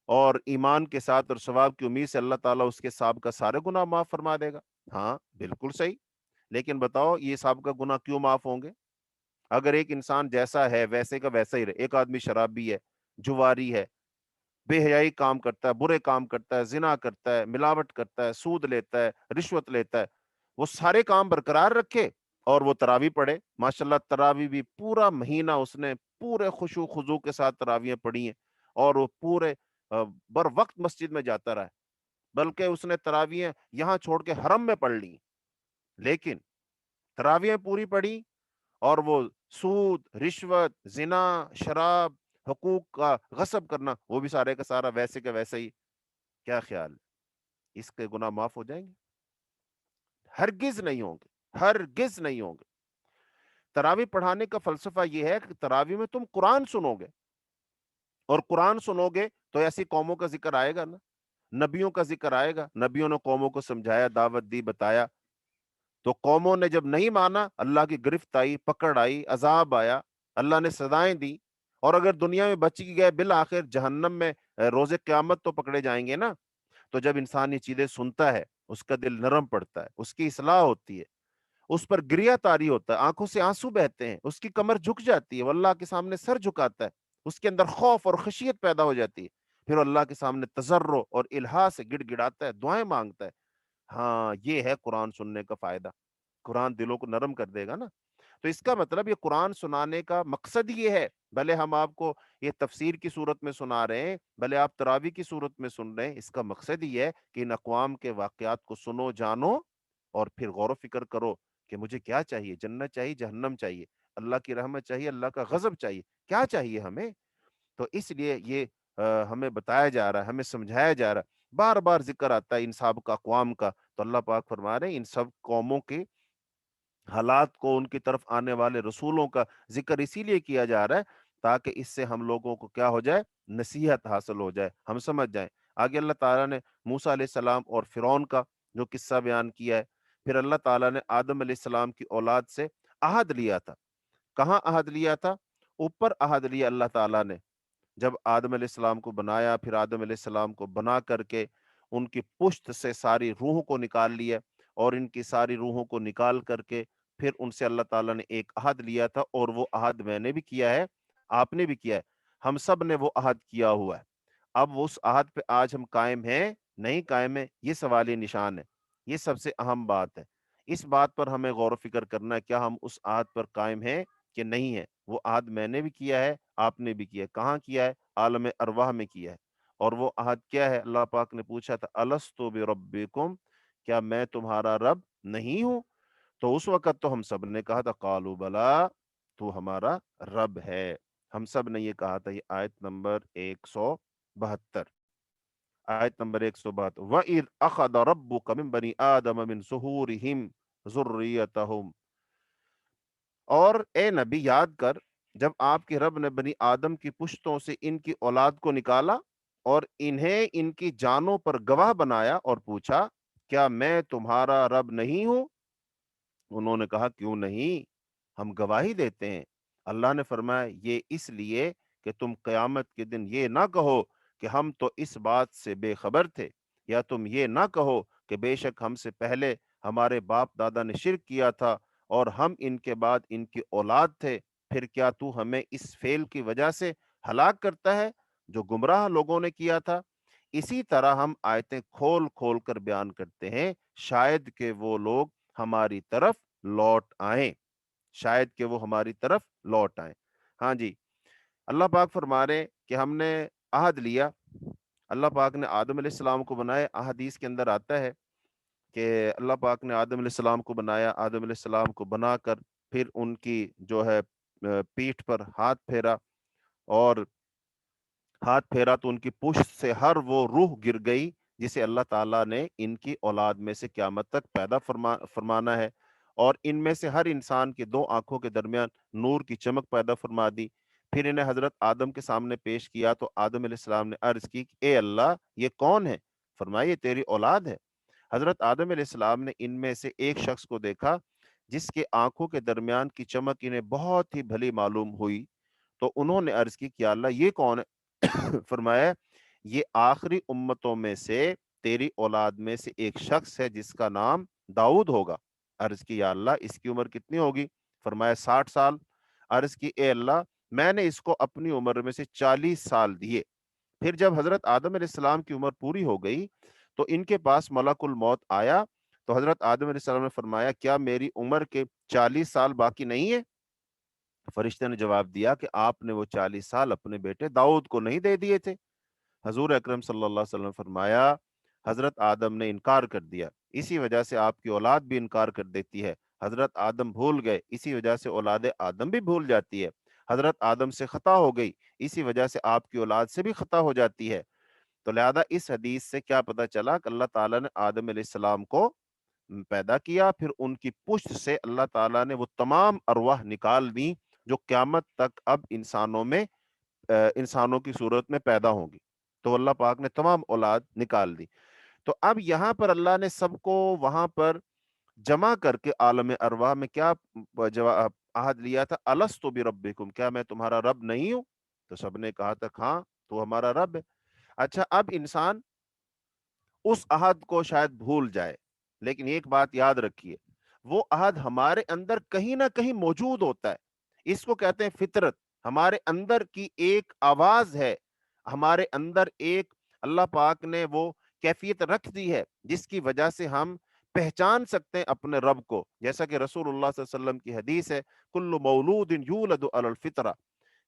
اور ایمان کے ساتھ اور ثواب کی امید سے، اللہ تعالیٰ اس کے سابقہ سارے گناہ معاف فرما دے گا. ہاں بالکل صحیح. لیکن بتاؤ یہ سابقہ گناہ کیوں معاف ہوں گے؟ اگر ایک انسان جیسا ہے ویسے کا ویسا ہی رہے. ایک آدمی شرابی ہے، جواری ہے، بے حیائی کام کرتا ہے، برے کام کرتا ہے، زنا کرتا ہے، ملاوٹ کرتا ہے، سود لیتا ہے، رشوت لیتا ہے، وہ سارے کام برقرار رکھے اور وہ تراویح پڑھے. ماشاءاللہ تراویح بھی پورا مہینہ اس نے پورے خشوع خضوع کے ساتھ تراویحیں پڑھی ہیں، اور وہ پورے بر وقت مسجد میں جاتا رہا ہے، بلکہ اس نے تراویحیں یہاں چھوڑ کے حرم میں پڑھ لی. لیکن تراویحیں پوری پڑھی، اور وہ سود، رشوت، زنا، شراب، حقوق کا غصب کرنا، وہ بھی سارے کا سارا ویسے کا ویسے ہی. کیا خیال ہے، اس کے گناہ معاف ہو جائیں گے؟ ہرگز نہیں ہوں گے، ہرگز نہیں ہوں گے. تراویح پڑھانے کا فلسفہ یہ ہے کہ تراویح میں تم قرآن سنو گے، اور قرآن سنو گے تو ایسی قوموں کا ذکر آئے گا نا، نبیوں کا ذکر آئے گا. نبیوں نے قوموں کو سمجھایا، دعوت دی، بتایا. تو قوموں نے جب نہیں مانا، اللہ کی گرفت آئی، پکڑ آئی، عذاب آیا، اللہ نے سزائیں دی. اور اگر دنیا میں بچ گئے، بالآخر جہنم میں روز قیامت تو پکڑے جائیں گے نا. تو جب انسان یہ چیزیں سنتا ہے، اس کا دل نرم پڑتا ہے، اس کی اصلاح ہوتی ہے، اس پر گریا طاری ہوتا ہے، آنکھوں سے آنسو بہتے ہیں، اس کی کمر جھک جاتی ہے، وہ اللہ کے سامنے سر جھکاتا ہے، اس کے اندر خوف اور خشیت پیدا ہو جاتی ہے، پھر اللہ کے سامنے تضرع اور الہا سے گڑ گڑاتا ہے، دعائیں مانگتا ہے. ہاں یہ ہے قرآن سننے کا فائدہ. قرآن دلوں کو نرم کر دے گا نا. تو اس کا مطلب یہ قرآن سنانے کا مقصد یہ ہے. بھلے ہم آپ کو یہ تفسیر کی صورت میں سنا رہے ہیں، بھلے آپ تراویح کی صورت میں سن رہے ہیں، اس کا مقصد یہ ہے کہ ان اقوام کے واقعات کو سنو، جانو، اور پھر غور و فکر کرو کہ مجھے کیا چاہیے، جنت چاہیے، جہنم چاہیے، اللہ کی رحمت چاہیے، اللہ کا غضب چاہیے، کیا چاہیے ہمیں. تو اس لیے یہ ہمیں بتایا جا رہا ہے، ہمیں سمجھایا جا رہا ہے. بار بار ذکر آتا ہے ان سابقہ اقوام کا. تو اللہ پاک فرما رہے ہیں ان سب قوموں کے حالات کو، ان کی طرف آنے والے رسولوں کا ذکر اسی لیے کیا جا رہا ہے تاکہ اس سے ہم لوگوں کو کیا ہو جائے، نصیحت حاصل ہو جائے، ہم سمجھ جائیں. آگے اللہ تعالیٰ نے موسیٰ علیہ السلام اور فرعون کا جو قصہ بیان کیا ہے. پھر اللہ تعالیٰ نے آدم علیہ السلام کی اولاد سے عہد لیا تھا. کہاں عہد لیا تھا؟ اوپر عہد لیا اللہ تعالیٰ نے. جب آدم علیہ السلام کو بنایا، پھر آدم علیہ السلام کو بنا کر کے ان کی پشت سے ساری روح کو نکال لیا، اور ان کی ساری روحوں کو نکال کر کے پھر ان سے اللہ تعالیٰ نے ایک عہد لیا تھا، اور وہ عہد میں نے بھی کیا ہے، آپ نے بھی کیا ہے، ہم سب نے وہ عہد کیا ہوا ہے۔ اب اس عہد پہ آج ہم قائم ہیں نہیں قائم ہے، یہ سوالی نشان ہے، یہ سب سے اہم بات ہے۔ اس بات پر ہمیں غور و فکر کرنا ہے، کیا ہم اس عہد پر قائم ہیں کہ نہیں ہے؟ وہ عہد میں نے بھی کیا ہے، آپ نے بھی کیا ہے۔ کہاں کیا ہے؟ عالم ارواح میں کیا ہے۔ اور وہ عہد کیا ہے؟ اللہ پاک نے پوچھا تھا الستو بربکم، کیا میں تمہارا رب نہیں ہوں؟ تو اس وقت تو ہم سب نے کہا تھا قالوا بلا، تو ہمارا رب ہے، ہم سب نے یہ کہا تھا۔ یہ آیت نمبر 172، آیت نمبر 172، وَإِذْ أَخَذَ رَبُّكَ مِن بَنِي آدَمَ مِن ظُهُورِهِمْ ذُرِّيَّتَهُمْ، اور اے نبی یاد کر جب آپ کے رب نے بنی آدم کی پشتوں سے ان کی اولاد کو نکالا اور انہیں ان کی جانوں پر گواہ بنایا اور پوچھا کیا میں تمہارا رب نہیں ہوں؟ انہوں نے کہا کیوں نہیں، ہم گواہی دیتے ہیں۔ اللہ نے فرمایا یہ اس لیے کہ تم قیامت کے دن یہ نہ کہو کہ ہم تو اس بات سے بے خبر تھے، یا تم یہ نہ کہو کہ بے شک ہم سے پہلے ہمارے باپ دادا نے شرک کیا تھا اور ہم ان کے بعد ان کی اولاد تھے، پھر کیا تو ہمیں اس فعل کی وجہ سے ہلاک کرتا ہے جو گمراہ لوگوں نے کیا تھا؟ اسی طرح ہم آیتیں کھول کھول کر بیان کرتے ہیں، شاید کہ وہ لوگ ہماری طرف لوٹ آئیں، شاید کہ وہ ہماری طرف لوٹ آئیں۔ ہاں جی، اللہ پاک فرما رہے کہ ہم نے عہد لیا، اللہ پاک نے آدم علیہ السلام کو بنایا۔ احادیث کے اندر آتا ہے کہ اللہ پاک نے آدم علیہ السلام کو بنایا، آدم علیہ السلام کو بنا کر پھر ان کی جو ہے پیٹھ پر ہاتھ پھیرا، اور ہاتھ پھیرا تو ان کی پشت سے ہر وہ روح گر گئی جسے اللہ تعالیٰ نے ان کی اولاد میں سے قیامت تک پیدا فرمانا ہے، اور ان میں سے ہر انسان کے دو آنکھوں کے درمیان نور کی چمک پیدا فرما دی۔ پھر انہیں حضرت آدم کے سامنے پیش کیا تو آدم علیہ السلام نے عرض کی کہ اے اللہ یہ کون ہے؟ فرمایا یہ تیری اولاد ہے۔ حضرت آدم علیہ السلام نے ان میں سے ایک شخص کو دیکھا جس کے آنکھوں کے درمیان کی چمک انہیں بہت ہی بھلی معلوم ہوئی، تو انہوں نے عرض کی کہ یا اللہ یہ کون ہے؟ فرمایا یہ آخری امتوں میں سے تیری اولاد میں سے ایک شخص ہے جس کا نام داؤد ہوگا۔ عرض کی یا اللہ اس کی عمر کتنی ہوگی؟ فرمایا 60 سال۔ عرض کی اے اللہ میں نے اس کو اپنی عمر میں سے 40 سال دیے۔ پھر جب حضرت آدم علیہ السلام کی عمر پوری ہو گئی تو ان کے پاس ملک الموت آیا، تو حضرت آدم علیہ السلام نے فرمایا کیا میری عمر کے 40 سال باقی نہیں ہے؟ فرشتے نے جواب دیا کہ آپ نے وہ 40 سال اپنے بیٹے داؤد کو نہیں دے دیے تھے؟ حضور اکرم صلی اللہ علیہ وسلم نے فرمایا حضرت آدم نے انکار کر دیا، اسی وجہ سے آپ کی اولاد بھی انکار کر دیتی ہے۔ حضرت آدم بھول گئے، اسی وجہ سے اولاد آدم بھی بھول جاتی ہے۔ حضرت آدم سے خطا ہو گئی، اسی وجہ سے آپ کی اولاد سے بھی خطا ہو جاتی ہے۔ تو لہذا اس حدیث سے کیا پتہ چلا کہ اللہ تعالیٰ نے آدم علیہ السلام کو پیدا کیا، پھر ان کی پشت سے اللہ تعالیٰ نے وہ تمام ارواح نکال دی جو قیامت تک اب انسانوں میں انسانوں کی صورت میں پیدا ہوں گی، تو اللہ پاک نے تمام اولاد نکال دی۔ تو اب یہاں پر اللہ نے سب کو وہاں پر جمع کر کے عالم ارواح میں کیا عہد لیا تھا؟ الستو بربکم، کیا میں تمہارا رب نہیں ہوں؟ تو سب نے کہا تھا ہاں تو ہمارا رب ہے۔ اچھا اب انسان اس عہد کو شاید بھول جائے، لیکن ایک بات یاد رکھیے، وہ عہد ہمارے اندر کہیں نہ کہیں موجود ہوتا ہے، اس کو کہتے ہیں فطرت۔ ہمارے اندر کی ایک آواز ہے، ہمارے اندر ایک اللہ پاک نے وہ کیفیت رکھ دی ہے جس کی وجہ سے ہم پہچان سکتے ہیں اپنے رب کو، جیسا کہ رسول اللہ صلی اللہ علیہ وسلم کی حدیث ہے کل مولود یولد علی الفطرہ،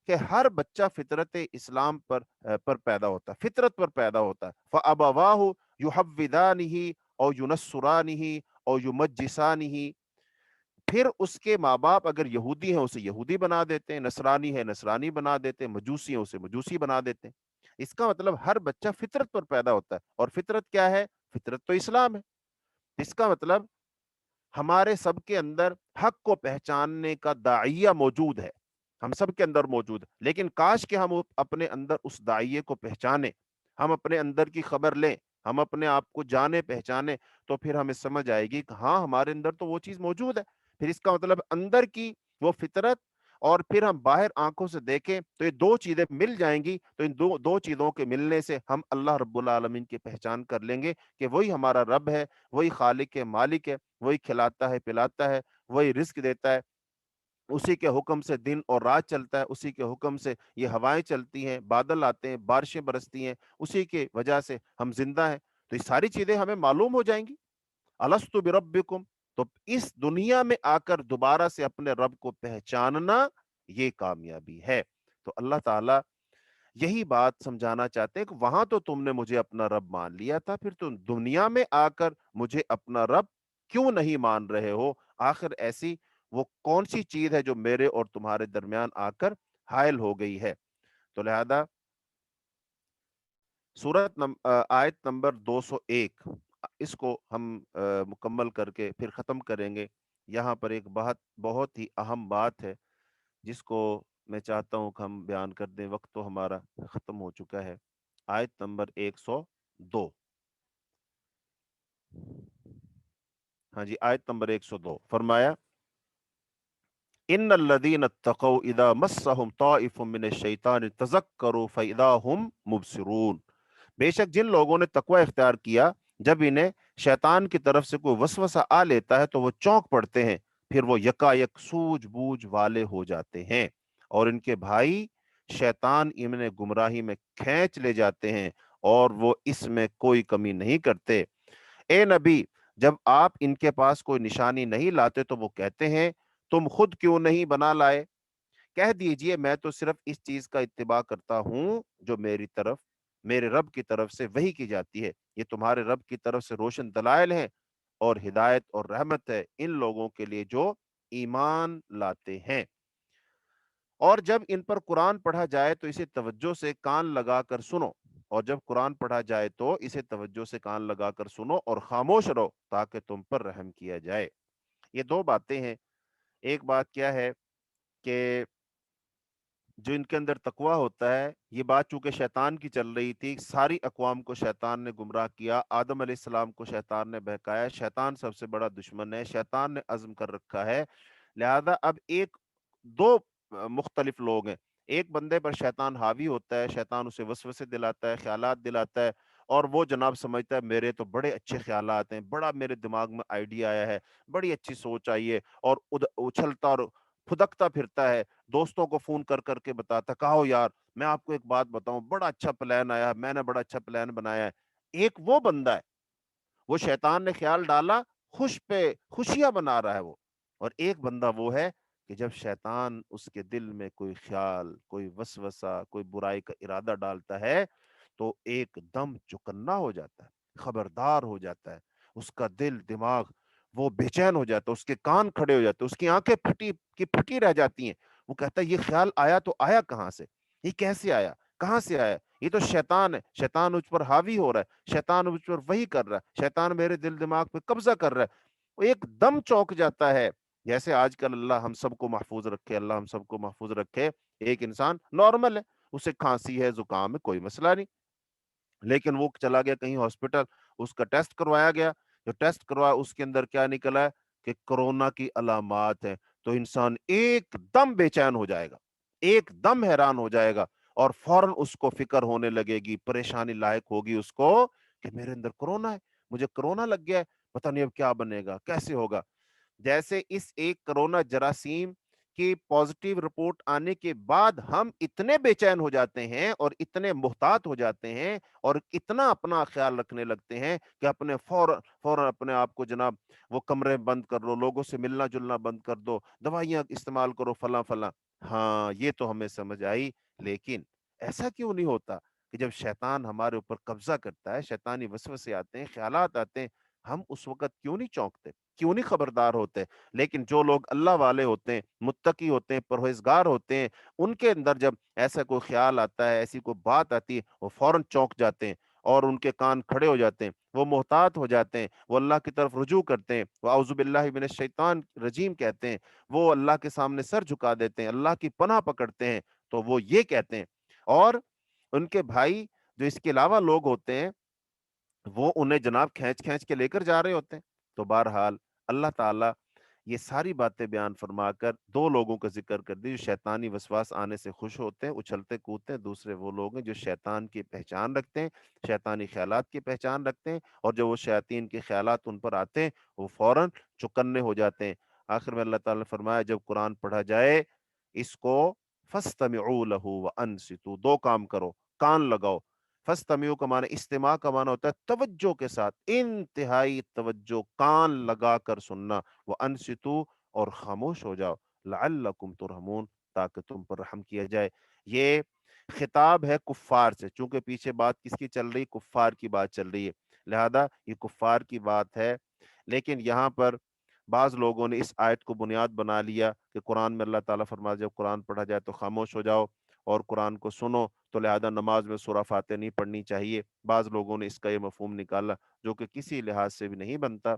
کہ ہر بچہ فطرت اسلام پر پیدا ہوتا ہے، فطرت پر پیدا ہوتا ہے۔ فَأَبَوَاهُ يُحَوِّدَانِهِ او يُنَصُّرَانِهِ او يُمَجِّسَانِهِ، پھر اس کے ماں باپ اگر یہودی ہیں اسے یہودی بنا دیتے ہیں، نصرانی ہے نصرانی بنا دیتے ہیں، مجوسی ہیں اسے مجوسی بنا دیتے ہیں۔ اس کا مطلب ہر بچہ فطرت پر پیدا ہوتا ہے، اور فطرت کیا ہے؟ فطرت تو اسلام ہے۔ اس کا مطلب ہمارے سب کے اندر حق کو پہچاننے کا داعیہ موجود ہے، ہم سب کے اندر موجود ہے، لیکن کاش کہ ہم اپنے اندر اس داعیے کو پہچانے، ہم اپنے اندر کی خبر لیں، ہم اپنے آپ کو جانے پہچانے، تو پھر ہمیں سمجھ آئے گی کہ ہاں ہمارے اندر تو وہ چیز موجود ہے۔ پھر اس کا مطلب اندر کی وہ فطرت اور پھر ہم باہر آنکھوں سے دیکھیں تو یہ دو چیزیں مل جائیں گی، تو ان دو چیزوں کے ملنے سے ہم اللہ رب العالمین کی پہچان کر لیں گے کہ وہی ہمارا رب ہے، وہی خالق ہے، مالک ہے، وہی کھلاتا ہے، پلاتا ہے، وہی رزق دیتا ہے، اسی کے حکم سے دن اور رات چلتا ہے، اسی کے حکم سے یہ ہوائیں چلتی ہیں، بادل آتے ہیں، بارشیں برستی ہیں، اسی کی وجہ سے ہم زندہ ہیں۔ تو یہ ساری چیزیں ہمیں معلوم ہو جائیں گی۔ الست بربکم، تو اس دنیا میں آ کر دوبارہ سے اپنے رب کو پہچاننا یہ کامیابی ہے۔ تو اللہ تعالیٰ یہی بات سمجھانا چاہتے ہیں کہ وہاں تو تم نے مجھے اپنا رب مان لیا تھا، پھر تم دنیا میں آ کر مجھے اپنا رب کیوں نہیں مان رہے ہو؟ آخر ایسی وہ کون سی چیز ہے جو میرے اور تمہارے درمیان آ کر حائل ہو گئی ہے؟ تو لہذا آیت نمبر 201 اس کو ہم مکمل کر کے پھر ختم کریں گے۔ یہاں پر ایک بہت ہی اہم بات ہے جس کو میں چاہتا ہوں کہ ہم بیان کر دیں، وقت تو ہمارا ختم ہو چکا ہے۔ آیت نمبر 102، ہاں جی، آیت نمبر 102 فرمایا ان الذین اتقوا اذا مسهم طائف من الشیطان تذکروا فاذا هم مبصرون، بے شک جن لوگوں نے تقوی اختیار کیا، جب انہیں شیطان کی طرف سے کوئی وسوسہ آ لیتا ہے تو وہ چونک پڑتے ہیں، پھر وہ یکایک سوجھ بوجھ والے ہو جاتے ہیں، اور ان کے بھائی شیطان انہیں گمراہی میں کھینچ لے جاتے ہیں اور وہ اس میں کوئی کمی نہیں کرتے۔ اے نبی، جب آپ ان کے پاس کوئی نشانی نہیں لاتے تو وہ کہتے ہیں تم خود کیوں نہیں بنا لائے؟ کہہ دیجئے میں تو صرف اس چیز کا اتباع کرتا ہوں جو میرے رب کی طرف سے وحی کی جاتی ہے، یہ تمہارے رب کی طرف سے روشن دلائل ہیں اور ہدایت اور رحمت ہے ان لوگوں کے لیے جو ایمان لاتے ہیں۔ اور جب ان پر قرآن پڑھا جائے تو اسے توجہ سے کان لگا کر سنو، اور جب قرآن پڑھا جائے تو اسے توجہ سے کان لگا کر سنو اور خاموش رہو تاکہ تم پر رحم کیا جائے۔ یہ دو باتیں ہیں۔ ایک بات کیا ہے کہ جو ان کے اندر تقوی ہوتا ہے، یہ بات چونکہ شیطان کی چل رہی تھی، ساری اقوام کو شیطان نے گمراہ کیا، آدم علیہ السلام کو شیطان نے بہکایا، شیطان سب سے بڑا دشمن ہے، شیطان نے عزم کر رکھا ہے، لہذا اب دو مختلف لوگ ہیں، ایک بندے پر شیطان حاوی ہوتا ہے، شیطان اسے وسوسے دلاتا ہے، خیالات دلاتا ہے، اور وہ جناب سمجھتا ہے میرے تو بڑے اچھے خیالات ہیں، بڑا میرے دماغ میں آئیڈیا آیا ہے، بڑی اچھی سوچ آئی ہے، اور اچھلتا اور پھدکتا پھرتا ہے، دوستوں کو فون کر کر کے بتاتا، کہو یار میں آپ کو ایک بات بتاؤں، بڑا اچھا پلان آیا، میں نے بڑا اچھا پلان بنایا ہے۔ ایک وہ بندہ ہے، وہ شیطان نے خیال ڈالا، خوشیاں بنا رہا ہے وہ، اور ایک بندہ وہ ہے کہ جب شیطان اس کے دل میں کوئی خیال، کوئی وسوسہ، کوئی برائی کا ارادہ ڈالتا ہے تو ایک دم چکنا ہو جاتا ہے، خبردار ہو جاتا ہے، اس کا دل دماغ وہ بے چین ہو جاتا ہے، اس کے کان کھڑے ہو جاتے ہیں، اس کی آنکھیں پھٹی رہ جاتی ہیں۔ وہ کہتا ہے یہ خیال آیا تو آیا کہاں سے؟ یہ کیسے آیا؟ کہاں سے آیا؟ یہ تو شیطان ہے، شیطان مجھ پر حاوی ہو رہا ہے، شیطان مجھ پر وہی کر رہا ہے، شیطان میرے دل دماغ پہ قبضہ کر رہا ہے۔ وہ ایک دم چونک جاتا ہے۔ جیسے آج کل اللہ ہم سب کو محفوظ رکھے، اللہ ہم سب کو محفوظ رکھے، ایک انسان نارمل ہے، اسے کھانسی ہے، زکام ہے، کوئی مسئلہ نہیں، لیکن وہ چلا گیا کہیں ہاسپٹل، اس کا ٹیسٹ کروایا گیا، جو ٹیسٹ کروایا اس کے اندر کیا نکلا ہے کہ کرونا کی علامات ہیں، تو انسان ایک دم بے چین ہو جائے گا، ایک دم حیران ہو جائے گا، اور فوراً اس کو فکر ہونے لگے گی، پریشانی لاحق ہوگی اس کو کہ میرے اندر کرونا ہے، مجھے کرونا لگ گیا ہے، پتہ نہیں اب کیا بنے گا، کیسے ہوگا۔ جیسے اس ایک کرونا جراثیم کی پازیٹیو رپورٹ آنے کے بعد ہم اتنے بے چین ہو جاتے ہیں اور اتنے محتاط ہو جاتے ہیں اور اتنا اپنا خیال رکھنے لگتے ہیں کہ فوراً اپنے آپ کو جناب وہ کمرے بند کر لو، لوگوں سے ملنا جلنا بند کر دو، دوائیاں استعمال کرو، فلاں فلاں۔ ہاں یہ تو ہمیں سمجھ آئی، لیکن ایسا کیوں نہیں ہوتا کہ جب شیطان ہمارے اوپر قبضہ کرتا ہے، شیطانی وسوسے آتے ہیں، خیالات آتے ہیں، ہم اس وقت کیوں نہیں چونکتے، کیوں نہیں خبردار ہوتے؟ لیکن جو لوگ اللہ والے ہوتے ہیں، متقی ہوتے ہیں، پرہیزگار ہوتے ہیں، ان کے اندر جب ایسا کوئی خیال آتا ہے، ایسی کوئی بات آتی ہے، وہ فوراً چونک جاتے ہیں اور ان کے کان کھڑے ہو جاتے ہیں، وہ محتاط ہو جاتے ہیں، وہ اللہ کی طرف رجوع کرتے ہیں، وہ اعوذ باللہ من الشیطان رجیم کہتے ہیں، وہ اللہ کے سامنے سر جھکا دیتے ہیں، اللہ کی پناہ پکڑتے ہیں، تو وہ یہ کہتے ہیں، اور ان کے بھائی جو اس کے علاوہ لوگ ہوتے ہیں وہ انہیں جناب کھینچ کھینچ کے لے کر جا رہے ہوتے ہیں۔ تو بہرحال اللہ تعالیٰ یہ ساری باتیں بیان فرما کر دو لوگوں کا ذکر کر دی جو شیطانی وسواس آنے سے خوش ہوتے ہیں، اچھلتے کودتے ہیں۔ دوسرے وہ لوگ ہیں جو شیطان کی پہچان رکھتے ہیں، شیطانی خیالات کی پہچان رکھتے ہیں، اور جب وہ شیاطین کے خیالات ان پر آتے ہیں وہ فوراً چکنے ہو جاتے ہیں۔ آخر میں اللہ تعالیٰ نے فرمایا جب قرآن پڑھا جائے اس کو فَاسْتَمِعُوا لَهُ وَأَنصِتُوا، دو کام کرو، کان لگاؤ۔ فَاسْتَمِعُوا کا معنی استماع کا معنی ہوتا ہے توجہ کے ساتھ، انتہائی توجہ، کان لگا کر سننا، وَأَنصِتُوا اور خاموش ہو جاؤ، لَعَلَّكُمْ تُرْحَمُونَ تاکہ تم پر رحم کیا جائے۔ یہ خطاب ہے کفار سے، چونکہ پیچھے بات کس کی چل رہی؟ کفار کی بات چل رہی ہے، لہذا یہ کفار کی بات ہے۔ لیکن یہاں پر بعض لوگوں نے اس آیت کو بنیاد بنا لیا کہ قرآن میں اللہ تعالیٰ فرمایا جب قرآن پڑھا جائے تو خاموش ہو جاؤ اور قرآن کو سنو، تو لہذا نماز میں سورہ فاتحہ نہیں پڑھنی چاہیے۔ بعض لوگوں نے اس کا یہ مفہوم نکالا جو کہ کسی لحاظ سے بھی نہیں بنتا۔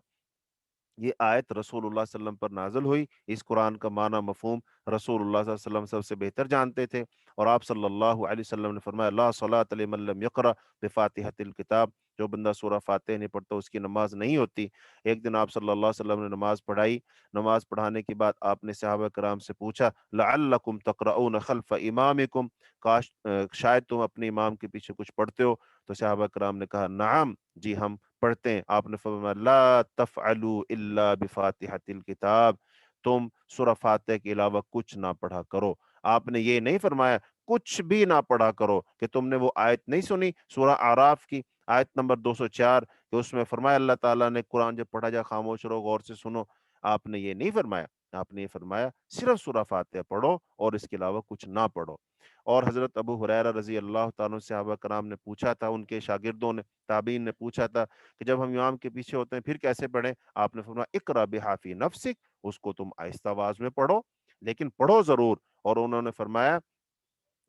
یہ آیت رسول اللہ صلی اللہ علیہ وسلم پر نازل ہوئی، اس قرآن کا معنی مفہوم رسول اللہ صلی اللہ علیہ وسلم سب سے بہتر جانتے تھے، اور آپ صلی اللہ علیہ وسلم نے فرمایا لا صلاۃ لمن لم یقرأ بفاتحۃ الکتاب، جو بندہ سورہ فاتحہ نہیں پڑھتا اس کی نماز نہیں ہوتی۔ ایک دن آپ صلی اللہ علیہ وسلم نے نماز پڑھائی، نماز پڑھانے کے بعد آپ نے صحابہ کرام سے پوچھا لعلکم تقرؤون خلف امامکم، کاش شاید تم اپنے امام کے پیچھے کچھ پڑھتے ہو، تو صحابہ کرام نے کہا نعم، جی ہم پڑھتے ہیں۔ آپ نے فرمایا لا تفعلوا الا بفاتحۃ الکتاب، تم سورہ فاتحہ کے علاوہ کچھ نہ پڑھا کرو۔ آپ نے یہ نہیں فرمایا کچھ بھی نہ پڑھا کرو، کہ تم نے وہ آیت نہیں سنی سورہ اعراف کی آیت نمبر 204 کہ اس میں فرمایا اللہ تعالیٰ نے قرآن جب پڑھا جائے خاموش رہو، غور سے سنو؟ آپ نے یہ نہیں فرمایا، آپ نے یہ فرمایا صرف سورہ فاتحہ پڑھو اور اس کے علاوہ کچھ نہ پڑھو۔ اور حضرت ابو ہریرہ رضی اللہ تعالیٰ عنہ صحابہ کرام نے پوچھا تھا، ان کے شاگردوں نے، تابعین نے پوچھا تھا کہ جب ہم امام کے پیچھے ہوتے ہیں پھر کیسے پڑھیں؟ آپ نے فرمایا اقرا بہا فی نفسک، اس کو تم آہستہ آواز میں پڑھو، لیکن پڑھو ضرور۔ اور انہوں نے فرمایا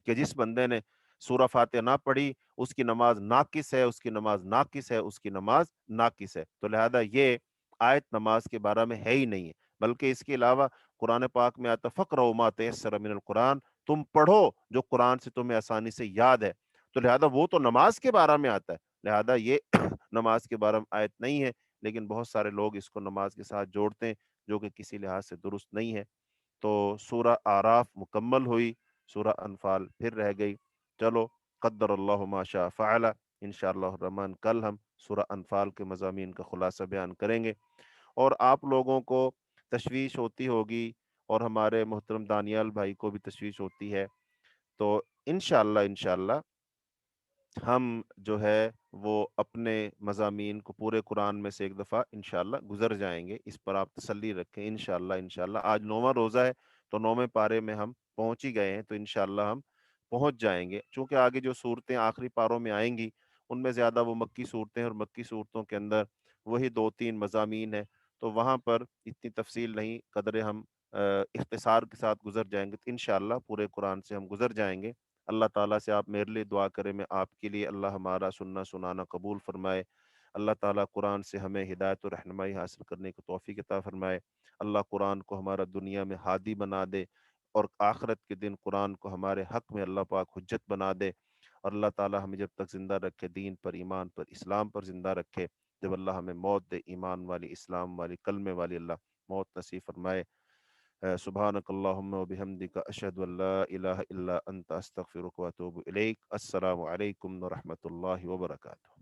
کہ جس بندے نے سورہ فاتحہ نہ پڑھی اس کی نماز ناقص ہے، اس کی نماز ناقص ہے، اس کی نماز ناقص ہے۔ تو لہذا یہ آیت نماز کے بارے میں ہے ہی نہیں ہے، بلکہ اس کے علاوہ قرآن پاک میں آتا فقرؤ ما تیسر من القرآن، تم پڑھو جو قرآن سے تمہیں آسانی سے یاد ہے۔ تو لہذا وہ تو نماز کے بارے میں آتا ہے، لہذا یہ نماز کے بارے میں آیت نہیں ہے، لیکن بہت سارے لوگ اس کو نماز کے ساتھ جوڑتے ہیں جو کہ کسی لحاظ سے درست نہیں ہے۔ تو سورہ آراف مکمل ہوئی، سورہ انفال پھر رہ گئی۔ چلو قدر اللہ ما شاء فعل، انشاءاللہ الرحمن کل ہم سورہ انفال کے مضامین کا خلاصہ بیان کریں گے۔ اور آپ لوگوں کو تشویش ہوتی ہوگی اور ہمارے محترم دانیال بھائی کو بھی تشویش ہوتی ہے، تو انشاءاللہ ہم جو ہے وہ اپنے مضامین کو پورے قرآن میں سے ایک دفعہ انشاءاللہ گزر جائیں گے، اس پر آپ تسلی رکھیں۔ انشاءاللہ آج 9واں روزہ ہے تو 9ویں پارے میں ہم پہنچ ہی گئے ہیں، تو انشاءاللہ ہم پہنچ جائیں گے، چونکہ آگے جو صورتیں آخری پاروں میں آئیں گی ان میں زیادہ وہ مکی صورتیں ہیں، اور مکی صورتوں کے اندر وہی 2-3 مضامین ہیں، تو وہاں پر اتنی تفصیل نہیں، قدرے ہم اختصار کے ساتھ گزر جائیں گے، تو انشاءاللہ پورے قرآن سے ہم گزر جائیں گے۔ اللہ تعالیٰ سے آپ میرے لیے دعا کریں، میں آپ کے لیے، اللہ ہمارا سننا سنانا قبول فرمائے۔ اللہ تعالیٰ قرآن سے ہمیں ہدایت و رہنمائی حاصل کرنے کی توفیق عطا فرمائے۔ اللہ قرآن کو ہمارا دنیا میں ہادی بنا دے، اور آخرت کے دن قرآن کو ہمارے حق میں اللہ پاک حجت بنا دے، اور اللہ تعالیٰ ہمیں جب تک زندہ رکھے دین پر، ایمان پر، اسلام پر زندہ رکھے، جب اللہ ہمیں موت دے ایمان والی، اسلام والی، کلمے والی، اللہ موت نصیب فرمائے۔ سبحانک اللہم و بحمدک اشہد ان لا الہ الا انت استغفرک و اتوب الیک۔ السلام علیکم ورحمۃ اللہ وبرکاتہ۔